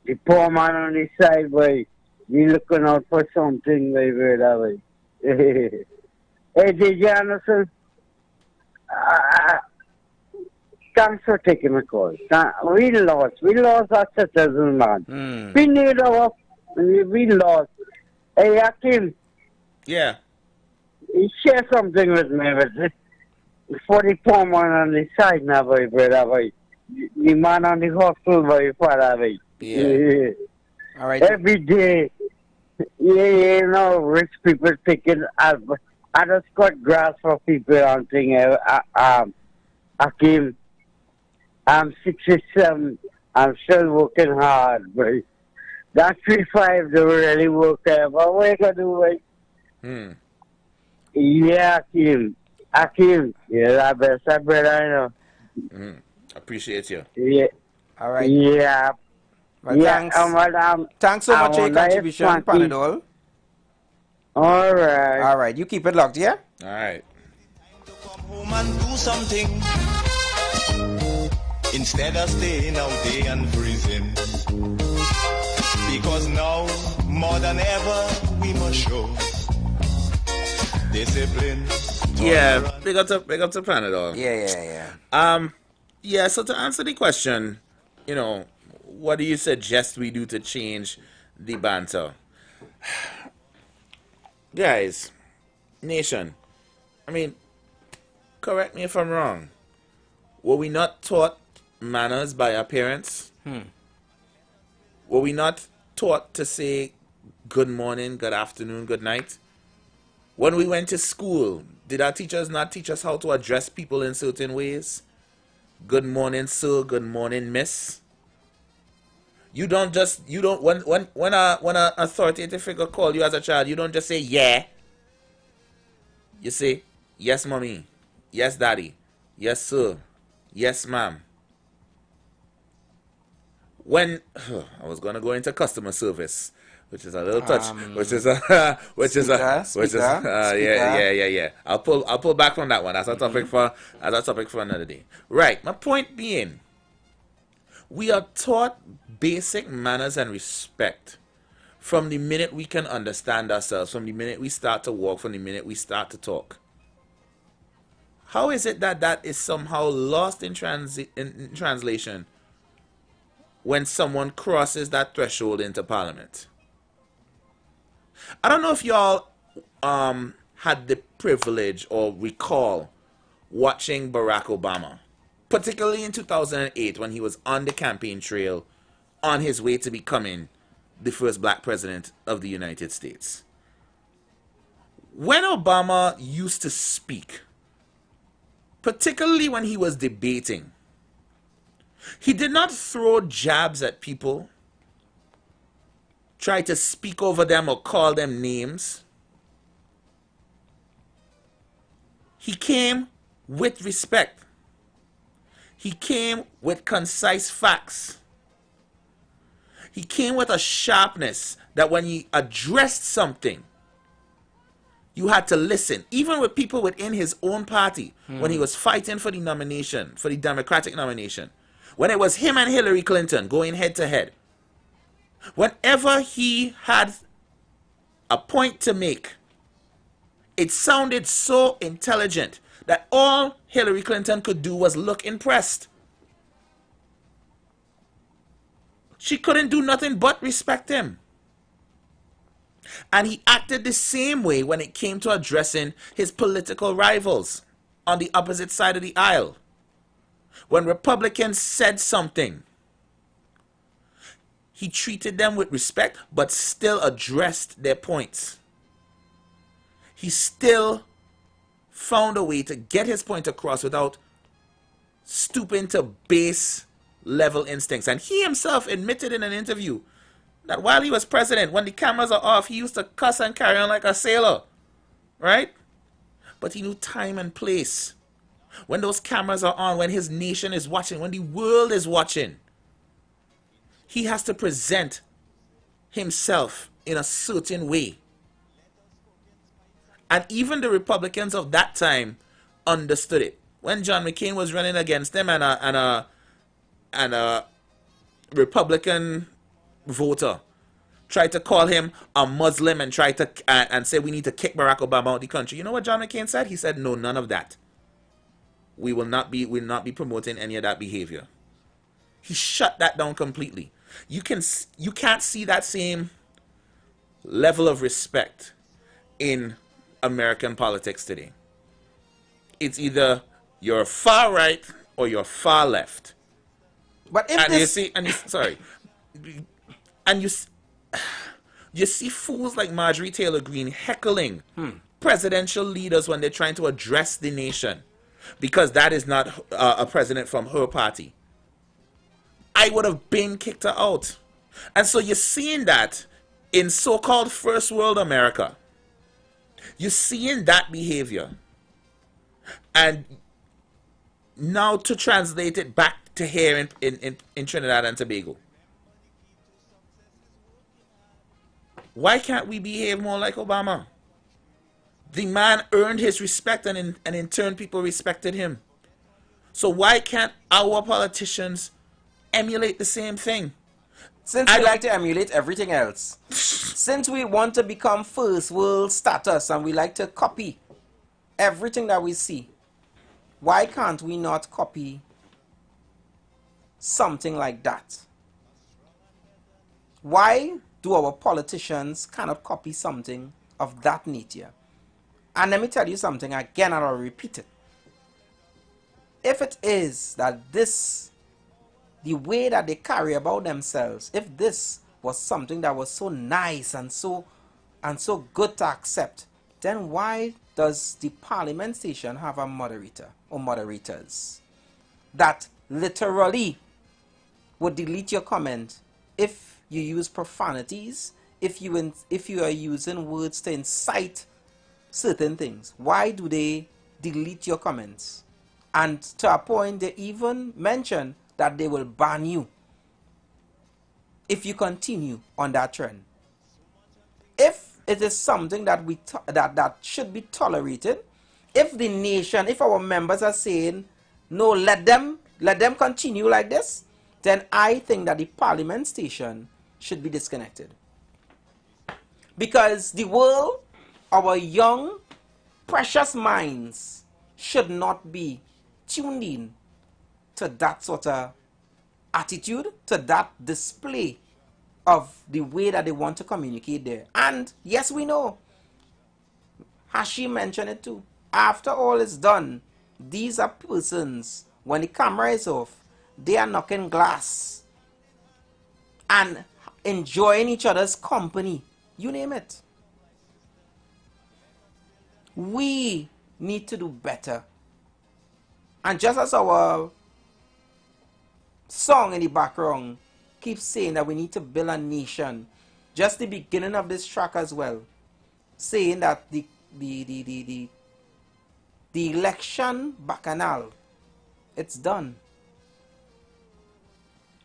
Speaker 1: The poor man on the side, boy, he looking out for something, brother. Hey, DJ Anderson, thanks for taking my call. We lost our citizens, man. We lost. Hey, Akim.
Speaker 6: Yeah.
Speaker 1: He share something with me, for the poor man on the side now, boy, brother, boy. The man on the hospital, boy, father, boy.
Speaker 5: Yeah. All right.
Speaker 1: Every day. Yeah, rich people taking I just cut grass for people and thing. Akim, I'm 67. I'm still working hard, but that 3-5 don't really work out. But what you gonna do, right? Yeah, Akim, you're the best brother I know.
Speaker 6: Appreciate you.
Speaker 1: Yeah.
Speaker 5: All right.
Speaker 1: Yeah.
Speaker 5: Well, thanks so much for your contribution, Panadol.
Speaker 1: All right.
Speaker 5: You keep it locked, yeah?
Speaker 6: All right.
Speaker 27: Home and do something instead of staying out there and freezing. Because now, more than ever, we must show discipline.
Speaker 6: Yeah, big up to Panadol.
Speaker 5: Yeah.
Speaker 6: So to answer the question, what do you suggest we do to change the banter? Guys, nation, correct me if I'm wrong. Were we not taught manners by our parents? Were we not taught to say good morning, good afternoon, good night? When we went to school, did our teachers not teach us how to address people in certain ways? Good morning, sir. Good morning, miss. When a authoritative figure call you as a child, you don't just say yeah. You say yes, mommy, yes, daddy, yes, sir, yes, ma'am. When I was gonna go into customer service, which is a little touch, yeah. I'll pull back from that one. That's a topic for another day. Right. My point being, We are taught basic manners and respect from the minute we can understand ourselves, from the minute we start to walk, from the minute we start to talk. How is it that that is somehow lost in translation when someone crosses that threshold into Parliament? I don't know if y'all had the privilege or recall watching Barack Obama, particularly in 2008 when he was on the campaign trail on his way to becoming the first black president of the United States. When Obama used to speak, particularly when he was debating, he did not throw jabs at people, try to speak over them or call them names. He came with respect. He came with concise facts. He came with a sharpness that when he addressed something, you had to listen. Even with people within his own party, when he was fighting for the nomination, for the Democratic nomination, when it was him and Hillary Clinton going head to head, whenever he had a point to make, it sounded so intelligent that all Hillary Clinton could do was look impressed. She couldn't do nothing but respect him. And he acted the same way when it came to addressing his political rivals on the opposite side of the aisle. When Republicans said something, he treated them with respect, but still addressed their points. He still found a way to get his point across without stooping to base level instincts. And he himself admitted in an interview that while he was president, when the cameras are off, he used to cuss and carry on like a sailor, right? But he knew time and place. When those cameras are on, when his nation is watching, when the world is watching, he has to present himself in a certain way. And even the Republicans of that time understood it. When John McCain was running against him and a Republican voter tried to call him a Muslim and tried to and say we need to kick Barack Obama out of the country. You know what John McCain said? He said, no, none of that. We will not be promoting any of that behavior. He shut that down completely. You can't see that same level of respect in American politics today. It's either you're far right or you're far left.
Speaker 5: But if
Speaker 6: you see fools like Marjorie Taylor Greene heckling presidential leaders when they're trying to address the nation because that is not a president from her party. I would have been kicked her out. And so you're seeing that in so-called first world America. You're seeing that behavior. And now to translate it back to here in Trinidad and Tobago. Why can't we behave more like Obama? The man earned his respect and in turn people respected him. So why can't our politicians emulate the same thing?
Speaker 5: Since we like to emulate everything else. Since we want to become first world status and we like to copy everything that we see, why can't we not copy something like that? Why do our politicians cannot copy something of that nature? And let me tell you something again, and I'll repeat it. If it is that this, the way that they carry about themselves, if this was something that was so nice and so good to accept, then why does the parliament station have a moderator or moderators that literally would delete your comment if you use profanities, if you are using words to incite certain things? Why do they delete your comments? And to a point, they even mention that they will ban you if you continue on that trend. If it is something that that should be tolerated, if the nation, if our members are saying no, let them continue like this, then I think that the Parliament station should be disconnected. Because the world, our young, precious minds should not be tuned in to that sort of attitude, to that display of the way that they want to communicate there. And yes, we know, Hashi mentioned it too, after all is done, these are persons, when the camera is off, they are knocking glass and enjoying each other's company, you name it. We need to do better. And just as our song in the background keeps saying that we need to build a nation, just the beginning of this track as well, saying that the election bacchanal, it's done.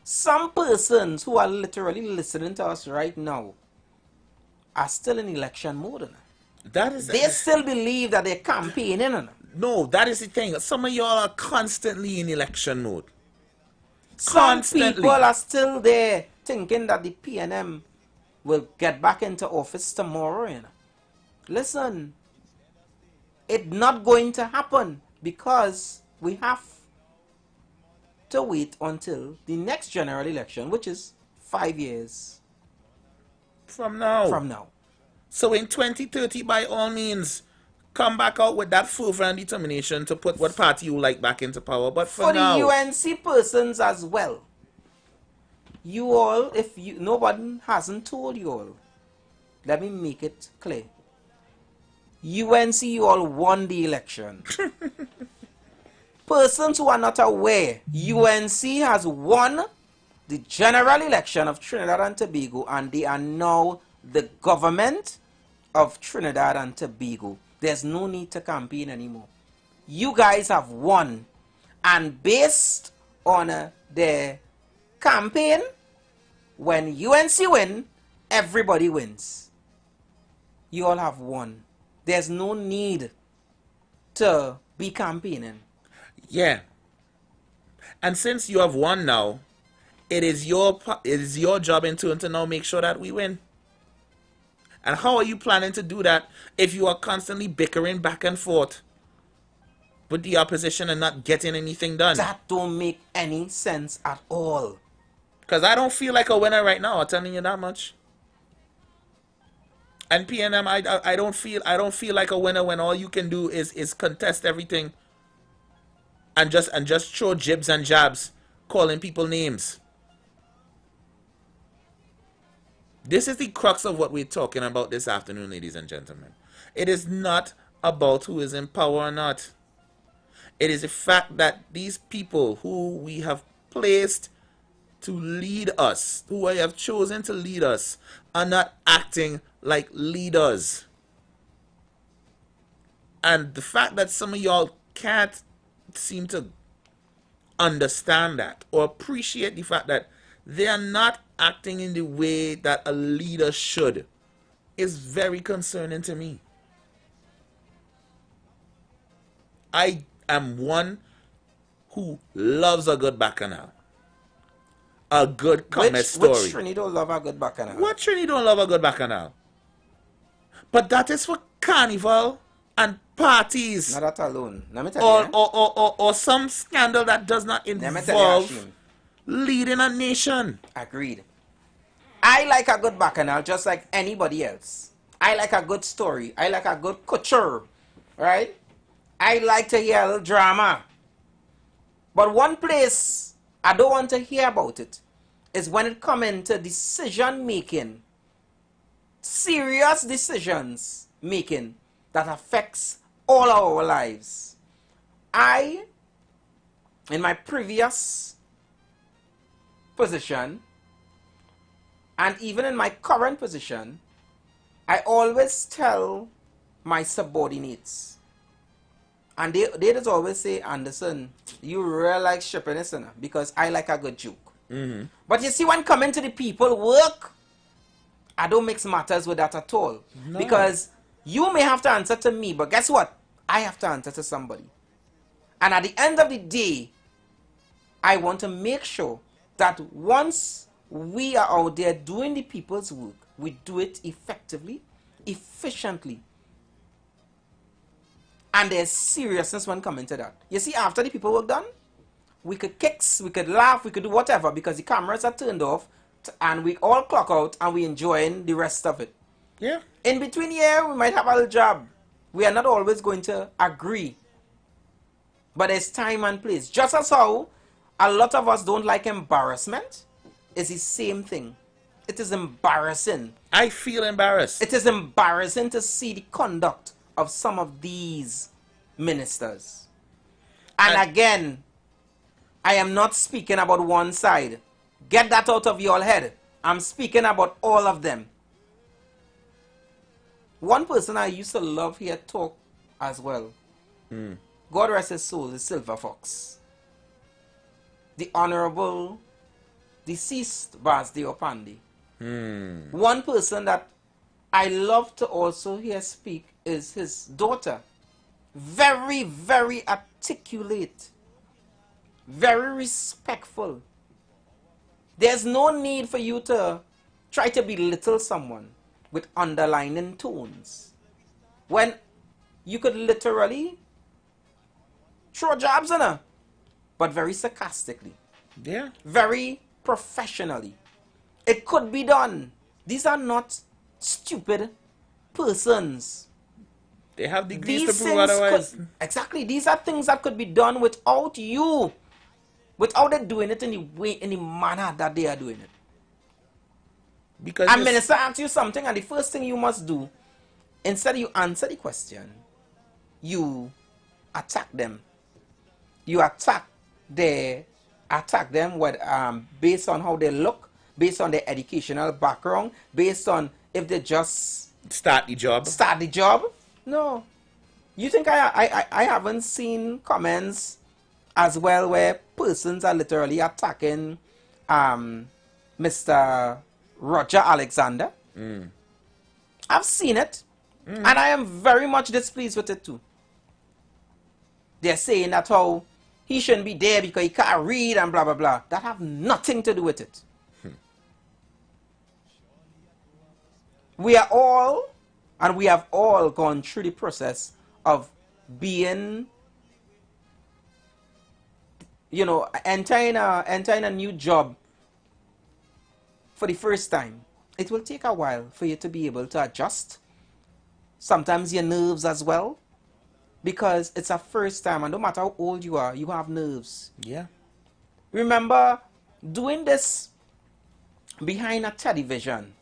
Speaker 5: Some persons who are literally listening to us right now are still in election mode. They still believe that they're campaigning.
Speaker 6: No, that is the thing. Some of y'all are constantly in election mode.
Speaker 5: Some people are still there thinking that the PNM will get back into office tomorrow. Listen, it's not going to happen because we have to wait until the next general election, which is 5 years
Speaker 6: from now. So in 2030, by all means, come back out with that fervor and determination to put what party you like back into power. But for now,
Speaker 5: the UNC persons as well, you all, if nobody hasn't told you all, let me make it clear. UNC, you all won the election. Persons who are not aware, UNC has won the general election of Trinidad and Tobago, and they are now the government of Trinidad and Tobago. There's no need to campaign anymore. You guys have won. And based on their campaign, when UNC win, everybody wins. You all have won. There's no need to be campaigning.
Speaker 6: Yeah. And since you have won now, it is your job in turn to now make sure that we win. And how are you planning to do that if you are constantly bickering back and forth with the opposition and not getting anything done?
Speaker 5: That don't make any sense at all.
Speaker 6: Because I don't feel like a winner right now, I'm telling you that much. And PNM, I don't feel like a winner when all you can do is contest everything and just throw jibs and jabs, calling people names. This is the crux of what we're talking about this afternoon, ladies and gentlemen. It is not about who is in power or not. It is the fact that these people who we have placed to lead us, who I have chosen to lead us, are not acting like leaders. And the fact that some of y'all can't seem to understand that or appreciate the fact that they are not acting in the way that a leader should is very concerning to me. I am one who loves a good bacchanal. A good comic story.
Speaker 5: Which Trini don't love a good bacchanal?
Speaker 6: What Trini don't love a good bacchanal? But that is for carnival and parties.
Speaker 5: Not that alone. Let me tell you.
Speaker 6: Or some scandal that does not involve leading a nation.
Speaker 5: Agreed. I like a good bacchanal just like anybody else. I like a good story. I like a good couture. Right? I like to hear a little drama. But one place I don't want to hear about it is when it comes into decision making. Serious decisions making that affects all our lives. In my previous position, and even in my current position, I always tell my subordinates, and they just always say, Anderson, you really like shipping this, because I like a good joke.
Speaker 6: Mm-hmm.
Speaker 5: But you see, when coming to the people work, I don't mix matters with that at all. No. Because you may have to answer to me, but guess what? I have to answer to somebody. And at the end of the day, I want to make sure that once we are out there doing the people's work, we do it effectively, efficiently. And there's seriousness when coming to that. You see, after the people work done, we could kicks, we could laugh, we could do whatever because the cameras are turned off and we all clock out and we enjoying the rest of it.
Speaker 6: Yeah.
Speaker 5: In between here, we might have a little job. We are not always going to agree. But there's time and place. Just as how a lot of us don't like embarrassment, it's the same thing. It is embarrassing.
Speaker 6: I feel embarrassed.
Speaker 5: It is embarrassing to see the conduct of some of these ministers. And again, I am not speaking about one side. Get that out of your head. I'm speaking about all of them. One person I used to love here talk as well. God rest his soul, is Silver Fox. The Honorable deceased Basdi Opandi. One person that I love to also hear speak is his daughter. Very, very articulate. Very respectful. There's no need for you to try to belittle someone with underlining tones. When you could literally throw jabs on her, but very sarcastically.
Speaker 6: Yeah.
Speaker 5: Very professionally. It could be done. These are not stupid persons.
Speaker 6: They have degrees to prove otherwise.
Speaker 5: Exactly. These are things that could be done without you. Without them doing it in the way, in the manner that they are doing it.
Speaker 6: Because
Speaker 5: a minister asks you something, and the first thing you must do, instead you answer the question, you attack them. You attack them with, based on how they look, based on their educational background, based on if they just
Speaker 6: start the job.
Speaker 5: No. You think I haven't seen comments as well where persons are literally attacking Mr. Roger Alexander? I've seen it. And I am very much displeased with it too. They're saying that how he shouldn't be there because he can't read and blah, blah, blah. That have nothing to do with it. We are all, and we have all gone through the process of being, you know, entering a new job for the first time. It will take a while for you to be able to adjust. Sometimes your nerves as well. Because it's a first time, and no matter how old you are, you have nerves.
Speaker 6: Yeah.
Speaker 5: Remember, doing this behind a television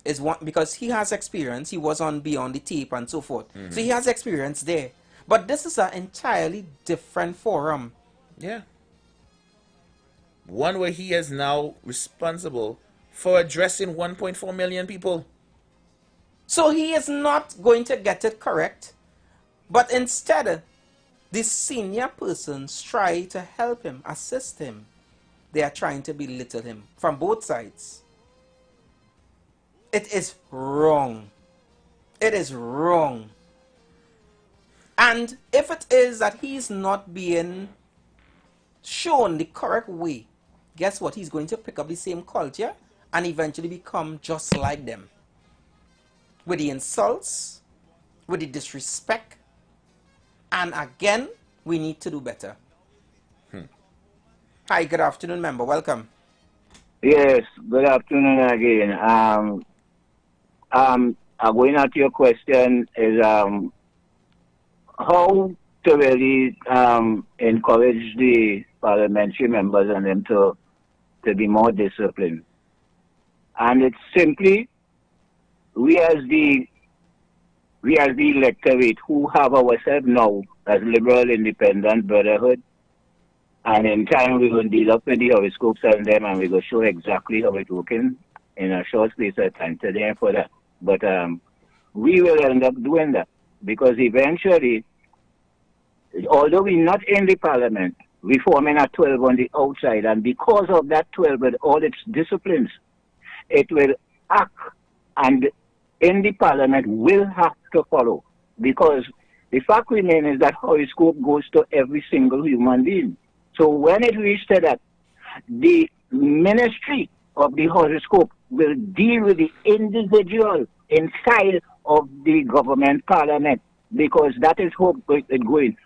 Speaker 5: is one, because he has experience. He was on Beyond the Tape and so forth. So he has experience there. But this is an entirely different forum.
Speaker 6: Yeah. One where he is now responsible for addressing 1.4 million people.
Speaker 5: So he is not going to get it correct. But instead, the senior persons try to help him, assist him. They are trying to belittle him from both sides. It is wrong. It is wrong. And if it is that he's not being shown the correct way, guess what? He's going to pick up the same culture and eventually become just like them. With the insults, with the disrespect. And again, we need to do better. Hi, good afternoon, member. Welcome.
Speaker 3: Yes, good afternoon again. Going at your question is how to really encourage the parliamentary members and them to be more disciplined. And it's simply we as the electorate who have ourselves now as Liberal Independent Brotherhood, and in time we will deal up with the horoscopes and them, and we will show exactly how it's working in a short space of time to them for that. But we will end up doing that because eventually, although we're not in the parliament, we're forming a 12 on the outside, and because of that 12 with all its disciplines, it will act, and in the parliament will have to follow, because the fact remains is that horoscope goes to every single human being. So when it reaches to that, the ministry of the horoscope will deal with the individual inside of the government parliament, because that is how it's going.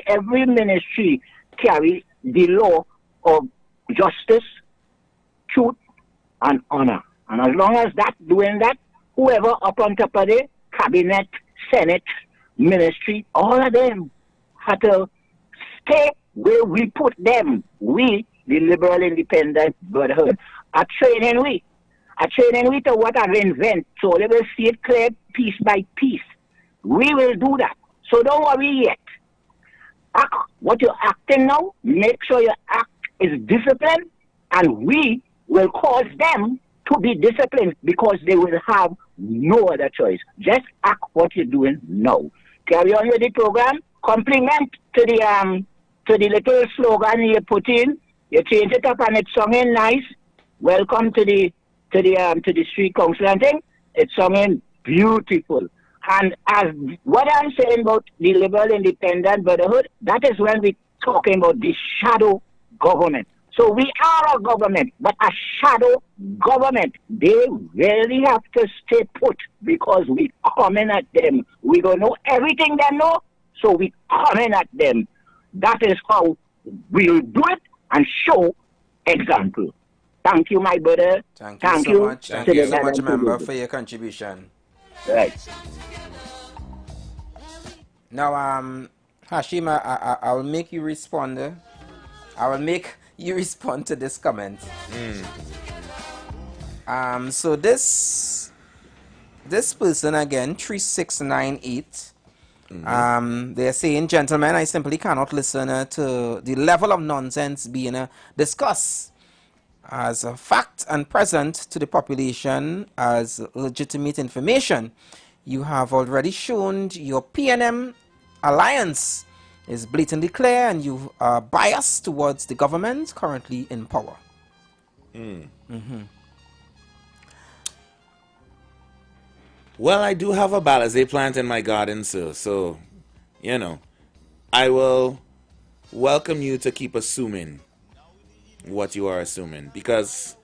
Speaker 3: Every ministry carry the law of justice, truth, and honor. And as long as that doing that, whoever up on top of the cabinet, senate, ministry, all of them have to stay where we put them. We, the liberal independent brotherhood, are training we to what I invent. So they will see it clear piece by piece. We will do that. So don't worry yet. Act what you're acting now. Make sure your act is disciplined, and we will cause them to be disciplined because they will have no other choice. Just act what you're doing now. Carry on with the program. Compliment to the little slogan you put in. You change it up and it's singing nice. Welcome to the street council and thing. It's singing beautiful. And as what I'm saying about the liberal independent brotherhood, that is when we're talking about the shadow government. So we are a government, but a shadow government. They really have to stay put because we coming at them. We don't know everything they know, so we coming at them. That is how we'll do it and show example. Thank you, my brother.
Speaker 5: Thank you so much. Thank you so much, member, for your contribution.
Speaker 3: Right.
Speaker 5: Now, Hashim, I will make you respond. I will make you respond to this comment. So this person again, 3698. They're saying, gentlemen, I simply cannot listen to the level of nonsense being discussed as a fact and present to the population as legitimate information. You have already shown your PNM alliance is blatantly clear, and you are biased towards the government currently in power.
Speaker 6: Well, I do have a balisé plant in my garden, sir. So, you know, I will welcome you to keep assuming what you are assuming, because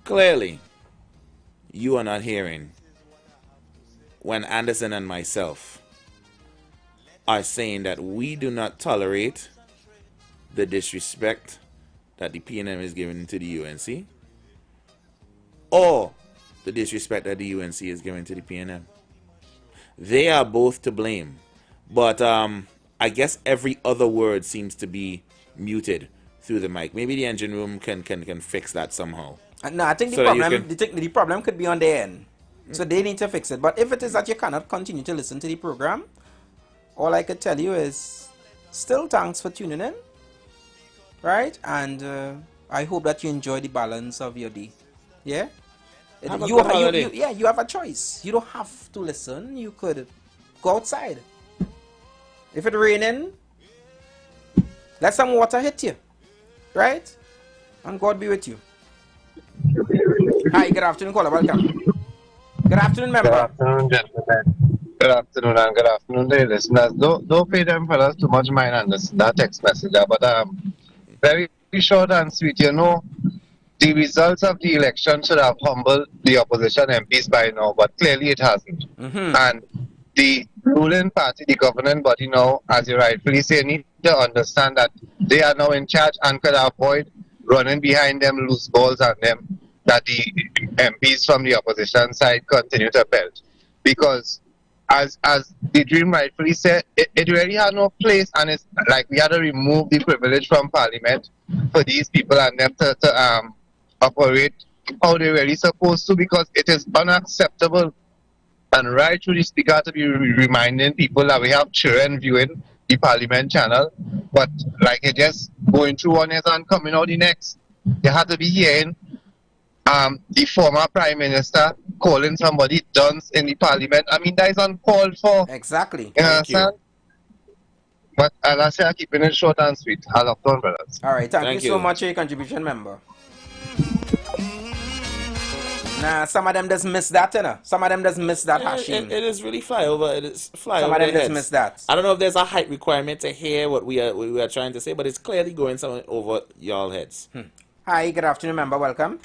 Speaker 6: clearly you are not hearing when Anderson and myself are saying that we do not tolerate the disrespect that the PNM is giving to the UNC, or the disrespect that the UNC is giving to the PNM. They are both to blame, but I guess every other word seems to be muted through the mic. Maybe the engine room can fix that somehow.
Speaker 5: No, I think the problem could be on their end. So they need to fix it. But if it is that you cannot continue to listen to the program, all I could tell you is still thanks for tuning in. Right? And I hope that you enjoy the balance of your day. Yeah? You have a choice. You don't have to listen. You could go outside. If it's raining, let some water hit you. Right? And God be with you. Hi, good afternoon, caller. Welcome. Good afternoon, member.
Speaker 8: Good afternoon, gentlemen. Good afternoon and good afternoon, dear listeners. Don't pay them fellas too much mind on that text message, but very short and sweet. You know, the results of the election should have humbled the opposition MPs by now, but clearly it hasn't. And the ruling party, the governing body now, as you rightfully say, need to understand that they are now in charge and could avoid running behind them loose balls on them that the MPs from the opposition side continue to belt. Because as the dream rightfully said, it really had no place, and it's like we had to remove the privilege from Parliament for these people and them to operate how they're really supposed to, because it is unacceptable. And right through the speaker to be reminding people that we have children viewing the Parliament channel, but like it just going through one year and coming out the next. They had to be hearing the former Prime Minister calling somebody dunce in the Parliament. I mean, that is uncalled for.
Speaker 5: Exactly.
Speaker 8: You understand? But as I say, I'm keeping it short and sweet. I love on, brothers.
Speaker 5: All right, thank you so much for your contribution, member. Nah, some of them just miss that, you know. Some of them just miss that, Hashim.
Speaker 6: It is really fly over. It is fly
Speaker 5: some
Speaker 6: over.
Speaker 5: Some of them
Speaker 6: just
Speaker 5: miss that.
Speaker 6: I don't know if there's a height requirement to hear what we are trying to say, but it's clearly going somewhere over y'all heads.
Speaker 5: Hi, good afternoon, member. Welcome.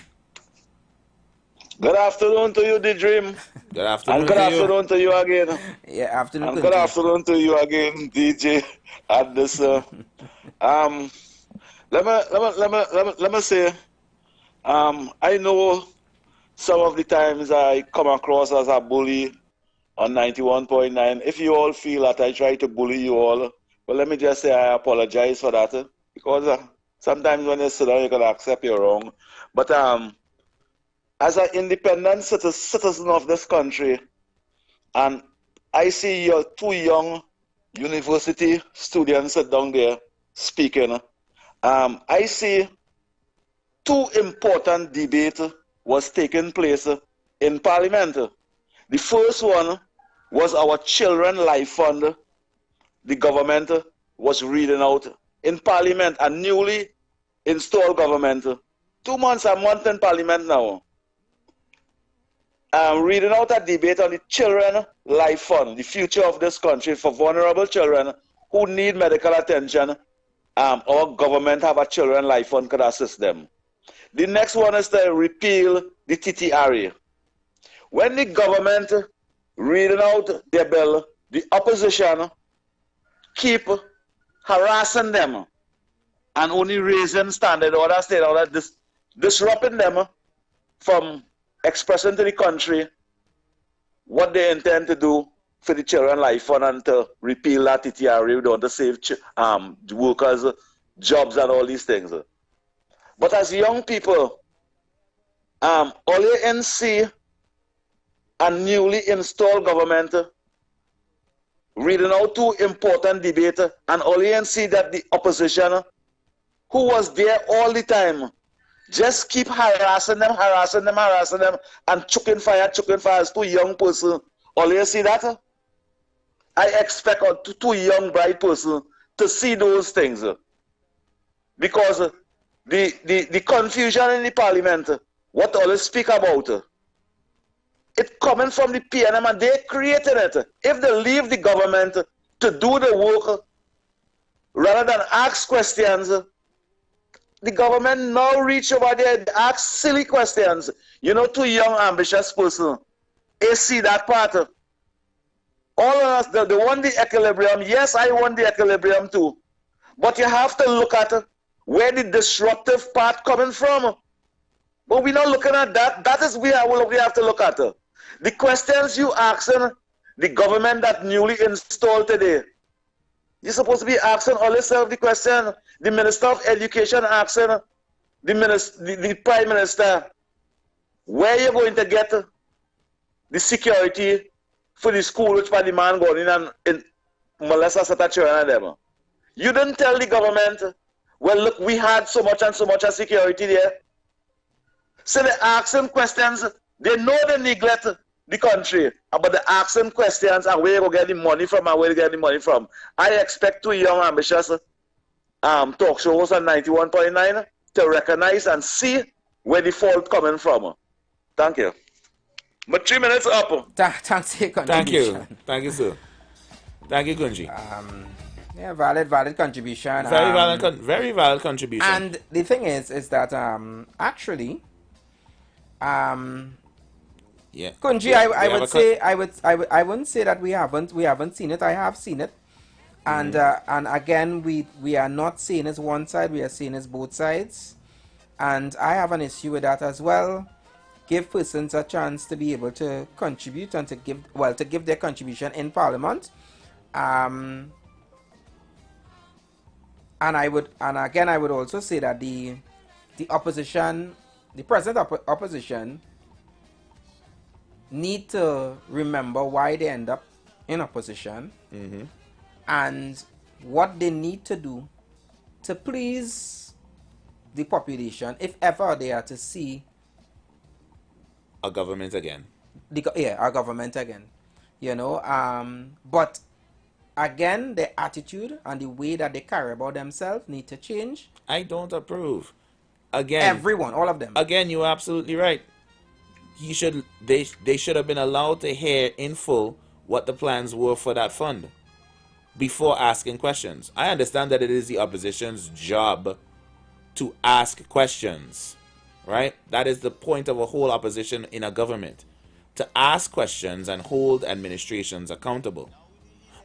Speaker 9: Good afternoon to you, The Dream.
Speaker 6: Good afternoon
Speaker 9: and good afternoon to you again.
Speaker 5: Yeah, afternoon.
Speaker 9: And good afternoon to you again, DJ. And this, let me say, I know some of the times I come across as a bully on 91.9. If you all feel that I try to bully you all, well, let me just say I apologize for that. Because sometimes when you sit down, you can accept you're wrong. But as an independent citizen of this country, and I see your two young university students sit down there speaking, I see two important debates was taking place in Parliament. The first one was our Children Life Fund. The government was reading out in Parliament, a newly installed government. 2 months, a month in Parliament now. Reading out a debate on the Children Life Fund, the future of this country for vulnerable children who need medical attention. Our government have a Children Life Fund could assist them. The next one is to repeal the TTRA. When the government reading out their bill, the opposition keep harassing them and only raising standard order, state order, disrupting them from expressing to the country what they intend to do for the Children Life Fund and to repeal that TTRA. We want to save workers' jobs and all these things. But as young people, all you can see a newly installed government reading out two important debates, and all you can see that the opposition, who was there all the time, just keep harassing them, and choking fire as two young person. All you see that? I expect two young bright person to see those things. Because the confusion in the Parliament, what all you speak about, it coming from the PNM and they created it. If they leave the government to do the work rather than ask questions, the government now reach over there and ask silly questions. You know, two young ambitious person, they see that part. All of us, they want the equilibrium. Yes, I want the equilibrium too. But you have to look at where the disruptive part coming from. But we're not looking at that. That is what we have to look at. The questions you asking the government that newly installed today, you're supposed to be asking all yourself the question. The Minister of Education asking the Prime Minister, where you going to get the security for the school which by the man going in and molest us at a children and them. You didn't tell the government, well, look, we had so much and so much of security there. So they asking questions. They know they neglect the country, but they asking questions and where you go get the money from and where you get the money from. I expect two young ambitious talk shows on 91.9 to recognize and see where the fault coming from. Thank you. But 3 minutes up.
Speaker 5: Thanks for your contribution.
Speaker 6: Thank you, sir. Thank you, Gunji.
Speaker 5: Yeah, valid contribution.
Speaker 6: Very valid contribution.
Speaker 5: And the thing is that actually,
Speaker 6: yeah,
Speaker 5: Kunji, I wouldn't say that we haven't seen it. I have seen it, and again, we are not seeing it one side. We are seeing it both sides, and I have an issue with that as well. Give persons a chance to be able to contribute and to give their contribution in Parliament. And I would also say that the opposition, the present opposition, need to remember why they end up in opposition, and what they need to do to please the population, if ever they are to see
Speaker 6: a government again.
Speaker 5: Our government again. You know, but again, the attitude and the way that they carry about themselves need to change.
Speaker 6: I don't approve. Again,
Speaker 5: everyone, all of them.
Speaker 6: Again, you're absolutely right. They should have been allowed to hear in full what the plans were for that fund before asking questions. I understand that it is the opposition's job to ask questions, right? That is the point of a whole opposition in a government, to ask questions and hold administrations accountable.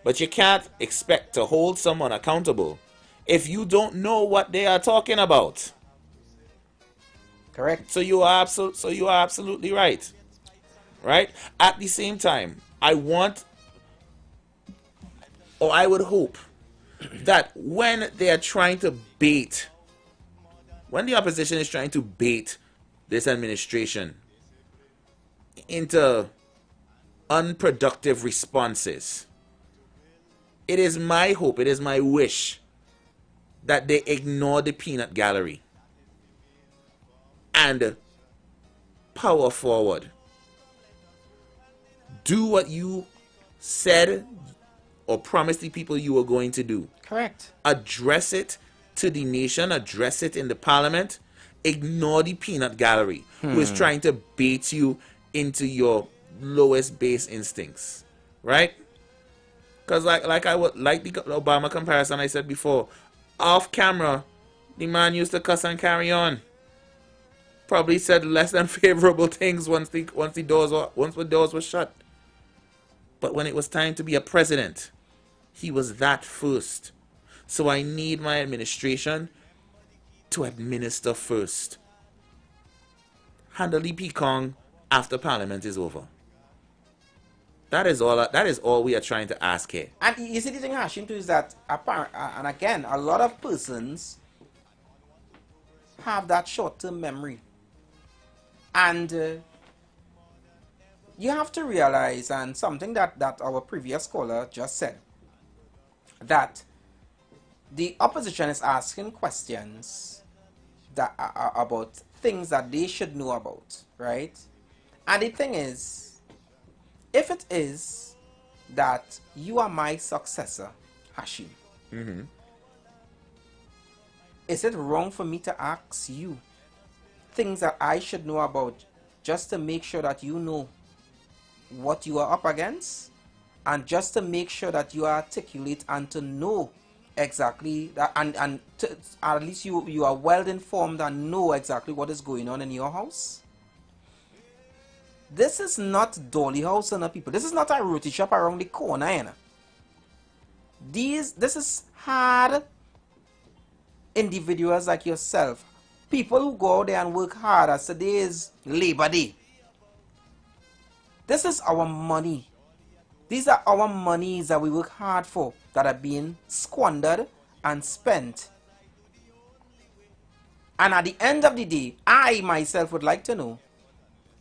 Speaker 6: But you can't expect to hold someone accountable if you don't know what they are talking about.
Speaker 5: Correct.
Speaker 6: So you are absolutely right. Right? At the same time, I would hope that when they are trying to bait, when the opposition is trying to bait this administration into unproductive responses, it is my hope, it is my wish that they ignore the peanut gallery and power forward. Do what you said or promised the people you were going to do.
Speaker 5: Correct.
Speaker 6: Address it to the nation, address it in the parliament. Ignore the peanut gallery who is trying to bait you into your lowest base instincts. Right? Because like the Obama comparison I said before, off camera, the man used to cuss and carry on. Probably said less than favorable things once the doors were shut. But when it was time to be a president, he was that first. So I need my administration to administer first. Handle the pecan after Parliament is over. That is all we are trying to ask here.
Speaker 5: And you see, the thing, Hashim, too, is that and again, a lot of persons have that short-term memory, and you have to realize, and something that our previous caller just said, that the opposition is asking questions that are about things that they should know about, right? And the thing is, if it is that you are my successor, Hashim, is it wrong for me to ask you things that I should know about just to make sure that you know what you are up against, and just to make sure that you articulate and to know exactly that, and to, at least you are well informed and know exactly what is going on in your house? This is not Dolly House, people. This is not a roti shop around the corner, you know. This is hard individuals like yourself, people who go out there and work hard as today's Labor Day. This is our money. These are our monies that we work hard for that are being squandered and spent. And at the end of the day, I myself would like to know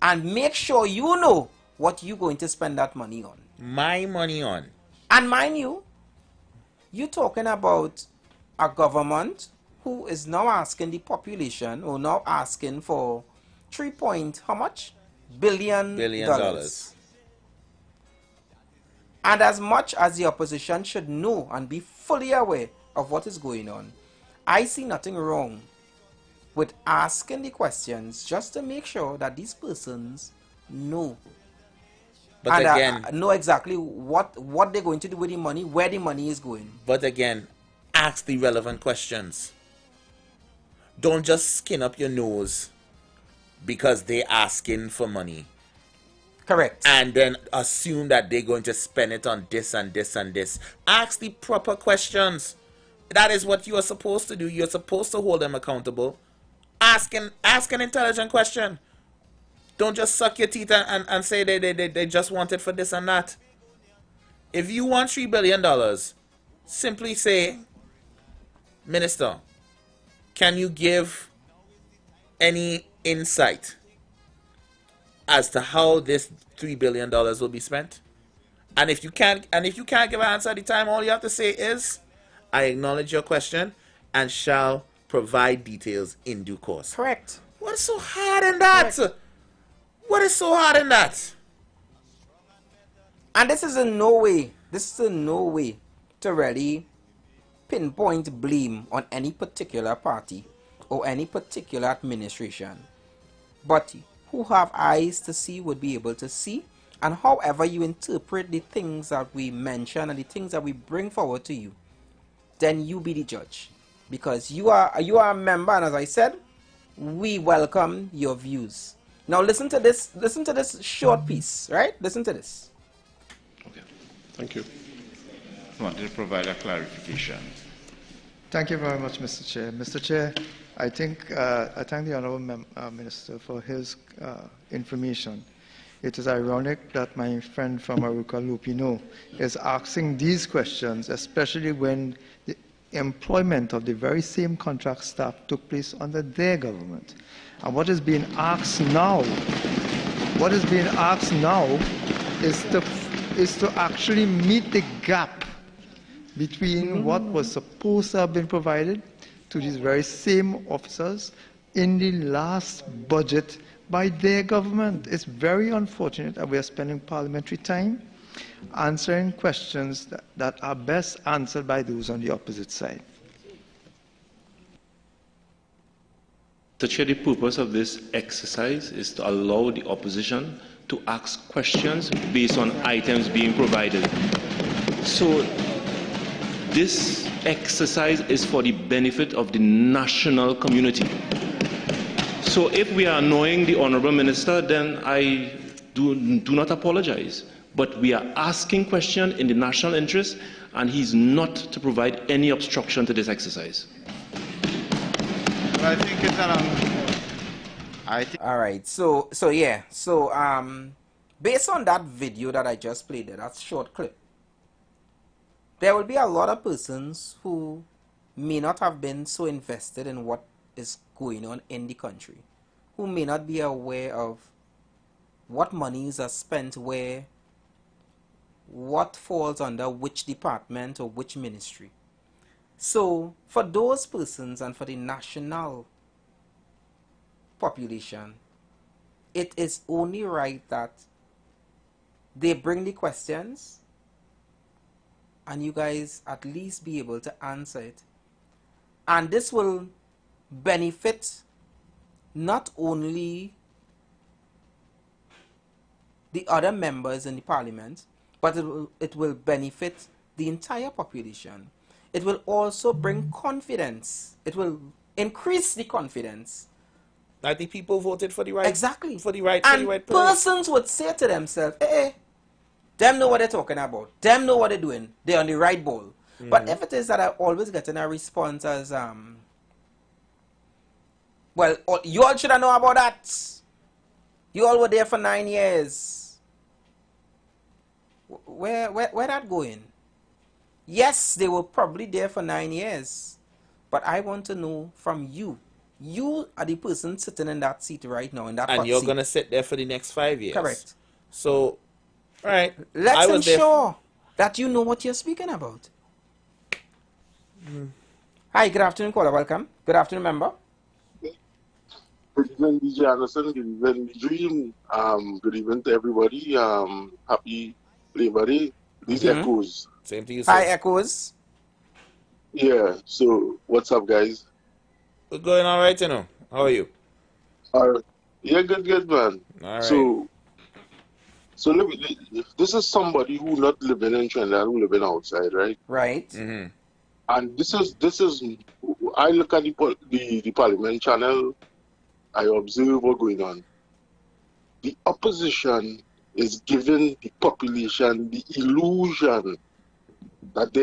Speaker 5: and make sure you know what you're going to spend that money on.
Speaker 6: My money on.
Speaker 5: And mind you, you're talking about a government who is now asking the population, or now asking for how much? Billion dollars. And as much as the opposition should know and be fully aware of what is going on, I see nothing wrong with asking the questions just to make sure that these persons know.
Speaker 6: But
Speaker 5: and
Speaker 6: again,
Speaker 5: know exactly what they're going to do with the money, where the money is going.
Speaker 6: But again, ask the relevant questions. Don't just skin up your nose because they're asking for money.
Speaker 5: Correct.
Speaker 6: And then assume that they're going to spend it on this and this and this. Ask the proper questions. That is what you are supposed to do. You're supposed to hold them accountable. Ask an intelligent question. Don't just suck your teeth and say they just want it for this and that. If you want $3 billion, simply say, Minister, can you give any insight as to how this $3 billion will be spent? And if you can't give an answer at the time, all you have to say is, I acknowledge your question and shall provide details in due course.
Speaker 5: Correct.
Speaker 6: What is so hard in that? Correct. What is so hard in that?
Speaker 5: And this is in no way to really pinpoint blame on any particular party or any particular administration. But who have eyes to see would be able to see. And however you interpret the things that we mention and the things that we bring forward to you, then you be the judge. because you are a member, and as I said, we welcome your views. Now listen to this short piece, right? Listen to this.
Speaker 10: Okay, thank you.
Speaker 11: I wanted to provide a clarification.
Speaker 12: Thank you very much, Mr. Chair. Mr. Chair, I thank the Honourable Minister for his information. It is ironic that my friend from Aruka, Lupino, is asking these questions, especially when the employment of the very same contract staff took place under their government. And what is being asked now, is to actually meet the gap between what was supposed to have been provided to these very same officers in the last budget by their government. It's very unfortunate that we are spending parliamentary time answering questions that are best answered by those on the opposite side.
Speaker 10: To share the purpose of this exercise is to allow the opposition to ask questions based on items being provided. So this exercise is for the benefit of the national community. So if we are annoying the Honourable Minister, then I do not apologize. But we are asking questions in the national interest, and he's not to provide any obstruction to this exercise.
Speaker 11: Well, I think it's
Speaker 5: all right. So based on that video that I just played there, that short clip, there will be a lot of persons who may not have been so invested in what is going on in the country, who may not be aware of what monies are spent where, what falls under which department or which ministry. So for those persons and for the national population, it is only right that they bring the questions and you guys at least be able to answer it. And this will benefit not only the other members in the parliament, but it will benefit the entire population. It will also bring confidence. It will increase the confidence
Speaker 6: that the people voted for the right.
Speaker 5: Exactly.
Speaker 6: For the right.
Speaker 5: And
Speaker 6: for the right
Speaker 5: persons would say to themselves, hey, them know what they're talking about. Them know what they're doing. They're on the right ball. But if it is that I always get a response as, well, you all should have known about that. You all were there for 9 years. Where that going? Yes, they were probably there for 9 years. But I want to know from you. You are the person sitting in that seat right now, in that hot
Speaker 6: and you're
Speaker 5: seat.
Speaker 6: going to sit there for the next 5 years.
Speaker 5: Correct.
Speaker 6: So, all right.
Speaker 5: Let's ensure that you know what you're speaking about. Hi, good afternoon, caller. Welcome. Good afternoon, member.
Speaker 13: Good evening, DJ Anderson. Good evening, Dream. Good evening to everybody. Happy Labor Day. These Echoes.
Speaker 6: Same to you, sir.
Speaker 5: Hi, Echoes.
Speaker 13: Yeah, so what's up, guys?
Speaker 6: We're going all right, you know. How are you?
Speaker 13: Yeah, good, man.
Speaker 6: All right.
Speaker 13: So look, this is somebody who not living in Trinidad, who living outside, right?
Speaker 5: Right.
Speaker 6: Mm-hmm.
Speaker 13: And this is. I look at the Parliament channel. I observe what's going on. The opposition is giving the population the illusion that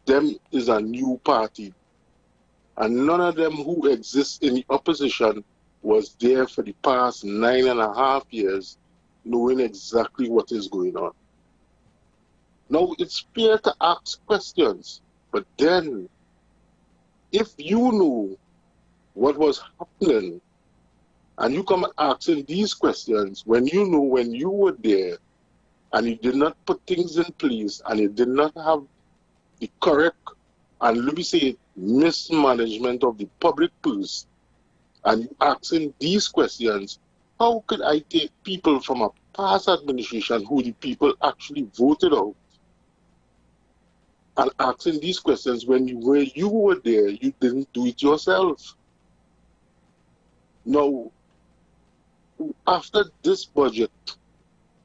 Speaker 13: them is a new party. And none of them who exist in the opposition was there for the past 9.5 years knowing exactly what is going on. Now, it's fair to ask questions, but then if you know what was happening and you come asking these questions when you know when you were there and you did not put things in place and you did not have the correct, and let me say it, mismanagement of the public purse, and you asking these questions, how could I take people from a past administration who the people actually voted out and asking these questions when you were there, you didn't do it yourself? Now, after this budget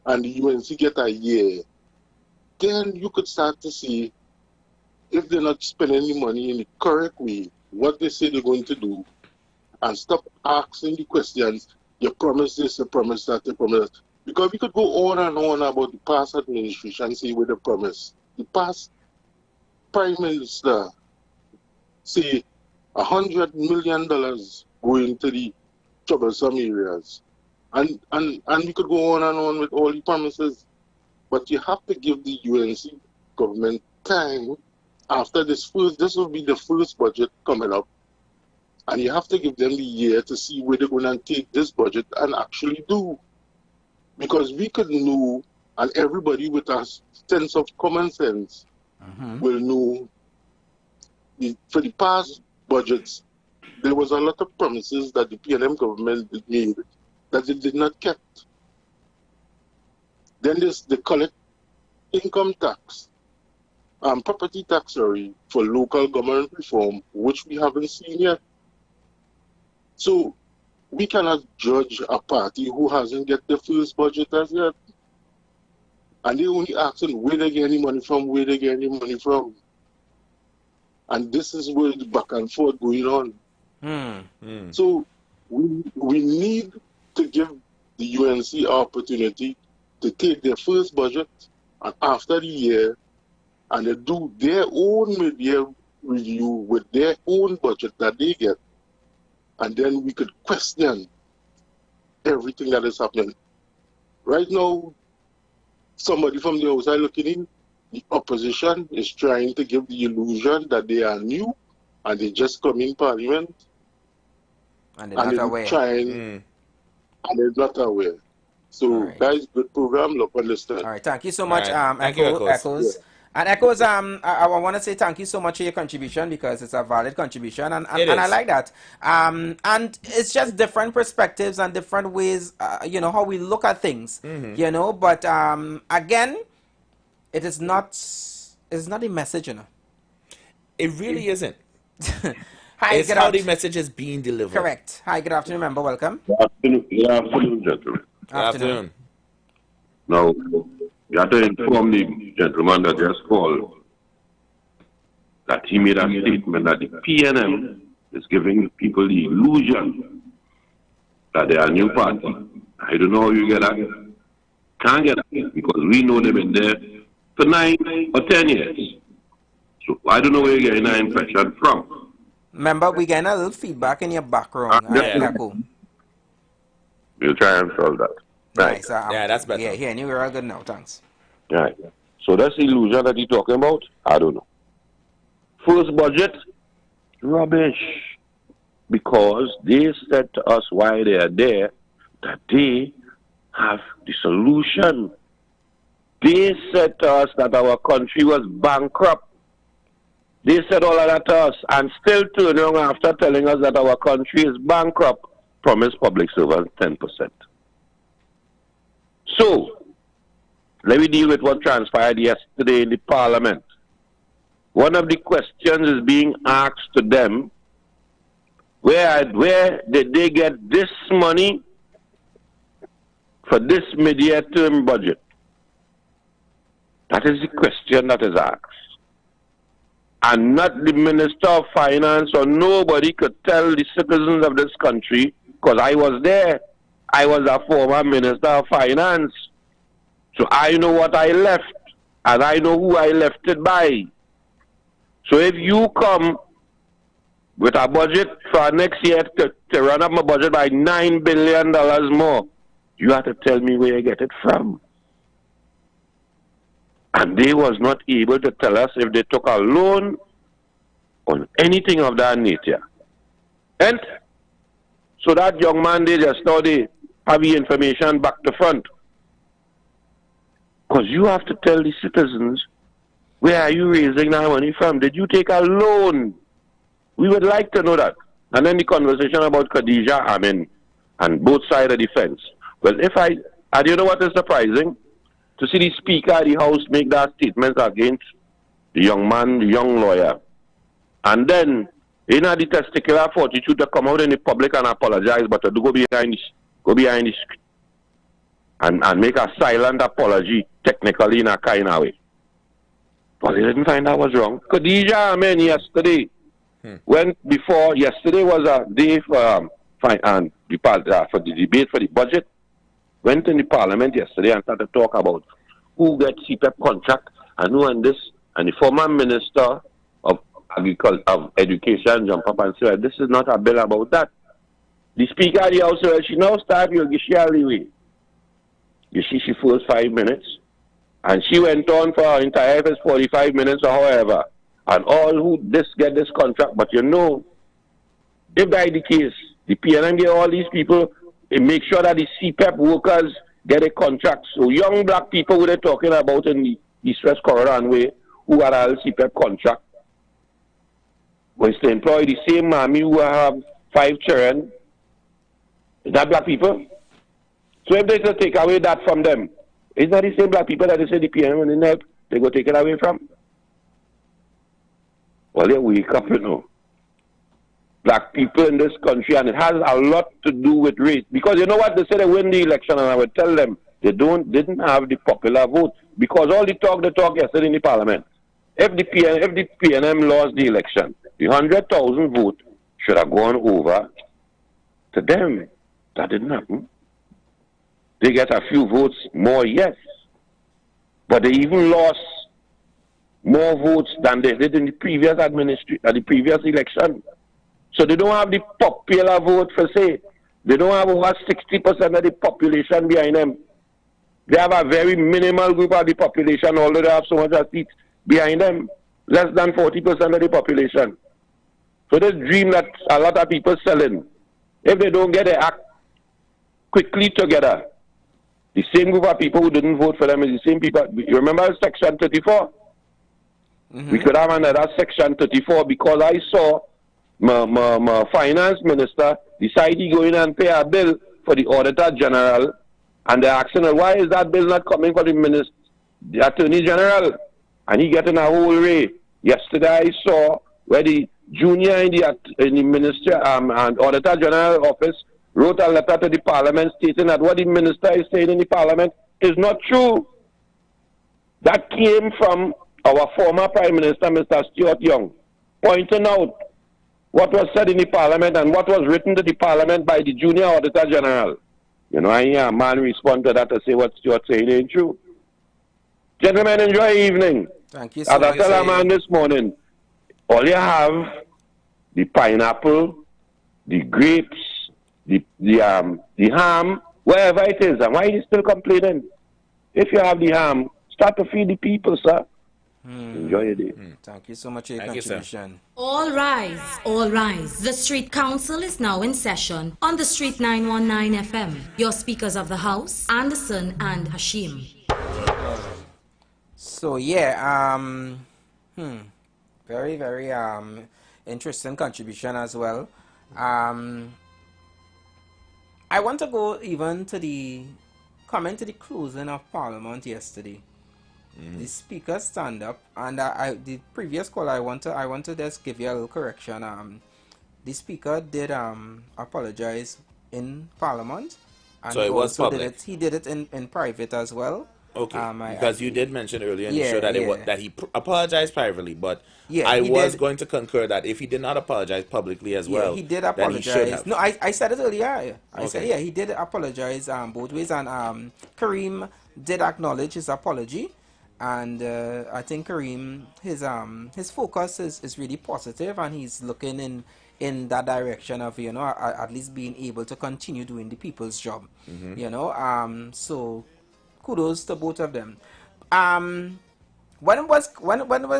Speaker 13: and the UNC get a year, then you could start to see if they're not spending the money in the correct way, what they say they're going to do, and stop asking the questions, you promise this, you promise that, you promise that. Because we could go on and on about the past administration and say what they promise. The past Prime Minister say $100 million going to the troublesome areas. And we could go on and on with all the promises. But you have to give the UNC government time after this will be the first budget coming up. And you have to give them the year to see where they're going to take this budget and actually do. Because we could know, and everybody with a sense of common sense will know, for the past budgets, there was a lot of promises that the PNM government made that they did not keep. Then there's the collect income tax, property tax, for local government reform, which we haven't seen yet. So we cannot judge a party who hasn't get the first budget as yet. And they only asking where they get any money from, where they get any money from. And this is where the back and forth going on. So we need to give the UNC an opportunity to take their first budget, and after the year, and they do their own mid-year review with their own budget that they get. And then we could question everything that is happening. Right now, somebody from the outside looking in, the opposition is trying to give the illusion that they are new and they just come in parliament.
Speaker 5: And they're not aware.
Speaker 13: And they're not aware. So that is a good program. Look, understand.
Speaker 5: All right, thank you so much,
Speaker 6: Thank you,
Speaker 5: Echoes.
Speaker 13: Yeah.
Speaker 5: And Echoes, I want to say thank you so much for your contribution, because it's a valid contribution, and I like that. And it's just different perspectives and different ways, how we look at things, But again, it's not a message,
Speaker 6: It really isn't.
Speaker 5: Hi,
Speaker 6: it's how the message is being delivered.
Speaker 5: Correct. Hi, good afternoon, member. Welcome.
Speaker 7: Good afternoon, gentlemen.
Speaker 5: Good afternoon.
Speaker 7: Now, you have to inform the gentleman that just called that he made a statement that the PNM is giving people the illusion that they are a new party. I don't know how you get that. Can't get that, because we know they've been there for 9 or 10 years. So I don't know where you're getting that impression from.
Speaker 5: Remember, we're getting a little feedback in your background. Echo.
Speaker 7: We'll try and solve that. Right.
Speaker 5: Nice.
Speaker 6: Yeah, that's better.
Speaker 5: Yeah, and you're all good now. Thanks.
Speaker 7: Right. So that's the illusion that you're talking about? I don't know. First budget, rubbish. Because they said to us while they are there that they have the solution. They said to us that our country was bankrupt. They said all of that to us, and still turn around after telling us that our country is bankrupt, promise public servants 10%. So, let me deal with what transpired yesterday in the parliament. One of the questions is being asked to them, where did they get this money for this mid-year term budget? That is the question that is asked. And not the Minister of Finance or nobody could tell the citizens of this country, because I was there. I was a former Minister of Finance. So I know what I left, and I know who I left it by. So if you come with a budget for next year to run up my budget by $9 billion more, you have to tell me where you get it from. And they was not able to tell us if they took a loan on anything of that nature. And so that young man, they just now they have the information back to front. Because you have to tell the citizens, where are you raising that money from? Did you take a loan? We would like to know that. And then the conversation about Khadija Amin and both sides of the fence. Well, and you know what is surprising? To see the Speaker of the House make that statement against the young man, the young lawyer. And then, in the testicular fortitude to come out in the public and apologize, but to go behind the screen and make a silent apology, technically in a kind of way. Well, they didn't find out was wrong. Khadija Amin yesterday yesterday was a day for the debate for the budget. Went in the parliament yesterday and started to talk about who gets CPEP contract and who and this. And the former minister of agriculture, of education, jump up and say, this is not a bill about that. The speaker of the house said, she now start your alleyway. You see, she first 5 minutes. And she went on for her entire 45 minutes or however. And all who get this contract. But you know, if that is the case, the PNM get all these people, and make sure that the CPEP workers get a contract. So young black people who they're talking about in the East-West Corridor and way, who are all CPEP contract, was to employ the same mommy who have 5 children. Is that black people? So if they just take away that from them, is that the same black people that they say the PNM when they help, they go take it away from? Well, they wake up, you know. Black people in this country, and it has a lot to do with race. Because you know what? They say they win the election, and I would tell them they didn't have the popular vote. Because all the talk yesterday in the parliament. If the PNM lost the election, the 100,000 vote should have gone over to them. That didn't happen. They get a few votes more, yes. But they even lost more votes than they did in the previous the previous election. So they don't have the popular vote for say. They don't have over 60% of the population behind them. They have a very minimal group of the population, although they have so much seats behind them. Less than 40% of the population. So this dream that a lot of people selling, if they don't get their act quickly together, the same group of people who didn't vote for them is the same people. You remember Section 34? We could have another Section 34 because I saw my finance minister decide he go in and pay a bill for the Auditor General, and they're asking her, why is that bill not coming for the Attorney General? And he getting a whole ray. Yesterday I saw where the junior in the Minister and Auditor General office wrote a letter to the Parliament stating that what the minister is saying in the Parliament is not true. That came from our former Prime Minister, Mr. Stuart Young, pointing out what was said in the Parliament and what was written to the Parliament by the Junior Auditor General. You know, I hear a man respond to that to say what Stuart saying ain't true. Gentlemen, enjoy your evening.
Speaker 5: Thank you,
Speaker 7: sir. As I tell a man this morning, all you have, the pineapple, the grapes, the ham, wherever it is, and why are you still complaining? If you have the ham, start to feed the people, sir. Enjoy your day.
Speaker 5: Thank you so much for your contribution.
Speaker 4: All rise, all rise. The Street Council is now in session on the Street 919 FM. Your speakers of the House, Anderson and Hashim.
Speaker 5: So yeah, very, very interesting contribution as well. I want to go even to the comment to the closing of Parliament yesterday. The speaker stand up, and the previous call I want to just give you a little correction. The speaker did apologize in Parliament, and
Speaker 6: so it was public.
Speaker 5: He did it in private as well.
Speaker 6: Okay, because you did mention earlier in the show that he apologized privately, but I was going to concur that if he did not apologize publicly as well,
Speaker 5: he did apologize. No, I said it earlier. I said he did apologize both ways, and Kareem did acknowledge his apology, and I think Kareem his focus is really positive, and he's looking in that direction of at least being able to continue doing the people's job. So kudos to both of them. When it was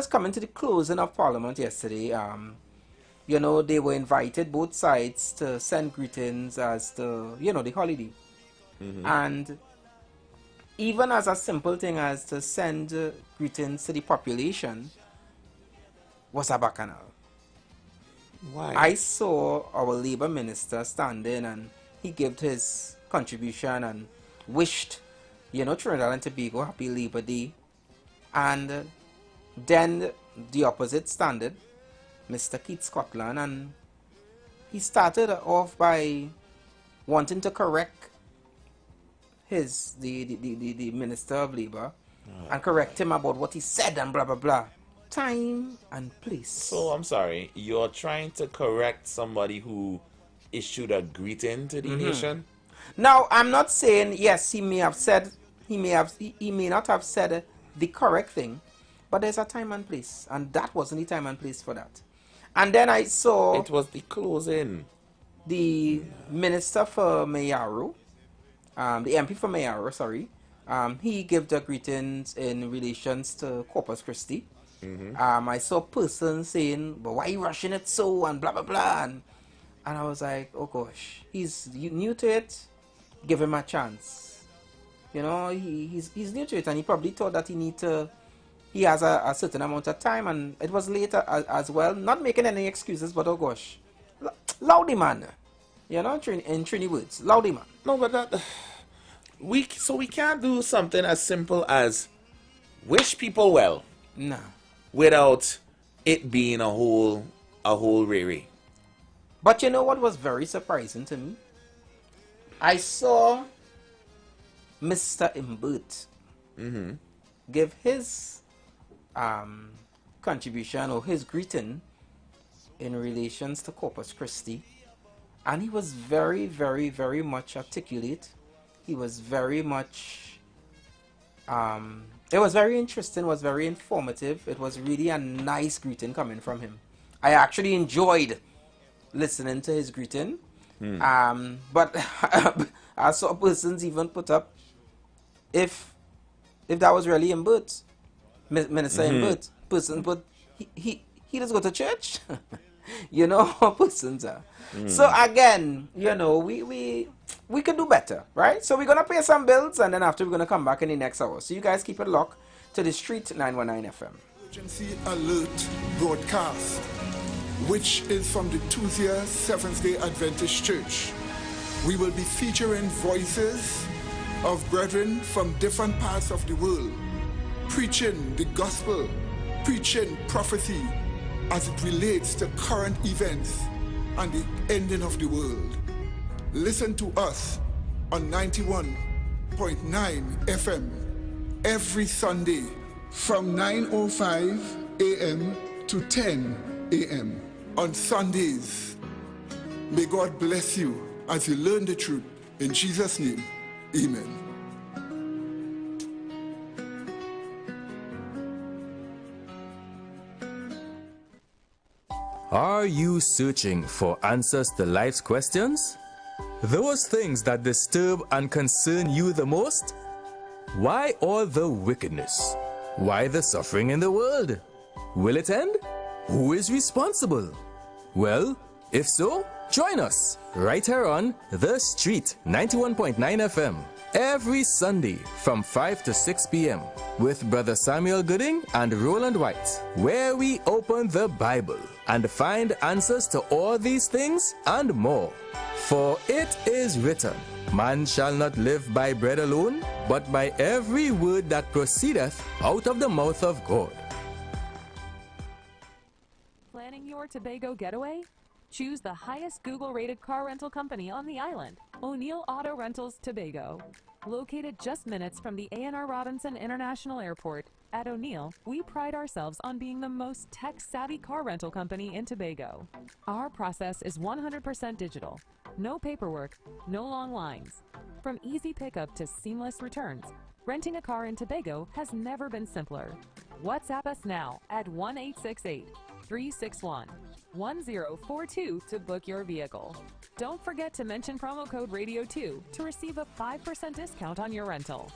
Speaker 5: coming to the closing of Parliament yesterday, they were invited, both sides, to send greetings as to the holiday, and even as a simple thing as to send greetings to the population was a bacchanal.
Speaker 6: Why?
Speaker 5: I saw our Labour Minister standing, and he gave his contribution and wished Trinidad and Tobago happy Labour Day. And then the opposite standard, Mr. Keith Scotland, and he started off by wanting to correct the Minister of Labour and correct him about what he said and blah, blah, blah. Time and place.
Speaker 6: So, I'm sorry, you're trying to correct somebody who issued a greeting to the nation?
Speaker 5: Now, I'm not saying, yes, he may not have said the correct thing, but there's a time and place, and that wasn't the time and place for that. And then I saw...
Speaker 6: It was the closing.
Speaker 5: The Minister for Mayaro, the MP for Mayaro, sorry, he gave the greetings in relations to Corpus Christi. I saw persons saying, but why are you rushing it so, and blah, blah, blah, and I was like, oh gosh, he's new to it, give him a chance. You know, he's new to it, and he probably thought that he has a certain amount of time, and it was later as well, not making any excuses, but oh gosh, loudy man, you know, in Trini words, loudy man.
Speaker 6: No, but that, we can't do something as simple as wish people well.
Speaker 5: No.
Speaker 6: Without it being a whole rary.
Speaker 5: But you know what was very surprising to me? I saw Mr. Imbert give his contribution or his greeting in relations to Corpus Christi, and he was very, very, very much articulate. He was very much it was very interesting, was very informative. It was really a nice greeting coming from him. I actually enjoyed listening to his greeting. But I saw persons even put up, if that was really Imbert, Minister Imbert, person put, he does go to church. You know how persons are. So again, you know, we could do better, right? So we're going to pay some bills, and then after we're going to come back in the next hour. So you guys keep it locked to The Street 919 FM.
Speaker 2: Emergency Alert broadcast, which is from the Tuesday Seventh-day Adventist Church. We will be featuring voices of brethren from different parts of the world, preaching the gospel, preaching prophecy as it relates to current events and the ending of the world. Listen to us on 91.9 FM every Sunday from 9:05 a.m. to 10 a.m. on Sundays. May God bless you as you learn the truth. In Jesus' name, amen.
Speaker 14: Are you searching for answers to life's questions? Those things that disturb and concern you the most? Why all the wickedness? Why the suffering in the world? Will it end? Who is responsible? Well, if so, join us right here on The Street 91.9 FM every Sunday from 5 to 6 p.m. with Brother Samuel Gooding and Roland White, where we open the Bible and find answers to all these things and more. For it is written, man shall not live by bread alone, but by every word that proceedeth out of the mouth of God.
Speaker 15: Planning your Tobago getaway? Choose the highest Google-rated car rental company on the island, O'Neill Auto Rentals Tobago. Located just minutes from the A&R Robinson International Airport, at O'Neill, we pride ourselves on being the most tech-savvy car rental company in Tobago. Our process is 100% digital. No paperwork, no long lines. From easy pickup to seamless returns, renting a car in Tobago has never been simpler. WhatsApp us now at 1-868-361-1042 to book your vehicle. Don't forget to mention promo code RADIO2 to receive a 5% discount on your rental.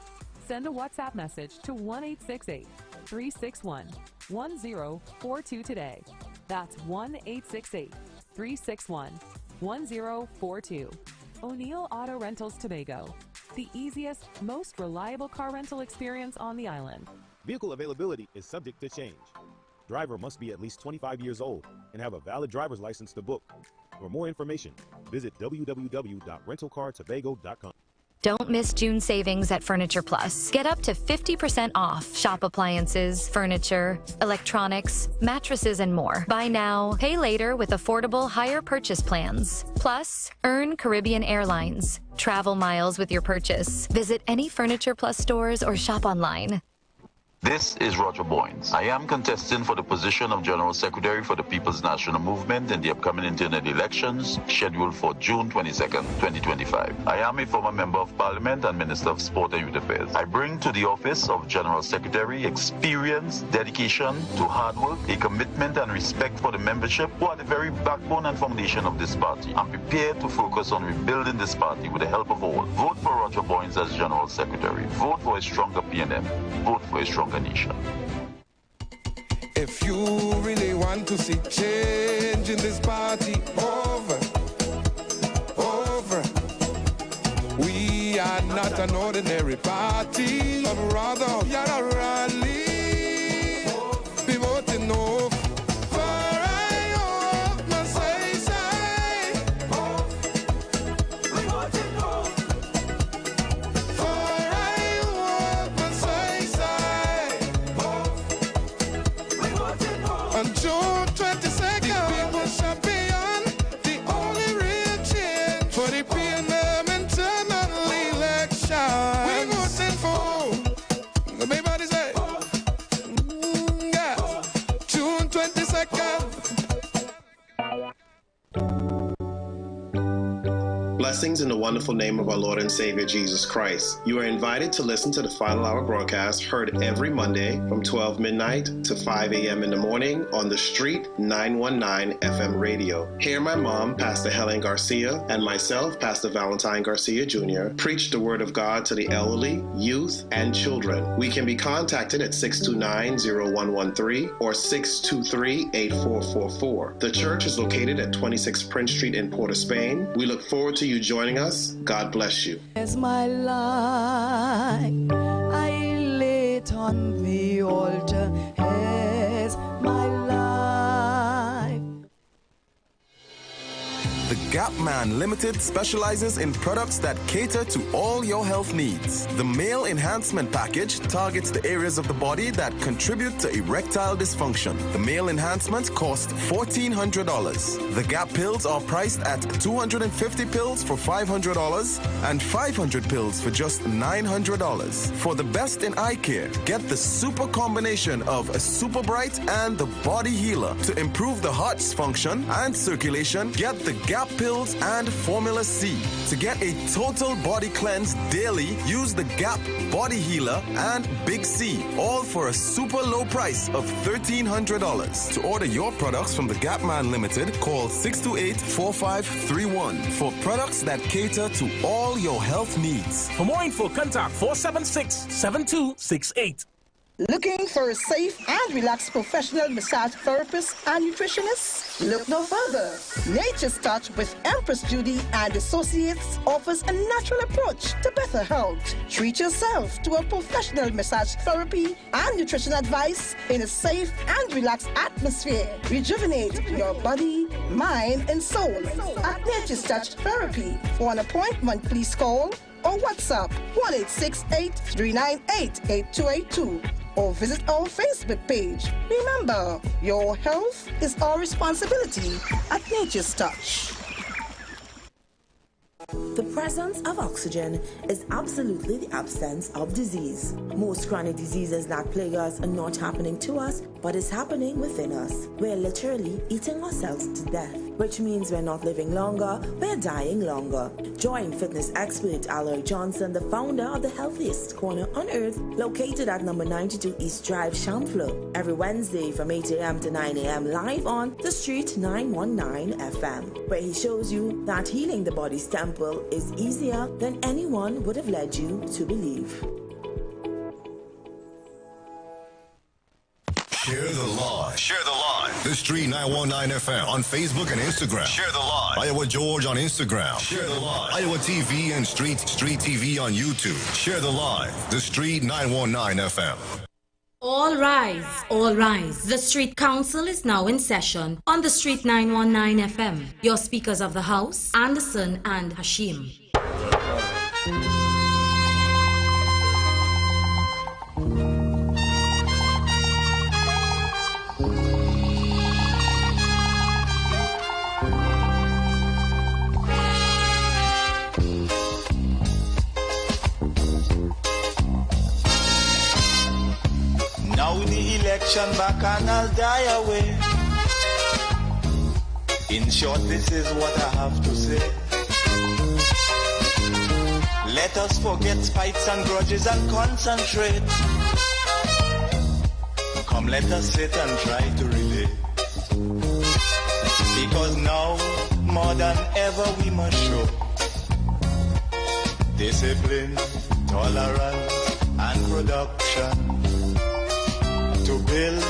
Speaker 15: Send a WhatsApp message to 1-868-361-1042 today. That's 1-868-361-1042. O'Neill Auto Rentals Tobago, the easiest, most reliable car rental experience on the island.
Speaker 18: Vehicle availability is subject to change. Driver must be at least 25 years old and have a valid driver's license to book. For more information, visit www.rentalcartobago.com.
Speaker 19: Don't miss June savings at Furniture Plus. Get up to 50% off shop appliances, furniture, electronics, mattresses, and more. Buy now, pay later with affordable higher purchase plans. Plus, earn Caribbean Airlines. Travel miles with your purchase. Visit any Furniture Plus stores or shop online.
Speaker 16: This is Roger Boynes. I am contesting for the position of General Secretary for the People's National Movement in the upcoming internal elections scheduled for June 22nd, 2025. I am a former Member of Parliament and Minister of Sport and Youth Affairs. I bring to the office of General Secretary experience, dedication to hard work, a commitment and respect for the membership who are the very backbone and foundation of this party. I'm prepared to focus on rebuilding this party with the help of all. Vote for Roger Boynes as General Secretary. Vote for a stronger PNM. Vote for a stronger nation.
Speaker 20: If you really want to see change in this party, over. We are not an ordinary party, but rather we are a rally. Be voting no.
Speaker 21: Blessings in the wonderful name of our Lord and Savior Jesus Christ. You are invited to listen to the Final Hour broadcast heard every Monday from 12 midnight to 5 a.m. in the morning on The Street 919 FM radio. Hear my mom, Pastor Helen Garcia, and myself, Pastor Valentine Garcia Jr., preach the Word of God to the elderly, youth, and children. We can be contacted at 629-0113 or 623-8444. The church is located at 26 Prince Street in Port of Spain. We look forward to you joining us. God bless you.
Speaker 22: As my life, I lay it on the altar as my life.
Speaker 14: The Gap Man Limited specializes in products that cater to all your health needs. The Male Enhancement Package targets the areas of the body that contribute to erectile dysfunction. The Male Enhancement costs $1,400. The Gap pills are priced at 250 pills for $500 and 500 pills for just $900. For the best in eye care, get the super combination of a Super Bright and the Body Healer. To improve the heart's function and circulation, get the Gap pills and Formula C. To get a total body cleanse daily, use the Gap Body Healer and Big C, all for a super low price of $1,300. To order your products from the Gap Man Limited, call 628-4531 for products that cater to all your health needs.
Speaker 23: For more info, contact 476-7268.
Speaker 24: Looking for a safe and relaxed professional massage therapist and nutritionist? Look no further. Nature's Touch with Empress Judy and Associates offers a natural approach to better health. Treat yourself to a professional massage therapy and nutrition advice in a safe and relaxed atmosphere. Rejuvenate your body, mind, and soul at Nature's Touch Therapy. For an appointment, please call or WhatsApp 1-868-398-8282 or visit our Facebook page. Remember, your health is our responsibility at Nature's Touch.
Speaker 25: The presence of oxygen is absolutely the absence of disease. Most chronic diseases that plague us are not happening to us, but is happening within us. We're literally eating ourselves to death, which means we're not living longer, we're dying longer. Join fitness expert Aloy Johnson, the founder of the healthiest corner on earth, located at number 92 East Drive, Chamfleur, every Wednesday from 8 a.m. to 9 a.m. live on The Street 919 FM, where he shows you that healing the body's temple is easier than anyone would have led you to believe.
Speaker 26: Share the live. Share the live. The Street 919 FM on Facebook and Instagram. Share the live. Iowa George on Instagram. Share the live. Iowa TV and Street TV on YouTube. Share the live. The Street 919 FM.
Speaker 4: All rise, all rise. The Street Council is now in session on the Street 919 FM. Your speakers of the House, Anderson and Hashim.
Speaker 1: nation back and I'll die away. In short, this is what I have to say. Let us forget fights and grudges and concentrate. Come, let us sit and try to relate. Because now, more than ever, we must show discipline, tolerance, and production to build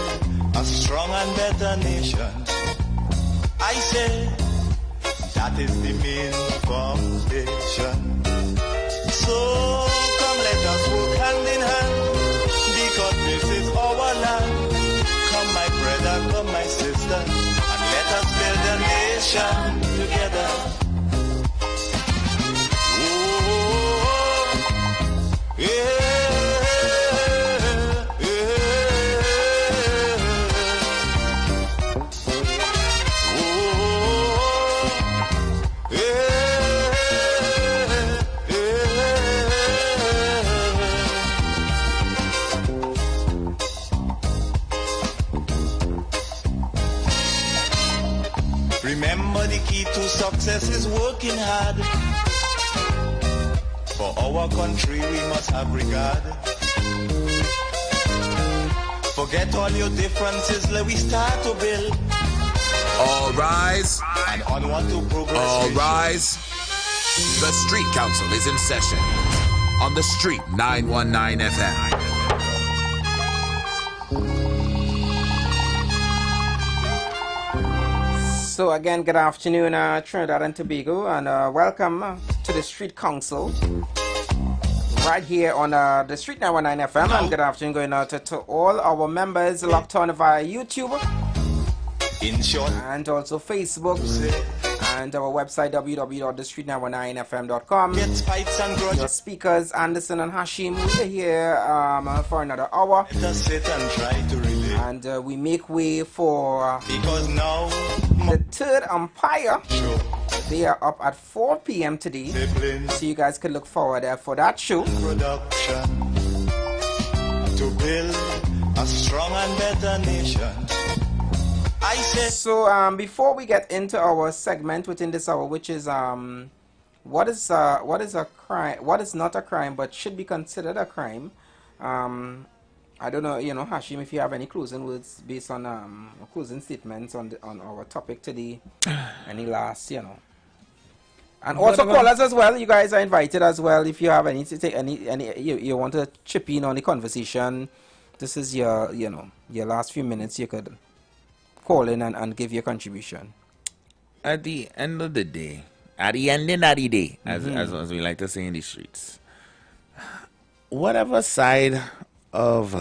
Speaker 1: a strong and better nation. I say that is the main foundation. So come, let us work hand in hand, because this is our land. Come, my brother, come, my sister, and let us build a nation together. Oh, yeah. Remember, the key to success is working hard. For our country we must have regard. Forget all your differences, let we start to build.
Speaker 3: All rise.
Speaker 1: And onward to progress.
Speaker 3: All rise. The Street Council is in session on the Street 919 FM.
Speaker 5: So again, good afternoon, Trinidad and Tobago, and welcome to the Street Council right here on the Street 919 FM. And good afternoon going out to all our members locked on via YouTube,
Speaker 1: in short,
Speaker 5: and also Facebook, and our website www.thestreet919fm.com. Your speakers Anderson and Hashim, we are here for another hour.
Speaker 1: Let us sit and try to relate.
Speaker 5: And we make way for
Speaker 1: because now
Speaker 5: the third umpire. They are up at 4 p.m. today, so you guys can look forward for that show.
Speaker 1: Production to build a strong and better nation. I said.
Speaker 5: So before we get into our segment within this hour, which is what is a crime, what is not a crime but should be considered a crime. I don't know, Hashim, if you have any closing words based on closing statements on our topic today. Any last, and also callers as well. You guys are invited as well. If you have any to take you want to chip in on the conversation, this is your your last few minutes. You could call in and give your contribution.
Speaker 6: At the end of the day, as we like to say in the streets, whatever side of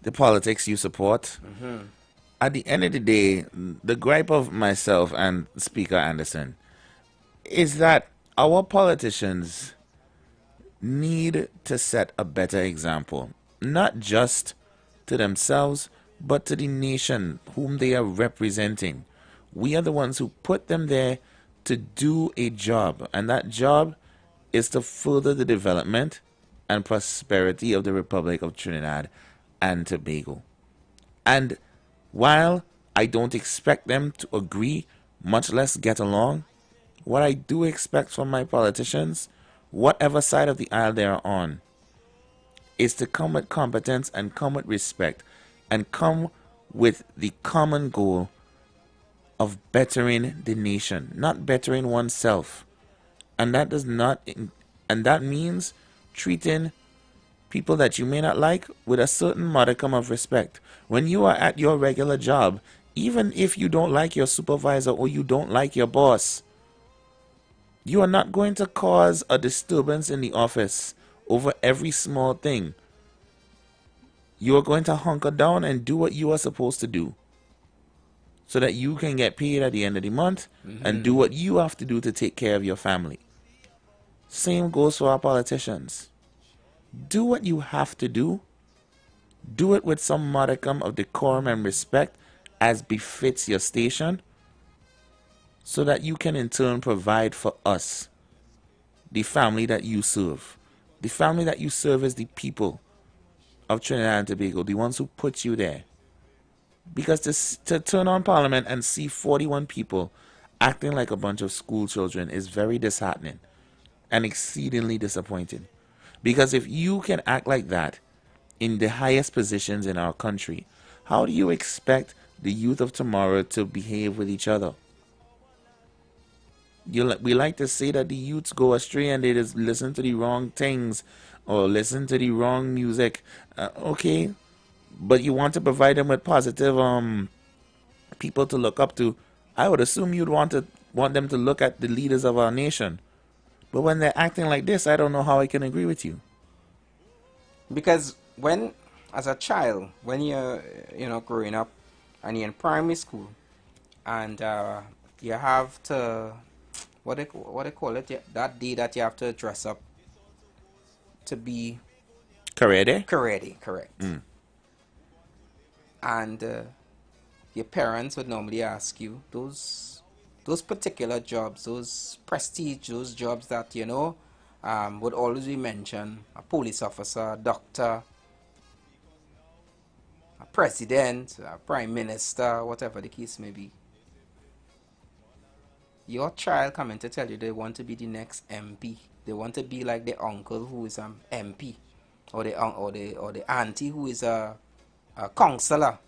Speaker 6: the politics you support, at the end of the day, the gripe of myself and Speaker Anderson is that our politicians need to set a better example, not just to themselves, but to the nation whom they are representing. We are the ones who put them there to do a job, and that job is to further the development and prosperity of the Republic of Trinidad and Tobago. And while I don't expect them to agree, much less get along, what I do expect from my politicians, whatever side of the aisle they are on, is to come with competence and come with respect and come with the common goal of bettering the nation, not bettering oneself. And that means treating people that you may not like with a certain modicum of respect. When you are at your regular job, even if you don't like your supervisor or you don't like your boss, you are not going to cause a disturbance in the office over every small thing. You are going to hunker down and do what you are supposed to do so that you can get paid at the end of the month and do what you have to do to take care of your family. Same goes for our politicians. Do what you have to do. Do it with some modicum of decorum and respect as befits your station, so that you can in turn provide for us, the family that you serve. The family that you serve is the people of Trinidad and Tobago, the ones who put you there. Because to turn on Parliament and see 41 people acting like a bunch of school children is very disheartening and exceedingly disappointing. Because if you can act like that in the highest positions in our country, how do you expect the youth of tomorrow to behave with each other? We like to say that the youths go astray and they just listen to the wrong things or listen to the wrong music. Okay, but you want to provide them with positive people to look up to. I would assume you'd want them to look at the leaders of our nation. But when they're acting like this, I don't know how I can agree with you.
Speaker 5: Because when, as a child, when you're growing up and you're in primary school and you have to, what they call it, that day that you have to dress up to be
Speaker 6: Career day?
Speaker 5: Career day, correct. And your parents would normally ask you those particular jobs, those prestige, those jobs that would always be mentioned: a police officer, a doctor, a president, a prime minister, whatever the case may be. Your child coming to tell you they want to be the next MP. They want to be like the uncle who is an MP, or the auntie who is a counselor.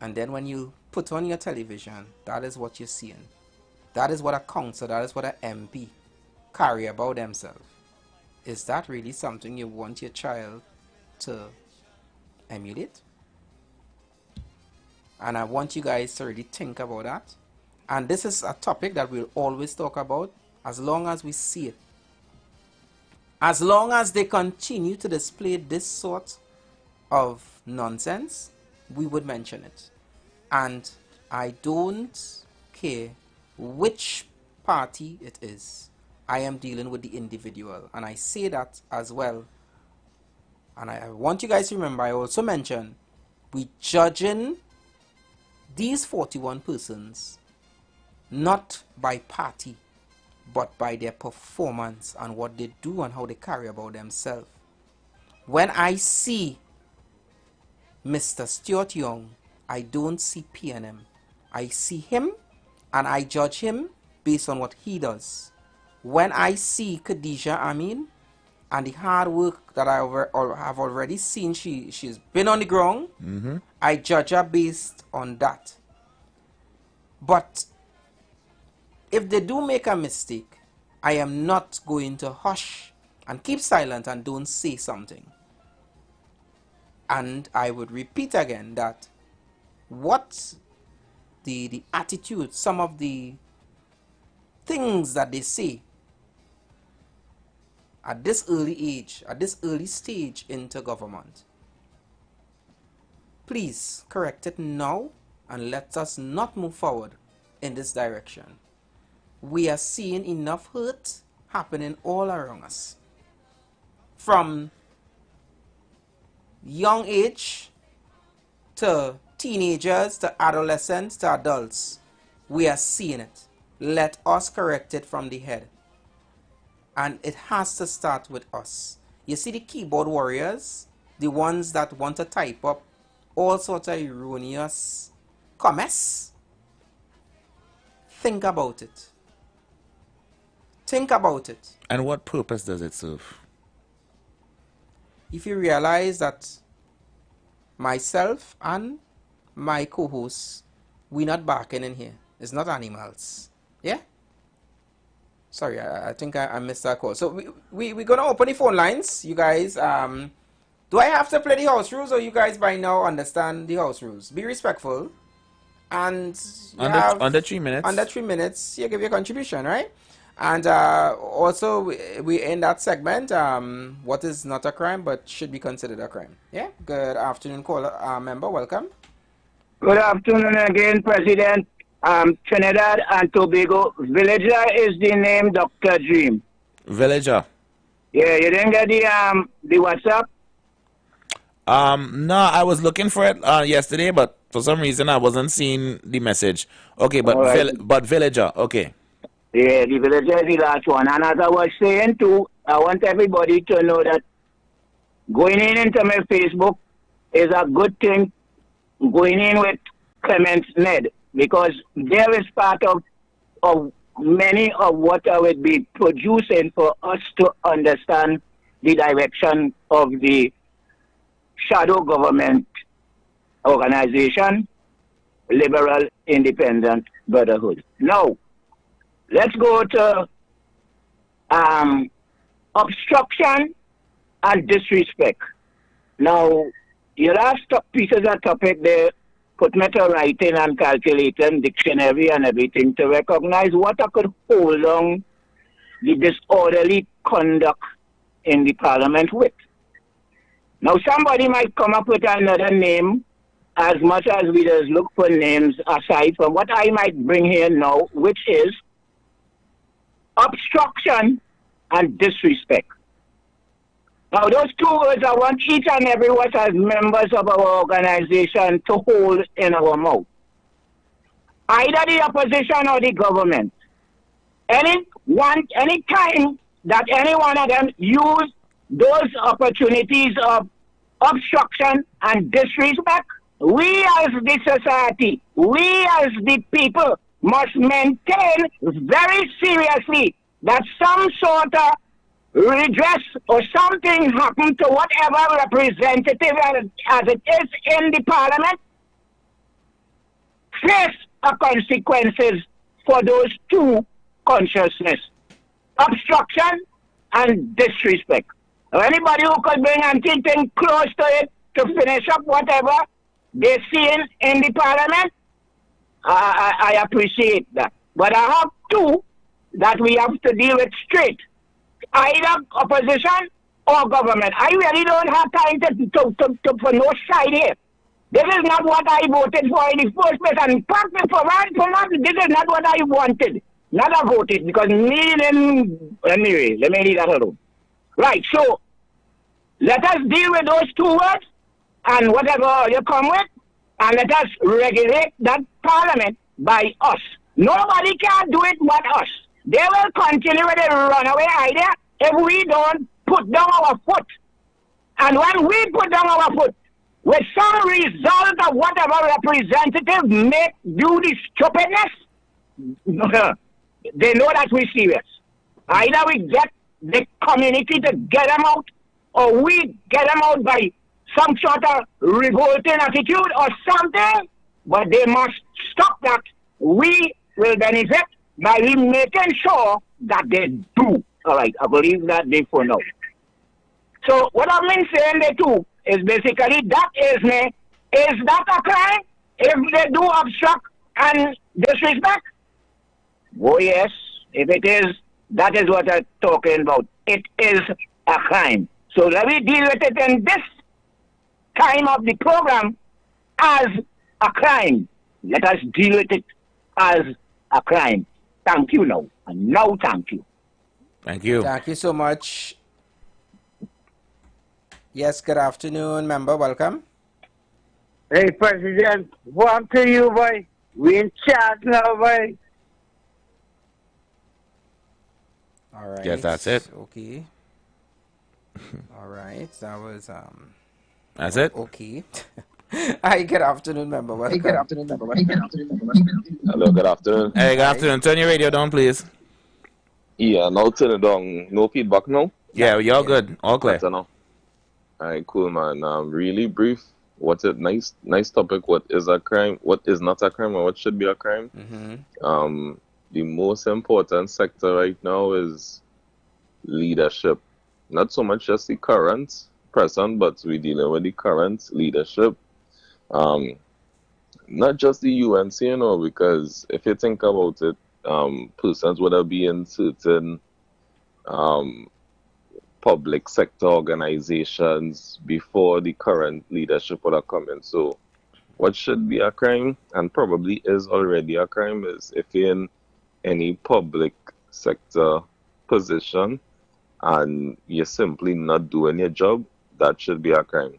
Speaker 5: And then when you put on your television, that is what you're seeing. That is what a counselor, that is what an MP carry about themselves. Is that really something you want your child to emulate? And I want you guys to really think about that. And this is a topic that we'll always talk about as long as we see it. As long as they continue to display this sort of nonsense, we would mention it. And I don't care which party it is. I am dealing with the individual. And I say that as well. And I want you guys to remember, I also mentioned, we judging these 41 persons not by party, but by their performance and what they do and how they carry about themselves. When I see Mr. Stuart Young, I don't see PNM. I see him and I judge him based on what he does. When I see Khadija Amin and the hard work that I have already seen, she's been on the ground, I judge her based on that. But if they do make a mistake, I am not going to hush and keep silent and don't say something. And I would repeat again that what the attitude, some of the things that they say at this early age, at this early stage into government, please correct it now and let us not move forward in this direction. We are seeing enough hurt happening all around us. From young age to teenagers to adolescents to adults, we are seeing it. Let us correct it from the head. And it has to start with us. You see the keyboard warriors, the ones that want to type up all sorts of erroneous comments. Think about it. Think about it.
Speaker 6: And what purpose does it serve?
Speaker 5: If you realize that myself and my co-hosts, we're not barking in here. It's not animals. Yeah? Sorry, I think I missed that call. So we're going to open the phone lines. You guys, do I have to play the house rules or you guys by now understand the house rules? Be respectful. And
Speaker 6: under 3 minutes.
Speaker 5: Under 3 minutes, you give your contribution, right? And also, we end that segment, what is not a crime but should be considered a crime. Yeah? Good afternoon, caller, member. Welcome.
Speaker 8: Good afternoon again, President. Trinidad and Tobago. Villager is the name, Dr. Dream.
Speaker 6: Villager.
Speaker 8: Yeah, you didn't get the WhatsApp?
Speaker 6: No, I was looking for it yesterday, but for some reason I wasn't seeing the message. Okay, but right. But Villager, okay.
Speaker 8: Yeah, the Villager is the last one. And as I was saying too, I want everybody to know that going into my Facebook is a good thing. Going in with Clements Ned, because there is part of many of what I would be producing for us to understand the direction of the shadow government organization, Liberal Independent Brotherhood. Now, let's go to obstruction and disrespect. Now, your last pieces of topic there put me to writing and calculating, dictionary and everything to recognize what I could hold on the disorderly conduct in the parliament with. Now, somebody might come up with another name, as much as we just look for names aside from what I might bring here now, which is obstruction and disrespect. Now, those two words I want each and every one as members of our organization to hold in our mouth. Either the opposition or the government. Any time that any one of them use those opportunities of obstruction and disrespect, we as the society, we as the people must maintain very seriously that some sort of redress or something happened to whatever representative as it is in the parliament, face the consequences for those two consciousness, obstruction and disrespect. Anybody who could bring anything close to it to finish up whatever they're seeing in the parliament, I appreciate that. But I have two that we have to deal with straight. Either opposition or government. I really don't have time to for no side here. This is not what I voted for in the first place. And this is not what I wanted. Not I voted, because me and anyway, let me leave that alone. Right, so let us deal with those two words and whatever you come with, and let us regulate that parliament by us. Nobody can do it but us. They will continue with the runaway idea if we don't put down our foot. And when we put down our foot, with some result of whatever representative make do the stupidness, they know that we're serious. Either we get the community to get them out, or we get them out by some sort of revolting attitude or something, but they must stop that. We will benefit by making sure that they do. All right, I believe that they for now. So what I've been saying there too is basically that is that a crime if they do obstruct and disrespect? Oh yes, if it is, that is what I'm talking about. It is a crime. So let me deal with it in this time of the program as a crime. Let us deal with it as a crime. Thank you now. And now thank you.
Speaker 6: Thank you.
Speaker 5: Thank you so much. Yes, good afternoon, member. Welcome.
Speaker 9: Hey, President. One to you, boy. We in charge now, boy.
Speaker 5: All right.
Speaker 6: Yes, that's it.
Speaker 5: Okay. All right. That was
Speaker 6: That's it.
Speaker 5: Okay. Hi, good afternoon, member. Welcome.
Speaker 9: Hey, good afternoon, member.
Speaker 10: Hello, good afternoon.
Speaker 6: Hey, good afternoon. Turn your radio down, please.
Speaker 10: Yeah, now turn it down. No feedback now?
Speaker 6: Yeah, you're good. All clear.
Speaker 10: All right, cool, man. Really brief. What's it? Nice topic. What is a crime? What is not a crime? Or what should be a crime?
Speaker 5: Mm-hmm.
Speaker 10: The most important sector right now is leadership. Not so much just the current present, but we're dealing with the current leadership. Not just the UNC, you know, because if you think about it, persons would have been in certain public sector organizations before the current leadership would have come in. So what should be a crime, and probably is already a crime, is if you're in any public sector position and you're simply not doing your job, that should be a crime.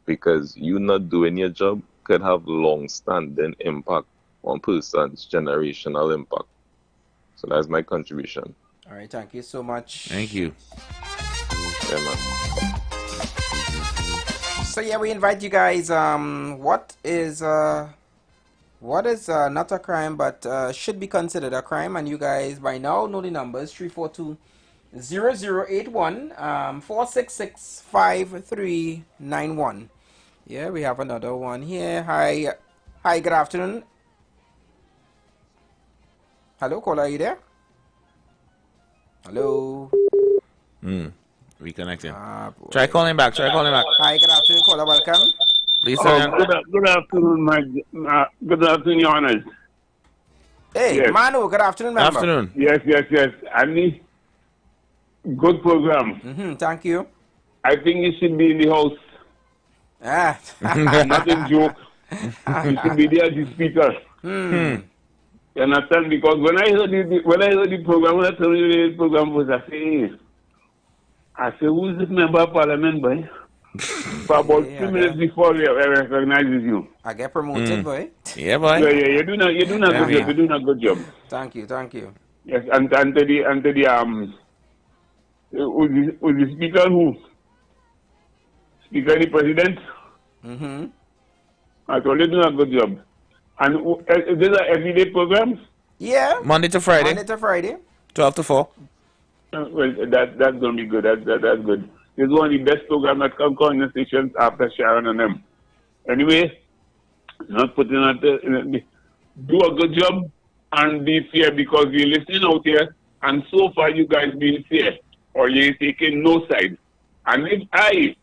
Speaker 10: Because you not doing your job could have long-standing impact on persons' generational impact. So that's my contribution.
Speaker 5: All right, thank you so much.
Speaker 6: Thank you.
Speaker 10: Yeah, man.
Speaker 5: So yeah, we invite you guys. What is What is not a crime but should be considered a crime? And you guys by now know the numbers 342-0081 466-5391. Yeah, we have another one here. Hi, good afternoon. Hello, caller, are you there? Hello.
Speaker 6: Reconnecting. Try calling back.
Speaker 5: Hi, good afternoon, caller. Welcome.
Speaker 6: Please,
Speaker 9: good afternoon, good afternoon, Your Honors.
Speaker 5: Hey,
Speaker 9: yes.
Speaker 5: Manu, good afternoon, member.
Speaker 6: Afternoon.
Speaker 9: Yes. I mean, good program.
Speaker 5: Thank you.
Speaker 9: I think you should be in the house. Not in joke. You should be there as the speaker. You understand? Because when I heard the program, when I told you the program was, I said, who's this member of parliament, boy? For about 2 minutes before I recognizes you.
Speaker 5: I get promoted, boy.
Speaker 6: Yeah, boy.
Speaker 9: Yeah, you're doing a good job. You're doing a good job.
Speaker 5: Thank you.
Speaker 9: Yes, and to the with the speaker who? Speaker the president? I told you doing a good job. And is this an everyday program?
Speaker 5: Yeah.
Speaker 6: Monday to Friday. 12 to 4.
Speaker 9: Well, that's going to be good. That's good. It's one of the best programs that come on the stations after Sharon and them. Anyway, not putting out do a good job and be fair because you're listening out here and so far you guys being fair or you're taking no side. And if I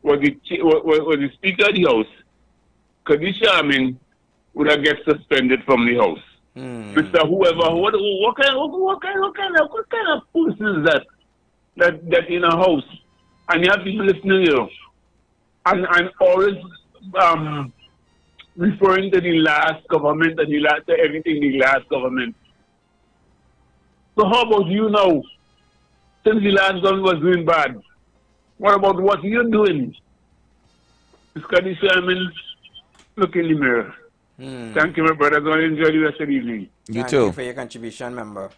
Speaker 9: was the Speaker of the House, Khadija Amin would have get suspended from the House. Mr. Whoever, what kind of person is that in a house? And you have people listening to you. And always referring to the last government and to everything the last government. So how about you now? Since the last government was doing bad, what about what you're doing? Ms. Khadija, look in the mirror. Thank you, my brother. Go and enjoy the rest of the evening.
Speaker 5: Thank you for your contribution, member.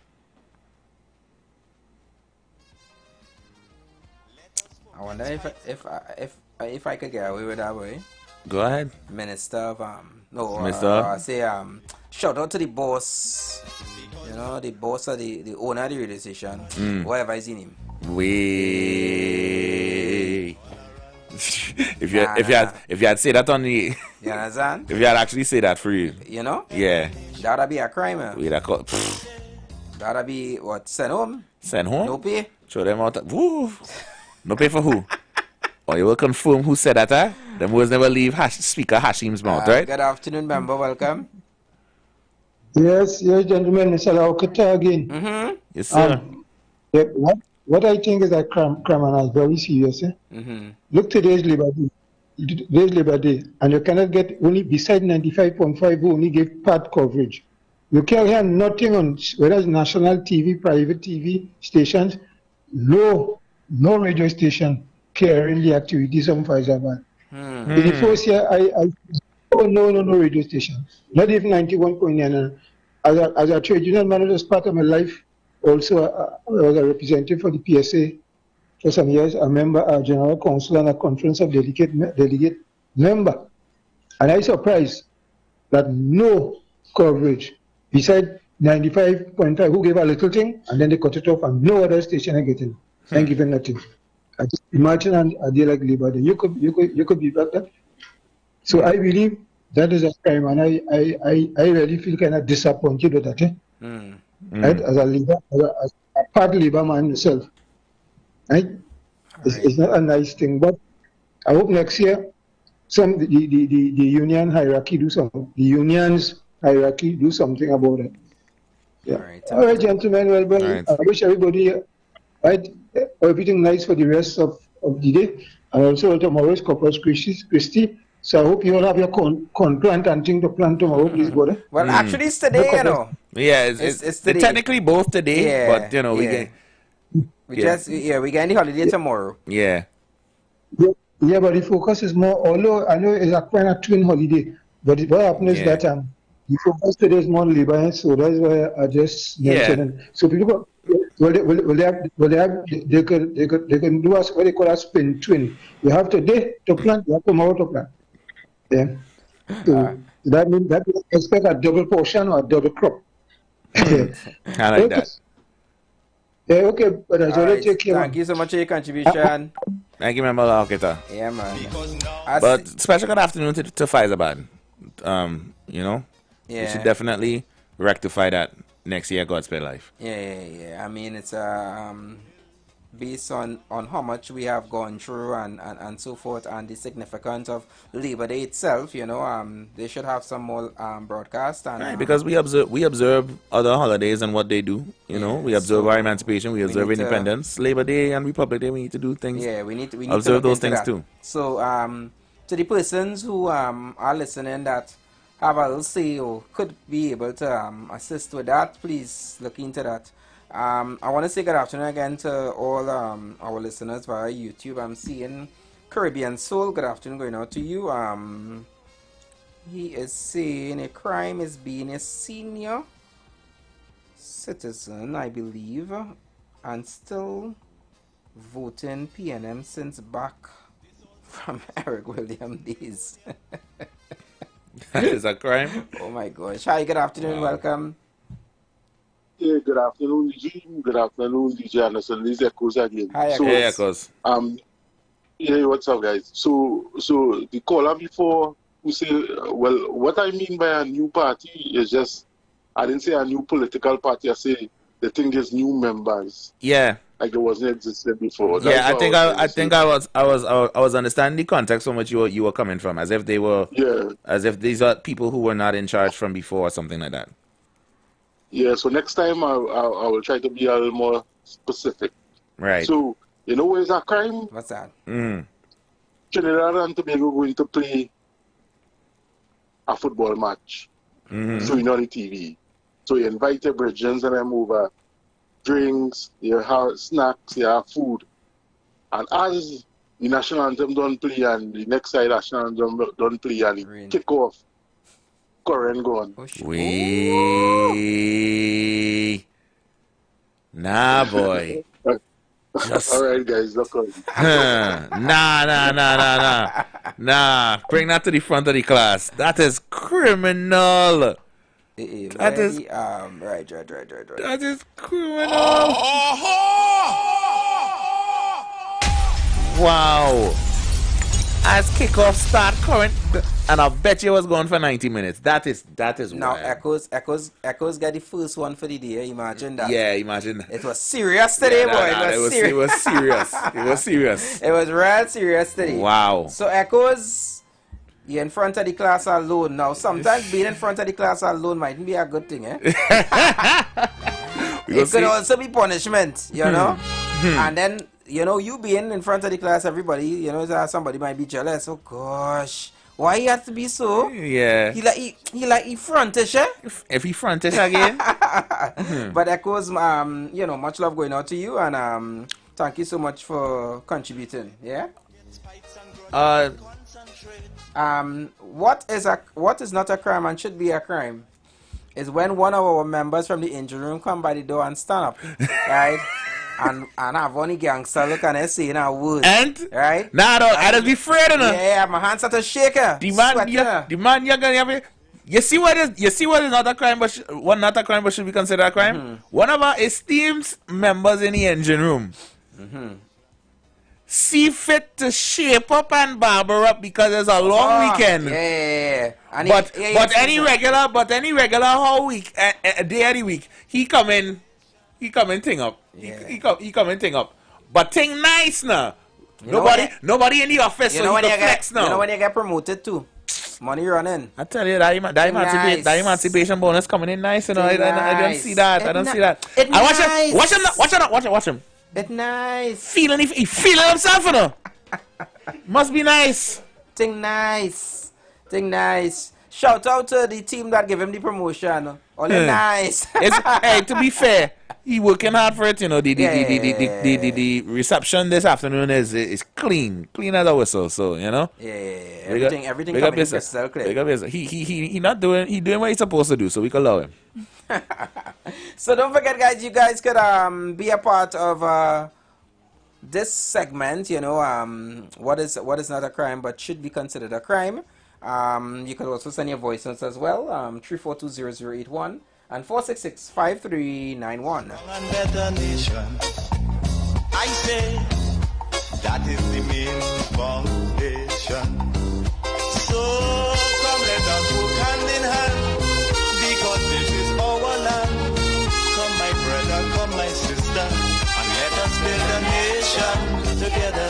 Speaker 5: I wonder if I could get away with that, boy.
Speaker 6: Go ahead.
Speaker 5: Minister of shout out to the boss. You know, the boss of the owner of the radio station. Whatever is in him.
Speaker 6: If you had said that on the
Speaker 5: you understand?
Speaker 6: If you had actually said that for you.
Speaker 5: You know?
Speaker 6: Yeah.
Speaker 5: That'd be a crime, man. That'd be what? Send home? No pay?
Speaker 6: Show them out. Woo. No pay for who? Or you will confirm who said that, eh? Them words never leave Speaker Hashim's mouth, right?
Speaker 5: Good afternoon, member. Welcome.
Speaker 7: Yes, gentlemen. Mr. Laukata again.
Speaker 6: Yes, sir.
Speaker 7: What I think is that criminal is very serious. Look, today's Labor Day, and you cannot get only beside 95.5 who only give part coverage. You can't hear nothing on whether it's national TV, private TV stations, no radio station carrying the activities of Faizabad. In the first year, no radio station, not even 91.9. As a trade union manager, as part of my life, also I was a representative for the PSA for some years, a member, a general council, and a conference of delegate member. And I was surprised that no coverage beside 95.5 who gave a little thing and then they cut it off and no other station are getting and giving nothing. I just imagine a day like Labor Day. You could be back there. So I believe that is a crime, and I really feel kind of disappointed with that. Right? As a leader, as a part Labor man myself. Right? It's not a nice thing, but I hope next year the union hierarchy do something. The unions hierarchy do something about it. Yeah. All right, gentlemen. Well, right. I wish everybody everything nice for the rest of the day, and also tomorrow is Corpus Christi. So I hope you all have your corn plant and thing to plant tomorrow, please, brother.
Speaker 5: Well, actually, it's today, you know.
Speaker 6: Yeah, it's today. Technically both today, but you know we get
Speaker 5: the holiday tomorrow.
Speaker 6: Yeah,
Speaker 7: but the focus is more. Although I know it's a kind of twin holiday, but what happens is that the focus today is more labor, so that's why I just mentioned. So people. They can do what they call a spin twin. You have today to plant, you have tomorrow to plant. Yeah. So That means that you expect a double portion or a double crop.
Speaker 6: I like that.
Speaker 7: Yeah, okay, but I
Speaker 5: All right.
Speaker 7: take care.
Speaker 5: Thank you so much for your contribution.
Speaker 6: Thank you, Member Lauketa.
Speaker 5: Yeah, man.
Speaker 6: But special good afternoon to Faizabad. You know, we
Speaker 5: Yeah.
Speaker 6: should definitely rectify that next year, Godspeed Life.
Speaker 5: Yeah. I mean, it's based on how much we have gone through and so forth, and the significance of Labor Day itself. You know, they should have some more broadcast and
Speaker 6: Right, because we observe other holidays and what they do. You know, we observe our emancipation, we observe
Speaker 5: need to-
Speaker 6: independence, Labor Day and Republic Day. We need to do things.
Speaker 5: Yeah, we need to
Speaker 6: observe
Speaker 5: look
Speaker 6: those
Speaker 5: into
Speaker 6: things
Speaker 5: that.
Speaker 6: too.
Speaker 5: So, to the persons who are listening that have a little say or could be able to assist with that, please look into that. I want to say good afternoon again to all our listeners via YouTube. I'm seeing Caribbean Soul. Good afternoon going out to you. He is saying a crime is being a senior citizen, I believe, and still voting PNM since back from Eric William days.
Speaker 6: That is a crime.
Speaker 5: Oh my gosh. Hi, good afternoon. Welcome.
Speaker 2: Yeah, good afternoon, DJ. Good afternoon, DJ Anderson. This is Echoes again.
Speaker 5: Hi,
Speaker 2: so,
Speaker 6: Hey, Echoes.
Speaker 2: yeah, what's up, guys? So the caller before who say, well, what I mean by a new party is just, I didn't say a new political party. I say the thing is new members.
Speaker 6: Yeah.
Speaker 2: Like it wasn't existed before.
Speaker 6: Yeah,
Speaker 2: That's
Speaker 6: I was understanding the context from which you were coming from, as if they were, as if these are people who were not in charge from before or something like that.
Speaker 2: Yeah, so next time I will try to be a little more specific.
Speaker 6: Right.
Speaker 2: So, you know where's a crime?
Speaker 5: What's that?
Speaker 2: Trinidad and Tobago going to play a football match. So you know the TV. So you invite your brethren and them over, drinks, you have snacks, you have food. And as the national anthem don't play and the next side national anthem don't play and the kick off, current gone.
Speaker 6: Nah, boy. Just...
Speaker 2: All right, guys, look on.
Speaker 6: Nah. Bring that to the front of the class. That is criminal. That is
Speaker 5: right.
Speaker 6: That is criminal. Wow. As kickoff start current, and I bet you was going for 90 minutes. That is
Speaker 5: now
Speaker 6: wild.
Speaker 5: Echoes got the first one for the day. Imagine that.
Speaker 6: Yeah, imagine that.
Speaker 5: It was serious today, boy.
Speaker 6: It was serious. It was serious.
Speaker 5: It was real serious today.
Speaker 6: Wow.
Speaker 5: So Echoes, you're in front of the class alone. Now, sometimes being in front of the class alone mightn't be a good thing, eh? It could also be punishment, you know? And then, you know, you being in front of the class, everybody, you know, somebody might be jealous. Oh, gosh. Why he has to be so?
Speaker 6: Yeah.
Speaker 5: He like frontish, eh?
Speaker 6: If he frontish again.
Speaker 5: But Echoes, you know, much love going out to you, and thank you so much for contributing. Yeah. What is not a crime and should be a crime is when one of our members from the engine room come by the door and stand up, right? and have one gangster look and say in a word.
Speaker 6: And
Speaker 5: right?
Speaker 6: Nah, I just be afraid of them.
Speaker 5: Yeah, my hands start to shake.
Speaker 6: The man you're gonna have it. You see what is not a crime, but should be considered a crime? One of our esteemed members in the engine room see fit to shape up and barber up because it's a long weekend.
Speaker 5: Yeah. And
Speaker 6: but any regular whole week, a day of the week, he come in thing up.
Speaker 5: Yeah.
Speaker 6: He come in thing up. But thing nice now. Nobody in the office, so he can flex now.
Speaker 5: You know when you get promoted too? Money running.
Speaker 6: I tell you, that emancipation bonus coming in nice, you know. I don't see that. I don't see that. Watch him.
Speaker 5: It's nice.
Speaker 6: He feeling himself, you know. Must be nice.
Speaker 5: Thing nice. Shout out to the team that gave him the promotion. Only nice.
Speaker 6: Hey, to be fair, he working hard for it, you know. The reception this afternoon is clean as a whistle. So you know.
Speaker 5: Yeah. Everything coming in crystal clear.
Speaker 6: He doing what he's supposed to do, so we can allow him.
Speaker 5: So don't forget, guys, you guys could be a part of this segment, you know, what is not a crime but should be considered a crime. You could also send your voice notes as well, 3420081 and 466-5391.
Speaker 1: And better nation. I say that is the main foundation. So come let us work hand in hand, because this is our land. Come my brother, come my sister, and let us build a nation together.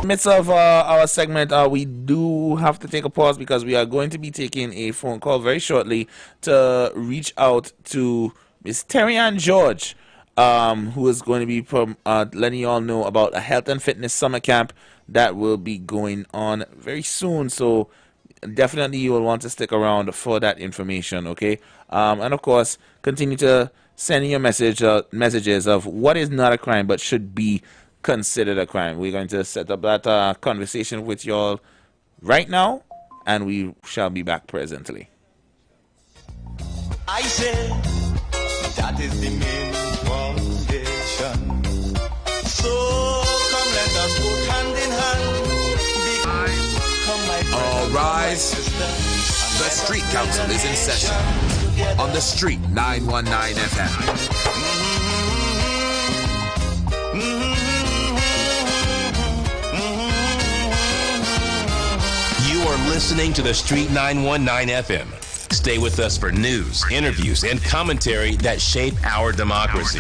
Speaker 6: Midst of our segment, we do have to take a pause because we are going to be taking a phone call very shortly to reach out to Miss Terry-Ann George, who is going to be letting you all know about a health and fitness summer camp that will be going on very soon. So definitely you will want to stick around for that information, okay? And of course, continue to send your messages of what is not a crime but should be considered a crime. We're going to set up that conversation with y'all right now, and we shall be back presently.
Speaker 1: I say that is the main foundation. So come let us work hand in hand. Come my brother,
Speaker 3: All rise. The Street Council is in session on the Street 919 FM.
Speaker 11: You are listening to the Street 919 FM. Stay with us for news, interviews, and commentary that shape our democracy.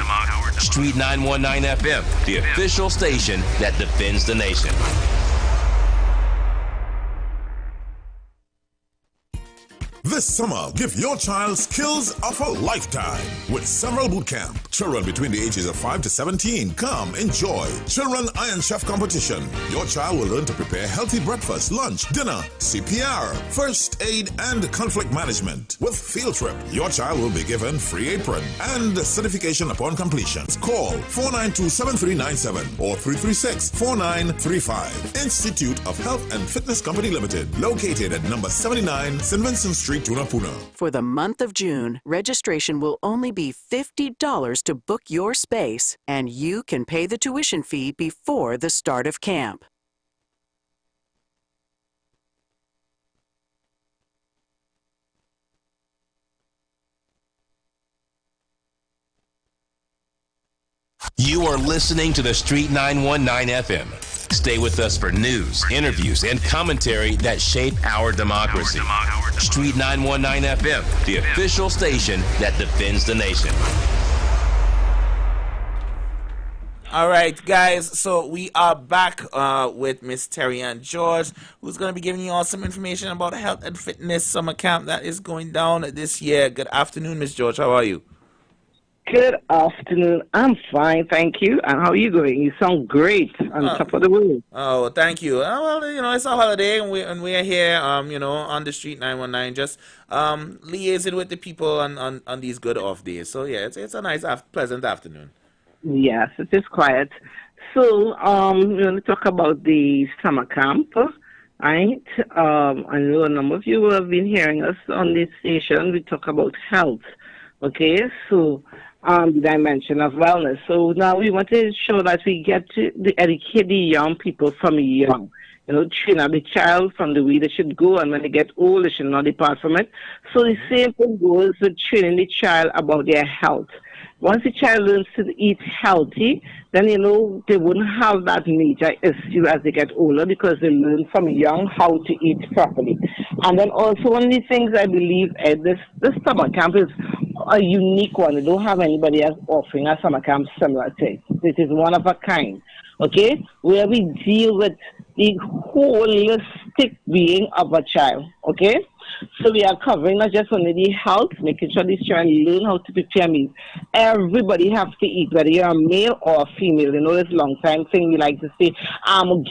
Speaker 11: Street 919 FM, the official station that defends the nation.
Speaker 12: This summer, give your child skills of a lifetime with several boot camp. Children between the ages of 5 to 17 come enjoy Children Iron Chef competition. Your child will learn to prepare healthy breakfast, lunch, dinner, CPR, first aid, and conflict management. With field trip, your child will be given free apron and certification upon completion. Call 492-7397 or 336-4935. Institute of Health and Fitness Company Limited, located at number 79 St. Vincent Street, Tunapuna.
Speaker 13: For the month of June, registration will only be $50 to book your space, and you can pay the tuition fee before the start of camp.
Speaker 11: You are listening to the Street 919 FM. Stay with us for news, interviews, and commentary that shape our democracy. Street 919 FM, the official station that defends the nation.
Speaker 6: All right, guys, so we are back with Miss Terry-Ann George, who's going to be giving you all some information about the health and fitness summer camp that is going down this year. Good afternoon, Miss George. How are you?
Speaker 15: Good afternoon. I'm fine, thank you. And how are you going? You sound great on top of the world.
Speaker 6: Oh, thank you. Well, you know, it's a holiday, and we are here, you know, on the Street 919, just liaising with the people on these good off days. So yeah, it's a nice, pleasant afternoon.
Speaker 15: Yes, it is quiet. So we're going to talk about the summer camp. Right? I know a number of you have been hearing us on this station. We talk about health. Okay, so the dimension of wellness. So now we want to show that we get to educate the young people from young. You know, train up the child from the way they should go, and when they get old, they should not depart from it. So the same thing goes with training the child about their health. Once the child learns to eat healthy, then, you know, they wouldn't have that major issue as they get older, because they learn from young how to eat properly. And then also one of the things I believe this summer camp is a unique one. They don't have anybody else offering a summer camp similar to it. It is one of a kind, okay, where we deal with the holistic being of a child, okay? So we are covering not just only the health, making sure these children learn how to prepare meals. Everybody has to eat, whether you're a male or a female. You know, this long time thing we like to say,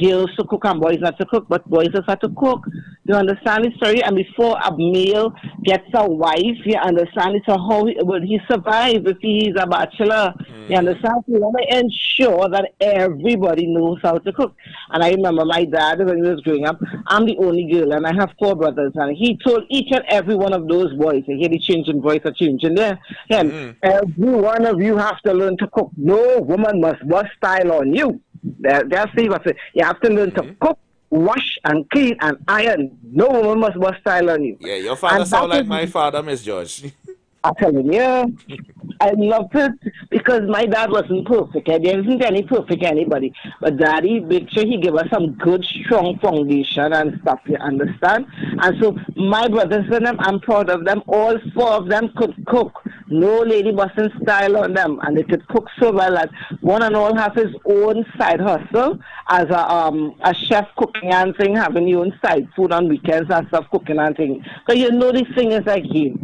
Speaker 15: girls to cook and boys not to cook, but boys also have to cook. You understand the story? And before a male gets a wife, you understand it, so how will he survive if he's a bachelor? You understand? So we want to ensure that everybody knows how to cook. And I remember my dad, when he was growing up, I'm the only girl, and I have 4 brothers, and he told each and every one of those boys, and hear the changing voice are changing there, and every one of you have to learn to cook. No woman must bust style on you. That's what I say. You have to learn to cook, wash and clean and iron. No woman must bust style on you.
Speaker 6: Yeah, your father sound like my father, Miss George.
Speaker 15: I tell you, yeah, I loved it because my dad wasn't perfect. There isn't any perfect anybody. But Daddy made sure he gave us some good, strong foundation and stuff, you understand? And so my brothers and them, I'm proud of them. All 4 of them could cook. No lady busting style on them. And they could cook so well that one and all have his own side hustle as a chef cooking and thing, having your own side food on weekends and stuff cooking and thing. So you know this thing is like you.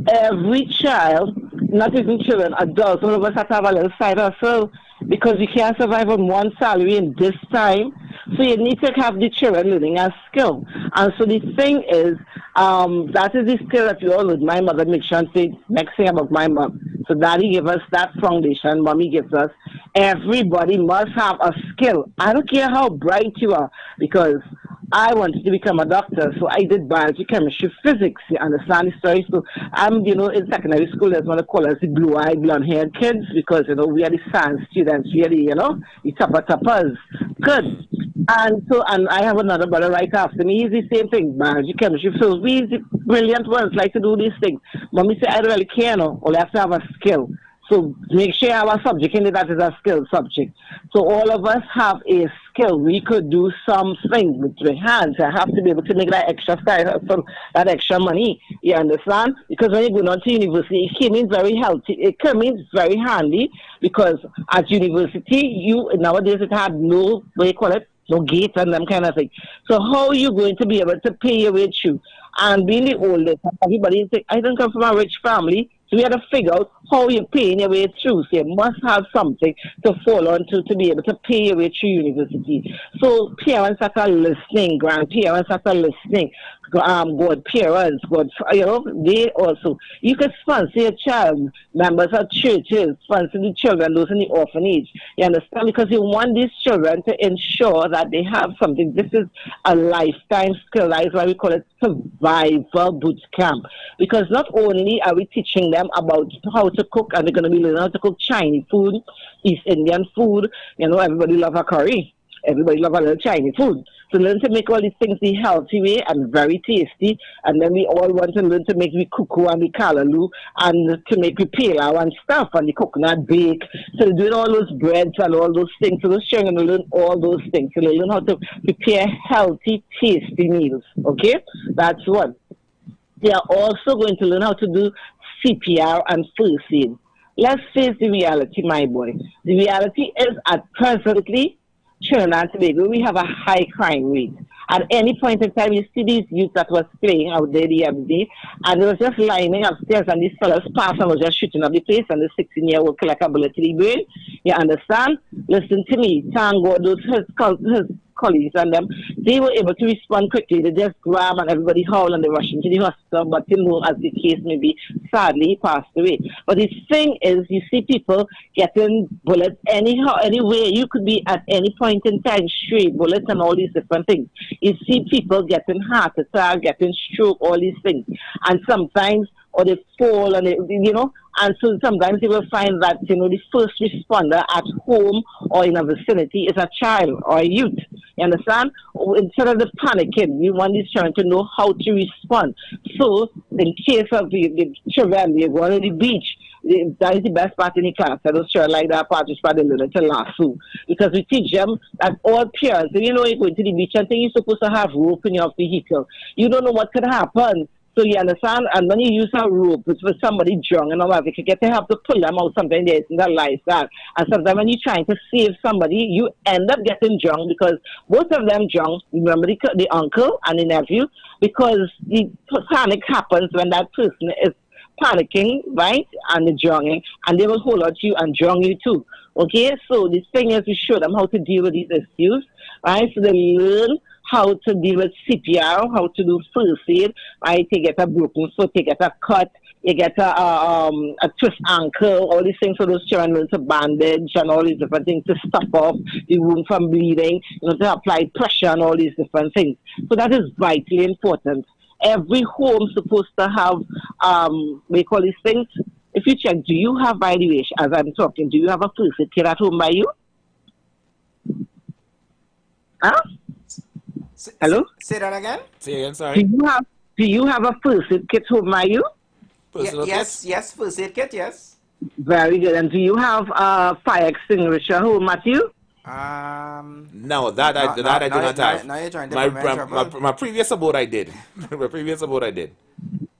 Speaker 15: Every child, not even children, adults, all of us have to have a little side hustle because you can't survive on one salary in this time. So you need to have the children learning a skill. And so the thing is, that is the skill that we all learn. My mother makes sure and say next thing about my mom. So Daddy gave us that foundation, Mommy gives us. Everybody must have a skill. I don't care how bright you are, because I wanted to become a doctor, so I did biology, chemistry, physics. You understand the story? So I'm, in secondary school, there's one that call us the blue-eyed, blonde-haired kids, because, we are the science students, really, the tappers. Good. And I have another brother right after me. He's the same thing, biology, chemistry. So we the brilliant ones like to do these things. Mommy said, I don't really care, no. All I have to have a skill. So make sure you have a subject in it that is a skill subject. So all of us have a skill. We could do something with your hands. I have to be able to make that extra style, that extra money. You understand? Because when you go on to university, it came in very healthy. It came in very handy because at university, nowadays it had no, what do you call it? No gate and them kind of thing. So how are you going to be able to pay your way through? And being the oldest, everybody say, I don't come from a rich family. So we had to figure out how you're paying your way through. So you must have something to fall on to be able to pay your way through university. So parents that are listening, grandparents that are listening, godparents, they also, you can sponsor your child, members of churches, sponsor the children, those in the orphanage. You understand? Because you want these children to ensure that they have something. This is a lifetime skill. That is why we call it survival boot camp. Because not only are we teaching them about how to cook, and they're going to be learning how to cook Chinese food, East Indian food. Everybody love a curry. Everybody love a little Chinese food. So learn to make all these things the healthy way and very tasty. And then we all want to learn to make the cuckoo and the callaloo and to make the pilau and stuff and the coconut bake. So they're doing all those breads and all those things. So those children will learn all those things. So they learn how to prepare healthy, tasty meals. Okay? That's one. They are also going to learn how to do CPR and first aid. Let's face the reality, my boy. The reality is at presently, Trinidad and Tobago, we have a high crime rate. At any point in time, you see these youth that was playing out there the other day, and they was just lining upstairs, and these fellas passed and was just shooting up the place, and the 16-year-old collect a bullet to the brain. You understand? Listen to me. Thank God, his colleagues and them, they were able to respond quickly. They just grab and everybody howl and they rush into the hospital. But as the case may be, sadly, he passed away. But the thing is, you see people getting bullets anyhow, anywhere. You could be at any point in time, straight bullets and all these different things. You see people getting heart attack, getting stroke, all these things. And sometimes, or they fall and and so sometimes you will find that, the first responder at home or in a vicinity is a child or a youth. You understand? Instead of the panicking, we want these children to know how to respond. So, in case of the children, they're going to the beach, that is the best part in the class. I don't sure like that part is probably a little lasso. Because we teach them that all parents, you're going to the beach and think you're supposed to have rope in your vehicle. You don't know what could happen. So you understand? And when you use a rope, it's for somebody drunk and all, if you get to help to pull them out, something there isn't a lifestyle. And sometimes when you're trying to save somebody, you end up getting drunk because both of them drunk, remember the uncle and the nephew, because the panic happens when that person is panicking, right, and the drowning, and they will hold out to you and drown you too. Okay, so the thing is, we show them how to deal with these issues, right? So they learn how to deal with CPR, how to do first aid, right? You get a broken foot, you get a cut, you get a twist ankle, all these things. So those children learn to bandage and all these different things to stop off the wound from bleeding, you know, to apply pressure and all these different things. So that is vitally important. Every home supposed to have, we call these things. If you check, do you have, by the way, as I'm talking, do you have a first aid kit at home by you? Huh? Hello?
Speaker 5: Say that again?
Speaker 6: Say again, sorry.
Speaker 15: Do you have a first aid kit home by you?
Speaker 5: Yes, first aid kit, yes.
Speaker 15: Very good. And do you have a fire extinguisher home at you?
Speaker 6: No, that I do not have.
Speaker 5: Now you're trying to
Speaker 6: my previous abode I did. My previous abode I did.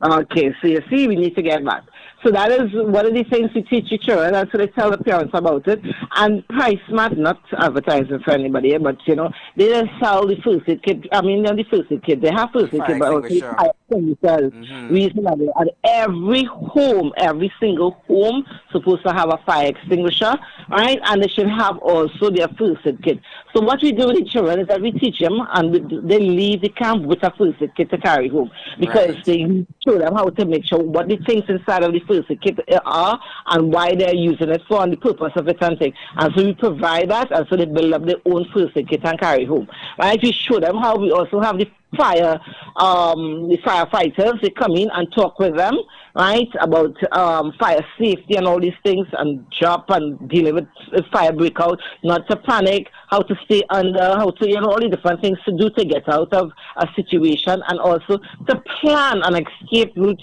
Speaker 15: Okay, so you see, we need to get back. So that is one of the things we teach your children, and so they tell the parents about it. And Price Smart, not advertising for anybody, but you know, they just sell the first aid kit. I mean, not the first aid kit. They have first aid kit, but also fire extinguishers, reasonable. And every home, every single home, supposed to have a fire extinguisher, right? And they should have also their first aid kit. So what we do with the children is that we teach them, and they leave the camp with a first aid kit to carry home, because they show them how to make sure what the things inside of the first aid kit are and why they're using it for and the purpose of it and things. And so we provide that, and so they build up their own first aid kit and carry home. Right? We show them how we also have the firefighters. They come in and talk with them, right, about fire safety and all these things, and job and dealing with fire breakout, not to panic, how to stay under, how to, you know, all the different things to do to get out of a situation, and also to plan an escape route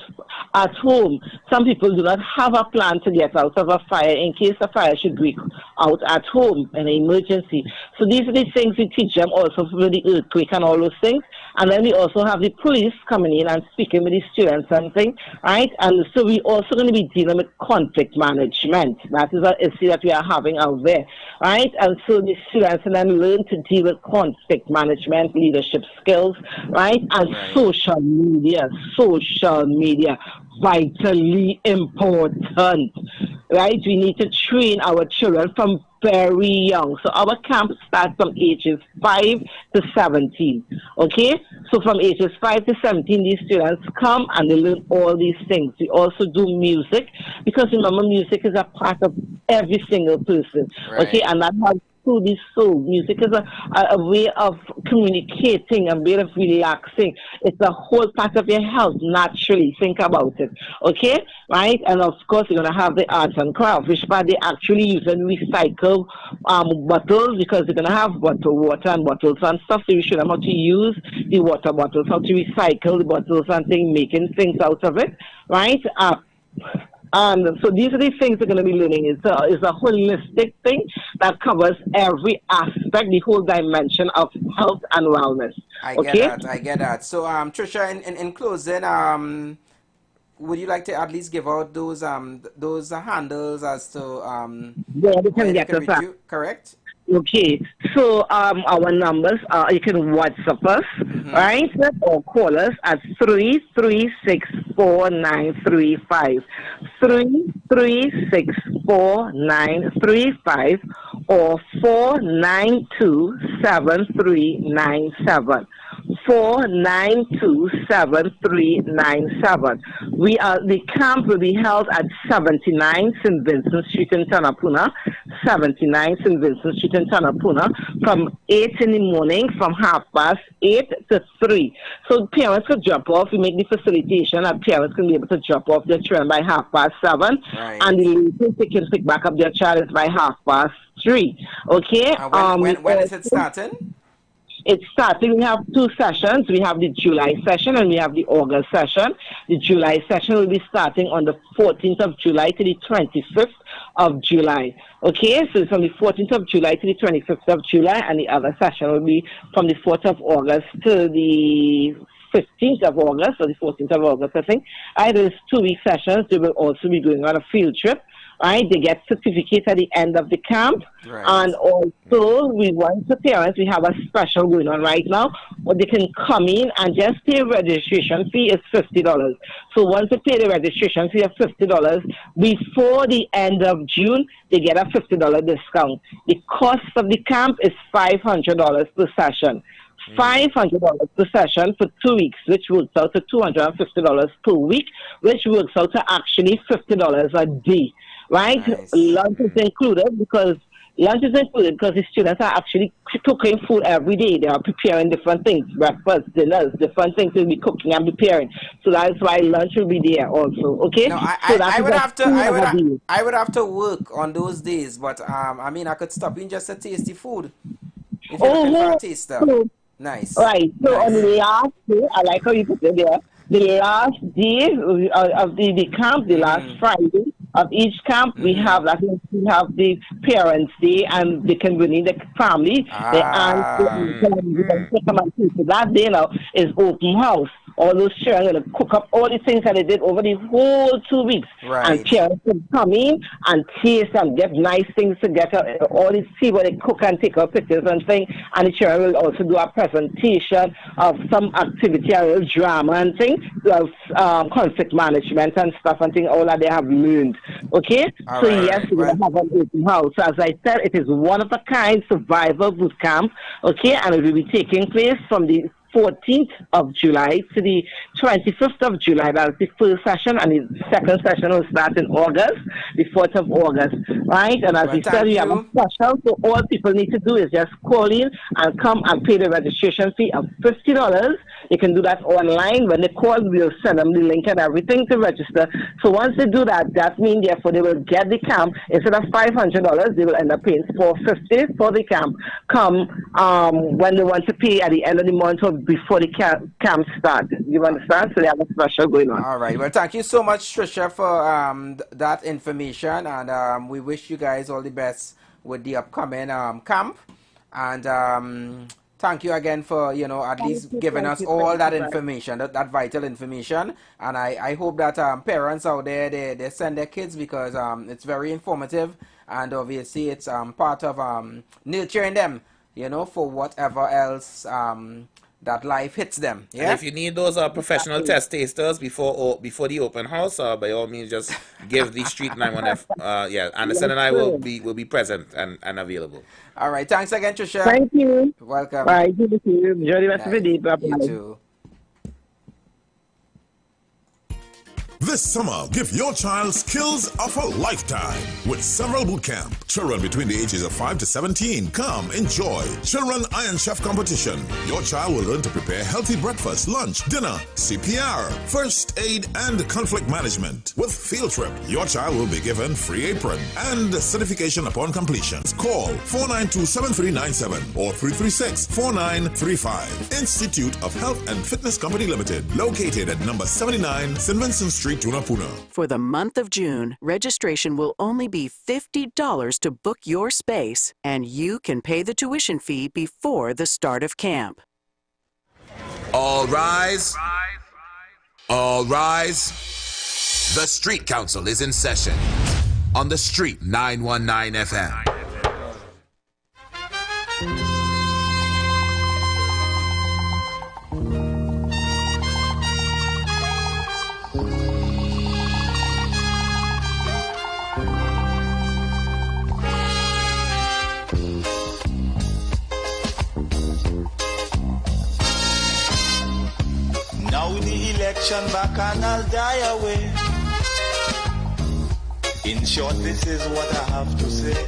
Speaker 15: at home. Some people do not have a plan to get out of a fire in case a fire should break out at home, an emergency. So these are the things we teach them also for the earthquake and all those things. And then we also have the police coming in and speaking with the students and things, right? And so we're also going to be dealing with conflict management. That is an issue that we are having out there, right? And so the students then learn to deal with conflict management, leadership skills, right? And social media, vitally important, right? We need to train our children from very young. So our camp starts from ages 5 to 17. Okay? So from ages 5 to 17, these students come and they learn all these things. We also do music, because remember, music is a part of every single person. Okay? And that has to be so. Music is a way of communicating, a way of relaxing. It's a whole part of your health, naturally. Think about it. Okay? Right? And of course, you're going to have the arts and crafts, which part they actually use and recycle bottles, because they're going to have bottled water and bottles and stuff. So you should know how to use the water bottles, how to recycle the bottles and things, making things out of it. Right? So these are the things they're going to be learning. It's a holistic thing that covers every aspect, the whole dimension of health and wellness.
Speaker 5: I get that. So, Trisha, in closing, would you like to at least give out those handles as to
Speaker 15: yeah, they can get us
Speaker 5: you? Correct?
Speaker 15: Okay, so our numbers are, you can WhatsApp us, right, or call us at 3364935, 3364935, or 4927397. 4927397. The camp will be held at 79 St. Vincent Street in Tanapuna, 79 St. Vincent Street in Tanapuna, from 8 in the morning, from 8:30 to 3. So parents could drop off. We make the facilitation that parents can be able to drop off their children by 7:30, and the latest they can pick back up their child is by 3:30. Okay?
Speaker 5: When is it starting?
Speaker 15: It's starting. We have 2 sessions. We have the July session and we have the August session. The July session will be starting on the 14th of July to the 25th of July. Okay, so it's from the 14th of July to the 25th of July, and the other session will be from the 4th of August to the 15th of August or the 14th of August, I think. There's 2-week sessions. They will also be going on a field trip. Right, they get certificates at the end of the camp, and also we want the parents. We have a special going on right now, where they can come in and just pay registration fee is $50. So once they pay the registration fee of $50 before the end of June, they get a $50 discount. The cost of the camp is $500 per session. $500 per session for 2 weeks, which works out to $250 per week, which works out to actually $50 a day. Right? Nice. Lunch is included because the students are actually cooking food every day. They are preparing different things, breakfast, dinners, different things they'll be cooking and preparing. So that's why lunch will be there also. Okay?
Speaker 5: No, I would have to work on those days, but I mean I could stop in just to taste the food. If you're looking for a taster. Nice.
Speaker 15: Right. So on the last day, I like how you put it there. The last day of the camp, the last Friday of each camp, we have the Parents' Day, and they can bring in the family, the aunts, so that day now is open house. All those children are going to cook up all the things that they did over the whole 2 weeks. And parents can come in and taste and get nice things to get all this, see what they cook and take out pictures and things. And the children will also do a presentation of some activity, a little drama and things, of conflict management and stuff and things, all that they have learned. Okay? Yes, we're going to have an open house. So as I said, it is one of a kind survival boot camp. Okay? And it will be taking place from the 14th of July to the 25th of July. That's the first session, and the second session will start in August, the 4th of August, right? And as we said, we have a special, so all people need to do is just call in and come and pay the registration fee of $50. You can do that online. When they call, we'll send them the link and everything to register. So once they do that, that means therefore they will get the camp. Instead of $500, they will end up paying $450 for the camp. Come when they want to pay at the end of the month or before the camp starts. You understand? So they have a special going on.
Speaker 5: All right. Well, thank you so much, Trisha, for that information, and we wish you guys all the best with the upcoming camp. And thank you again for, at least giving us all that information, that vital information. And I hope that parents out there, they send their kids, because it's very informative, and obviously it's part of nurturing them, for whatever else that life hits them. Yeah.
Speaker 6: And if you need those professional test tasters before the open house, by all means, just give the Street 91F. Anderson and I will be present and available.
Speaker 5: All right. Thanks again, Trisha.
Speaker 15: Thank you.
Speaker 5: Welcome.
Speaker 15: Bye. Good to see you. Enjoy the rest of the day. Bye-bye.
Speaker 5: You too.
Speaker 12: This summer, give your child skills of a lifetime with several boot camp. Children between the ages of 5 to 17, come enjoy Children Iron Chef competition. Your child will learn to prepare healthy breakfast, lunch, dinner, CPR, first aid, and conflict management. With field trip, your child will be given free apron and certification upon completion. Call 492-7397 or 336-4935. Institute of Health and Fitness Company Limited, located at number 79 St. Vincent Street, Tunapuna.
Speaker 13: For the month of June, registration will only be $50 to book your space, and you can pay the tuition fee before the start of camp.
Speaker 3: All rise. All rise. The Street Council is in session on the Street 919 FM.
Speaker 1: Now the election back and I'll die away. In short, this is what I have to say.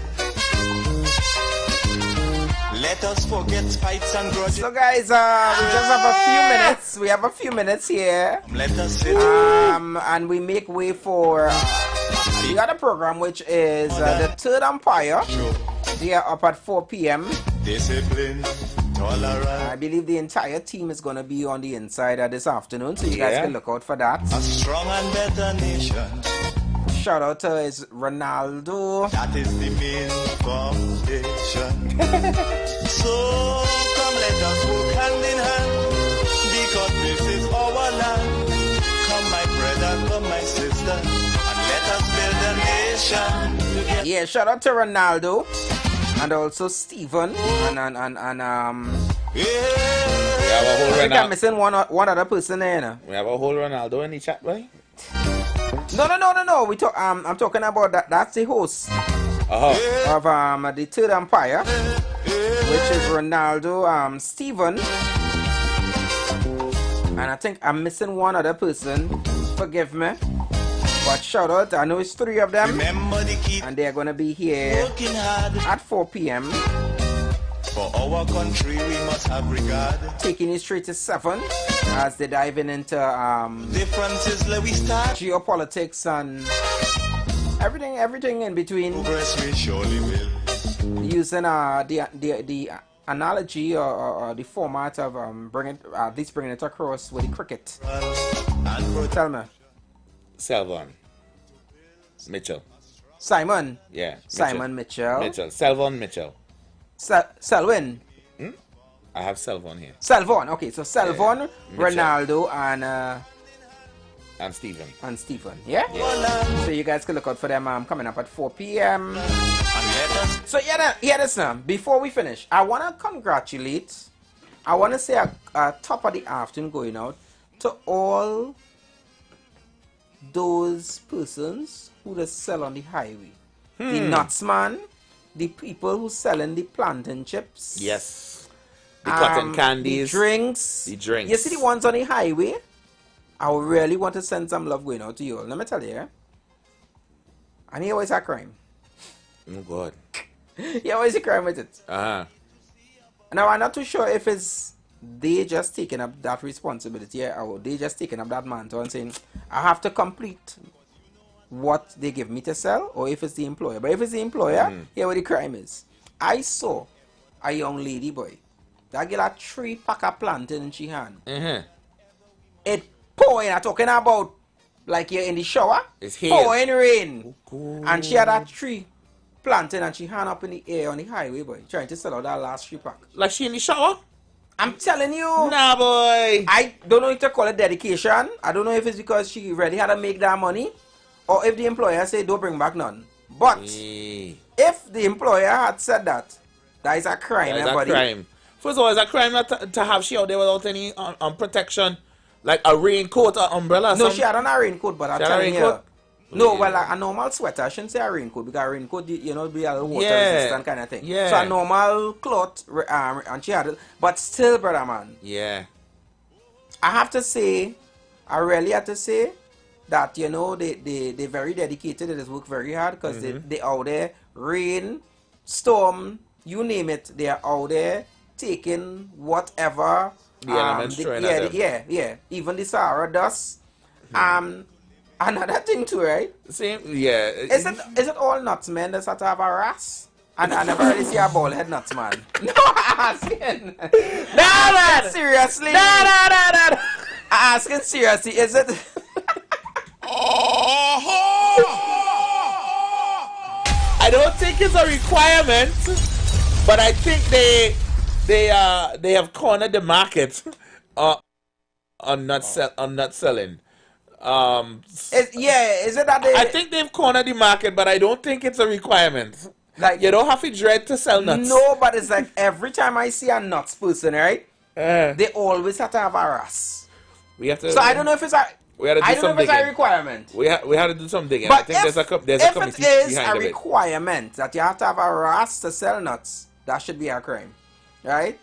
Speaker 1: Let us forget fights and grudges.
Speaker 5: So guys, we just have a few minutes. We have a few minutes here.
Speaker 1: Let us sit.
Speaker 5: And we make way for the other program, which is the Third Empire. They are up at 4 p.m.
Speaker 1: Discipline.
Speaker 5: I believe the entire team is going to be on the inside this afternoon, so you guys can look out for that.
Speaker 1: A strong and better nation.
Speaker 5: Shout out to Ronaldo.
Speaker 1: That is the main foundation. So come let us work hand in hand, because this is wisdom and let us build a nation together.
Speaker 5: Yeah, shout out to Ronaldo and also Stephen and
Speaker 6: We have a whole
Speaker 5: I think I'm
Speaker 6: Ronaldo.
Speaker 5: missing one other person there, you know.
Speaker 6: We have a whole Ronaldo in the chat, boy.
Speaker 5: No. I'm talking about that. That's the host of the Third Empire, which is Ronaldo, Stephen, and I think I'm missing one other person. Forgive me, but shout out. I know it's 3 of them, and they're gonna be here at 4 p.m.
Speaker 1: For our country, we must have regard.
Speaker 5: Taking it straight to 7 as they dive into
Speaker 1: differences. Let we start
Speaker 5: geopolitics and everything in between.
Speaker 1: Progress we surely will.
Speaker 5: Using the analogy or the format of bringing it across with the cricket. Tell me.
Speaker 6: Selvon Mitchell.
Speaker 5: Simon.
Speaker 6: Yeah.
Speaker 5: Simon Mitchell.
Speaker 6: Selvon Mitchell.
Speaker 5: Selwyn.
Speaker 6: I have Selvon here.
Speaker 5: Selvon. Okay, so Selvon,
Speaker 6: yeah.
Speaker 5: Ronaldo,
Speaker 6: and Stephen.
Speaker 5: And Stephen. Yeah? So you guys can look out for them coming up at 4 p.m. So hear this now. Before we finish, I want to congratulate. I want to say a top of the afternoon going out to all those persons who just sell on the highway. The nutsman, the people who selling the plantain chips.
Speaker 6: Yes. The cotton candies.
Speaker 5: The drinks.
Speaker 6: The drinks.
Speaker 5: You see the ones on the highway? I really want to send some love going out to you all. Let me tell you, and you always a crime.
Speaker 6: Oh God.
Speaker 5: You always a crime with it. Now I'm not too sure if it's they just taking up that responsibility or they just taking up that mantle and saying I have to complete what they give me to sell, or if it's the employer. But if it's the employer, here what the crime is. I saw a young lady boy that get a 3-pack of plantain in she hand. It pouring. I'm talking about like you're in the shower.
Speaker 6: It's hail.
Speaker 5: Pouring rain. And she had that 3 plantain and she hand up in the air on the highway, boy, trying to sell out that last 3-pack.
Speaker 6: Like she in the shower?
Speaker 5: I'm telling you.
Speaker 6: Nah, boy.
Speaker 5: I don't know if to call it dedication. I don't know if it's because she really had to make that money, or if the employer say don't bring back none. But if the employer had said that is a crime,
Speaker 6: That is a crime. First of all, it's a crime not to have she out there without any protection, like a raincoat or umbrella.
Speaker 5: No, she had on a raincoat, but I'm telling you. No, well, like a normal sweater. I shouldn't say a raincoat, because a raincoat, you know, be a little water resistant kind of thing.
Speaker 6: Yeah.
Speaker 5: So a normal cloth, and she had it, but still, brother man.
Speaker 6: Yeah.
Speaker 5: I have to say, I really have to say that, you know, they're very dedicated. They just work very hard because they out there, rain, storm, you name it, they are out there taking whatever.
Speaker 6: The elements throwing at them.
Speaker 5: Yeah. Even the Sahara dust. Another thing too, right?
Speaker 6: Same, yeah.
Speaker 5: Is it all nuts men that start to have a ras? And I never really see a bald head nuts man. No, I'm asking. No, seriously. No. I'm asking seriously, is it?
Speaker 6: I don't think it's a requirement, but I think they have cornered the market on not selling.
Speaker 5: Is it that they?
Speaker 6: I think they've cornered the market, but I don't think it's a requirement.
Speaker 5: Like
Speaker 6: you don't have to dread to sell nuts.
Speaker 5: No, but it's like every time I see a nuts person, right? They always have to have a ras.
Speaker 6: We have to.
Speaker 5: So I don't know if it's a. I don't know if it's a requirement.
Speaker 6: We have to do some digging.
Speaker 5: But
Speaker 6: I think there's a committee
Speaker 5: if it is
Speaker 6: behind
Speaker 5: a requirement that you have to have a ras to sell nuts, that should be a crime, right?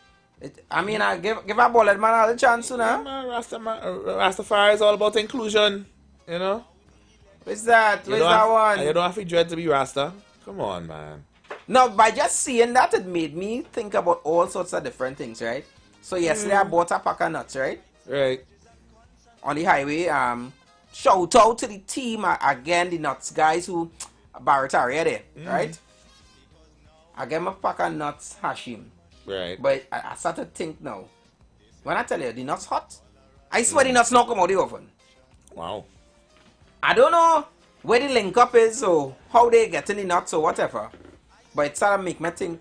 Speaker 5: I give a bullet man all the chance, you know.
Speaker 6: Rastafari is all about inclusion, you know.
Speaker 5: What's that? Where's that one?
Speaker 6: You don't have to dread to be Rasta. Come on, man.
Speaker 5: No, by just seeing that, it made me think about all sorts of different things, right? So yesterday I bought a pack of nuts, right?
Speaker 6: Right.
Speaker 5: On the highway, shout out to the team again, the nuts guys who Barrett area there, right? I gave my pack of nuts, Hashim.
Speaker 6: Right.
Speaker 5: But I start to think now. When I tell you the nuts hot, I swear the nuts not come out the oven.
Speaker 6: Wow.
Speaker 5: I don't know where the link up is or how they getting the nuts or whatever. But it started make me think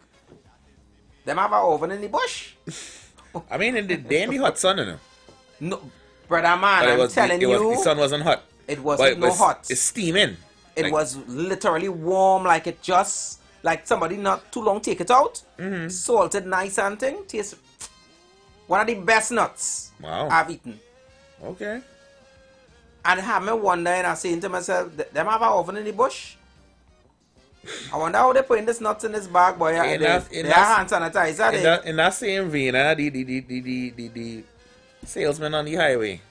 Speaker 5: them have an oven in the bush.
Speaker 6: I mean, they in the hot sun, you know.
Speaker 5: No, brother man, I'm telling you.
Speaker 6: The sun wasn't hot.
Speaker 5: It wasn't hot.
Speaker 6: It's steaming.
Speaker 5: It was literally warm, like it just, like somebody not too long take it out. Salted nice and thing. Tastes one of the best nuts I've eaten.
Speaker 6: Okay.
Speaker 5: And it had me wondering, I saying to myself, them have an oven in the bush? I wonder how they putting this nuts in this bag, boy. They have hand sanitizer.
Speaker 6: In that same vein, the salesman on the highway.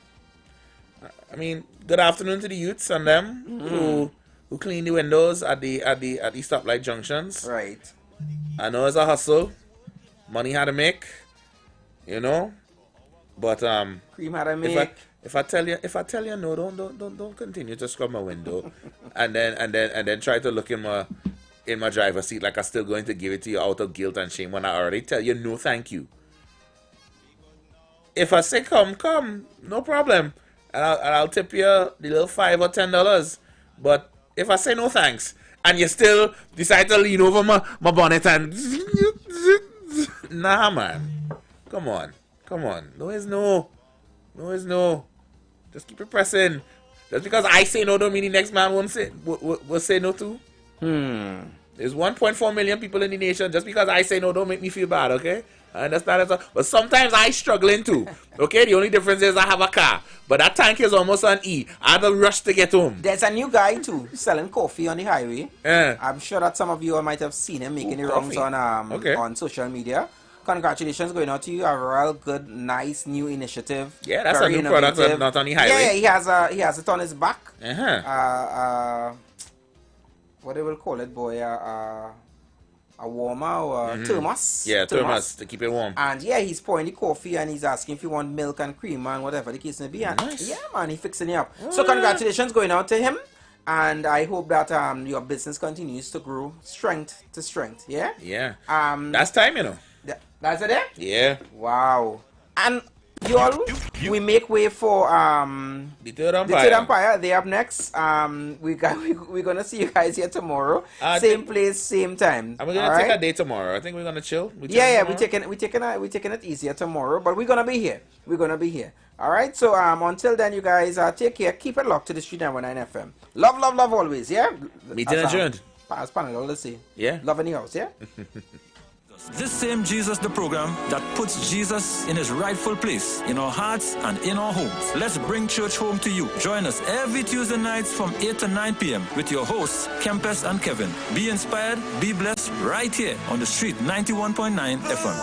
Speaker 6: I mean, good afternoon to the youths and them who clean the windows at the stoplight junctions.
Speaker 5: Right.
Speaker 6: I know it's a hustle. Money had to make, you know. But
Speaker 5: cream had to make.
Speaker 6: If I tell you no, don't continue to scrub my window, and then try to look in my driver's seat like I'm still going to give it to you out of guilt and shame when I already tell you no, thank you. If I say come, no problem, and I'll tip you the little $5 or $10. But if I say no thanks, and you still decide to lean over my bonnet and nah, man, come on, no is no. No is no. Just keep it pressing. Just because I say no don't mean the next man won't will say no too. There's 1.4 million people in the nation. Just because I say no don't make me feel bad, okay? I understand that. But sometimes I struggling too. Okay? The only difference is I have a car. But that tank is almost on E. I have to rush to get home.
Speaker 5: There's a new guy too selling coffee on the highway. I'm sure that some of you might have seen him making the rounds on social media. Congratulations going out to you. A real good, nice new initiative.
Speaker 6: Yeah, that's a new product, not on the highway.
Speaker 5: Yeah, he has it on his back. What they will call it, boy? A warmer or thermos.
Speaker 6: Yeah, thermos to keep it warm.
Speaker 5: And yeah, he's pouring the coffee and he's asking if you want milk and cream and whatever the case may be. And
Speaker 6: nice.
Speaker 5: Yeah, man, he's fixing it up. So congratulations going out to him. And I hope that your business continues to grow strength to strength. Yeah?
Speaker 6: Yeah. That's time, you know.
Speaker 5: That's it?
Speaker 6: Yeah.
Speaker 5: Wow. And y'all, we make way for
Speaker 6: the Third Empire.
Speaker 5: The Third Empire. They up next. We're gonna see you guys here tomorrow. Same place, same time.
Speaker 6: And we're gonna take a day tomorrow. I think we're gonna chill.
Speaker 5: We're taking it easier tomorrow, but we're gonna be here. All right. So until then, you guys take care. Keep it locked to the Street 919 FM. Love always. Yeah.
Speaker 6: Meeting adjourned.
Speaker 5: As Panadol, let's see.
Speaker 6: Yeah.
Speaker 5: Love in the house. Yeah.
Speaker 16: This same Jesus, the program that puts Jesus in his rightful place in our hearts and in our homes. Let's bring church home to you. Join us every Tuesday nights from 8 to 9 p.m. with your hosts, Kempes and Kevin. Be inspired, be blessed right here on the Street 91.9 FM.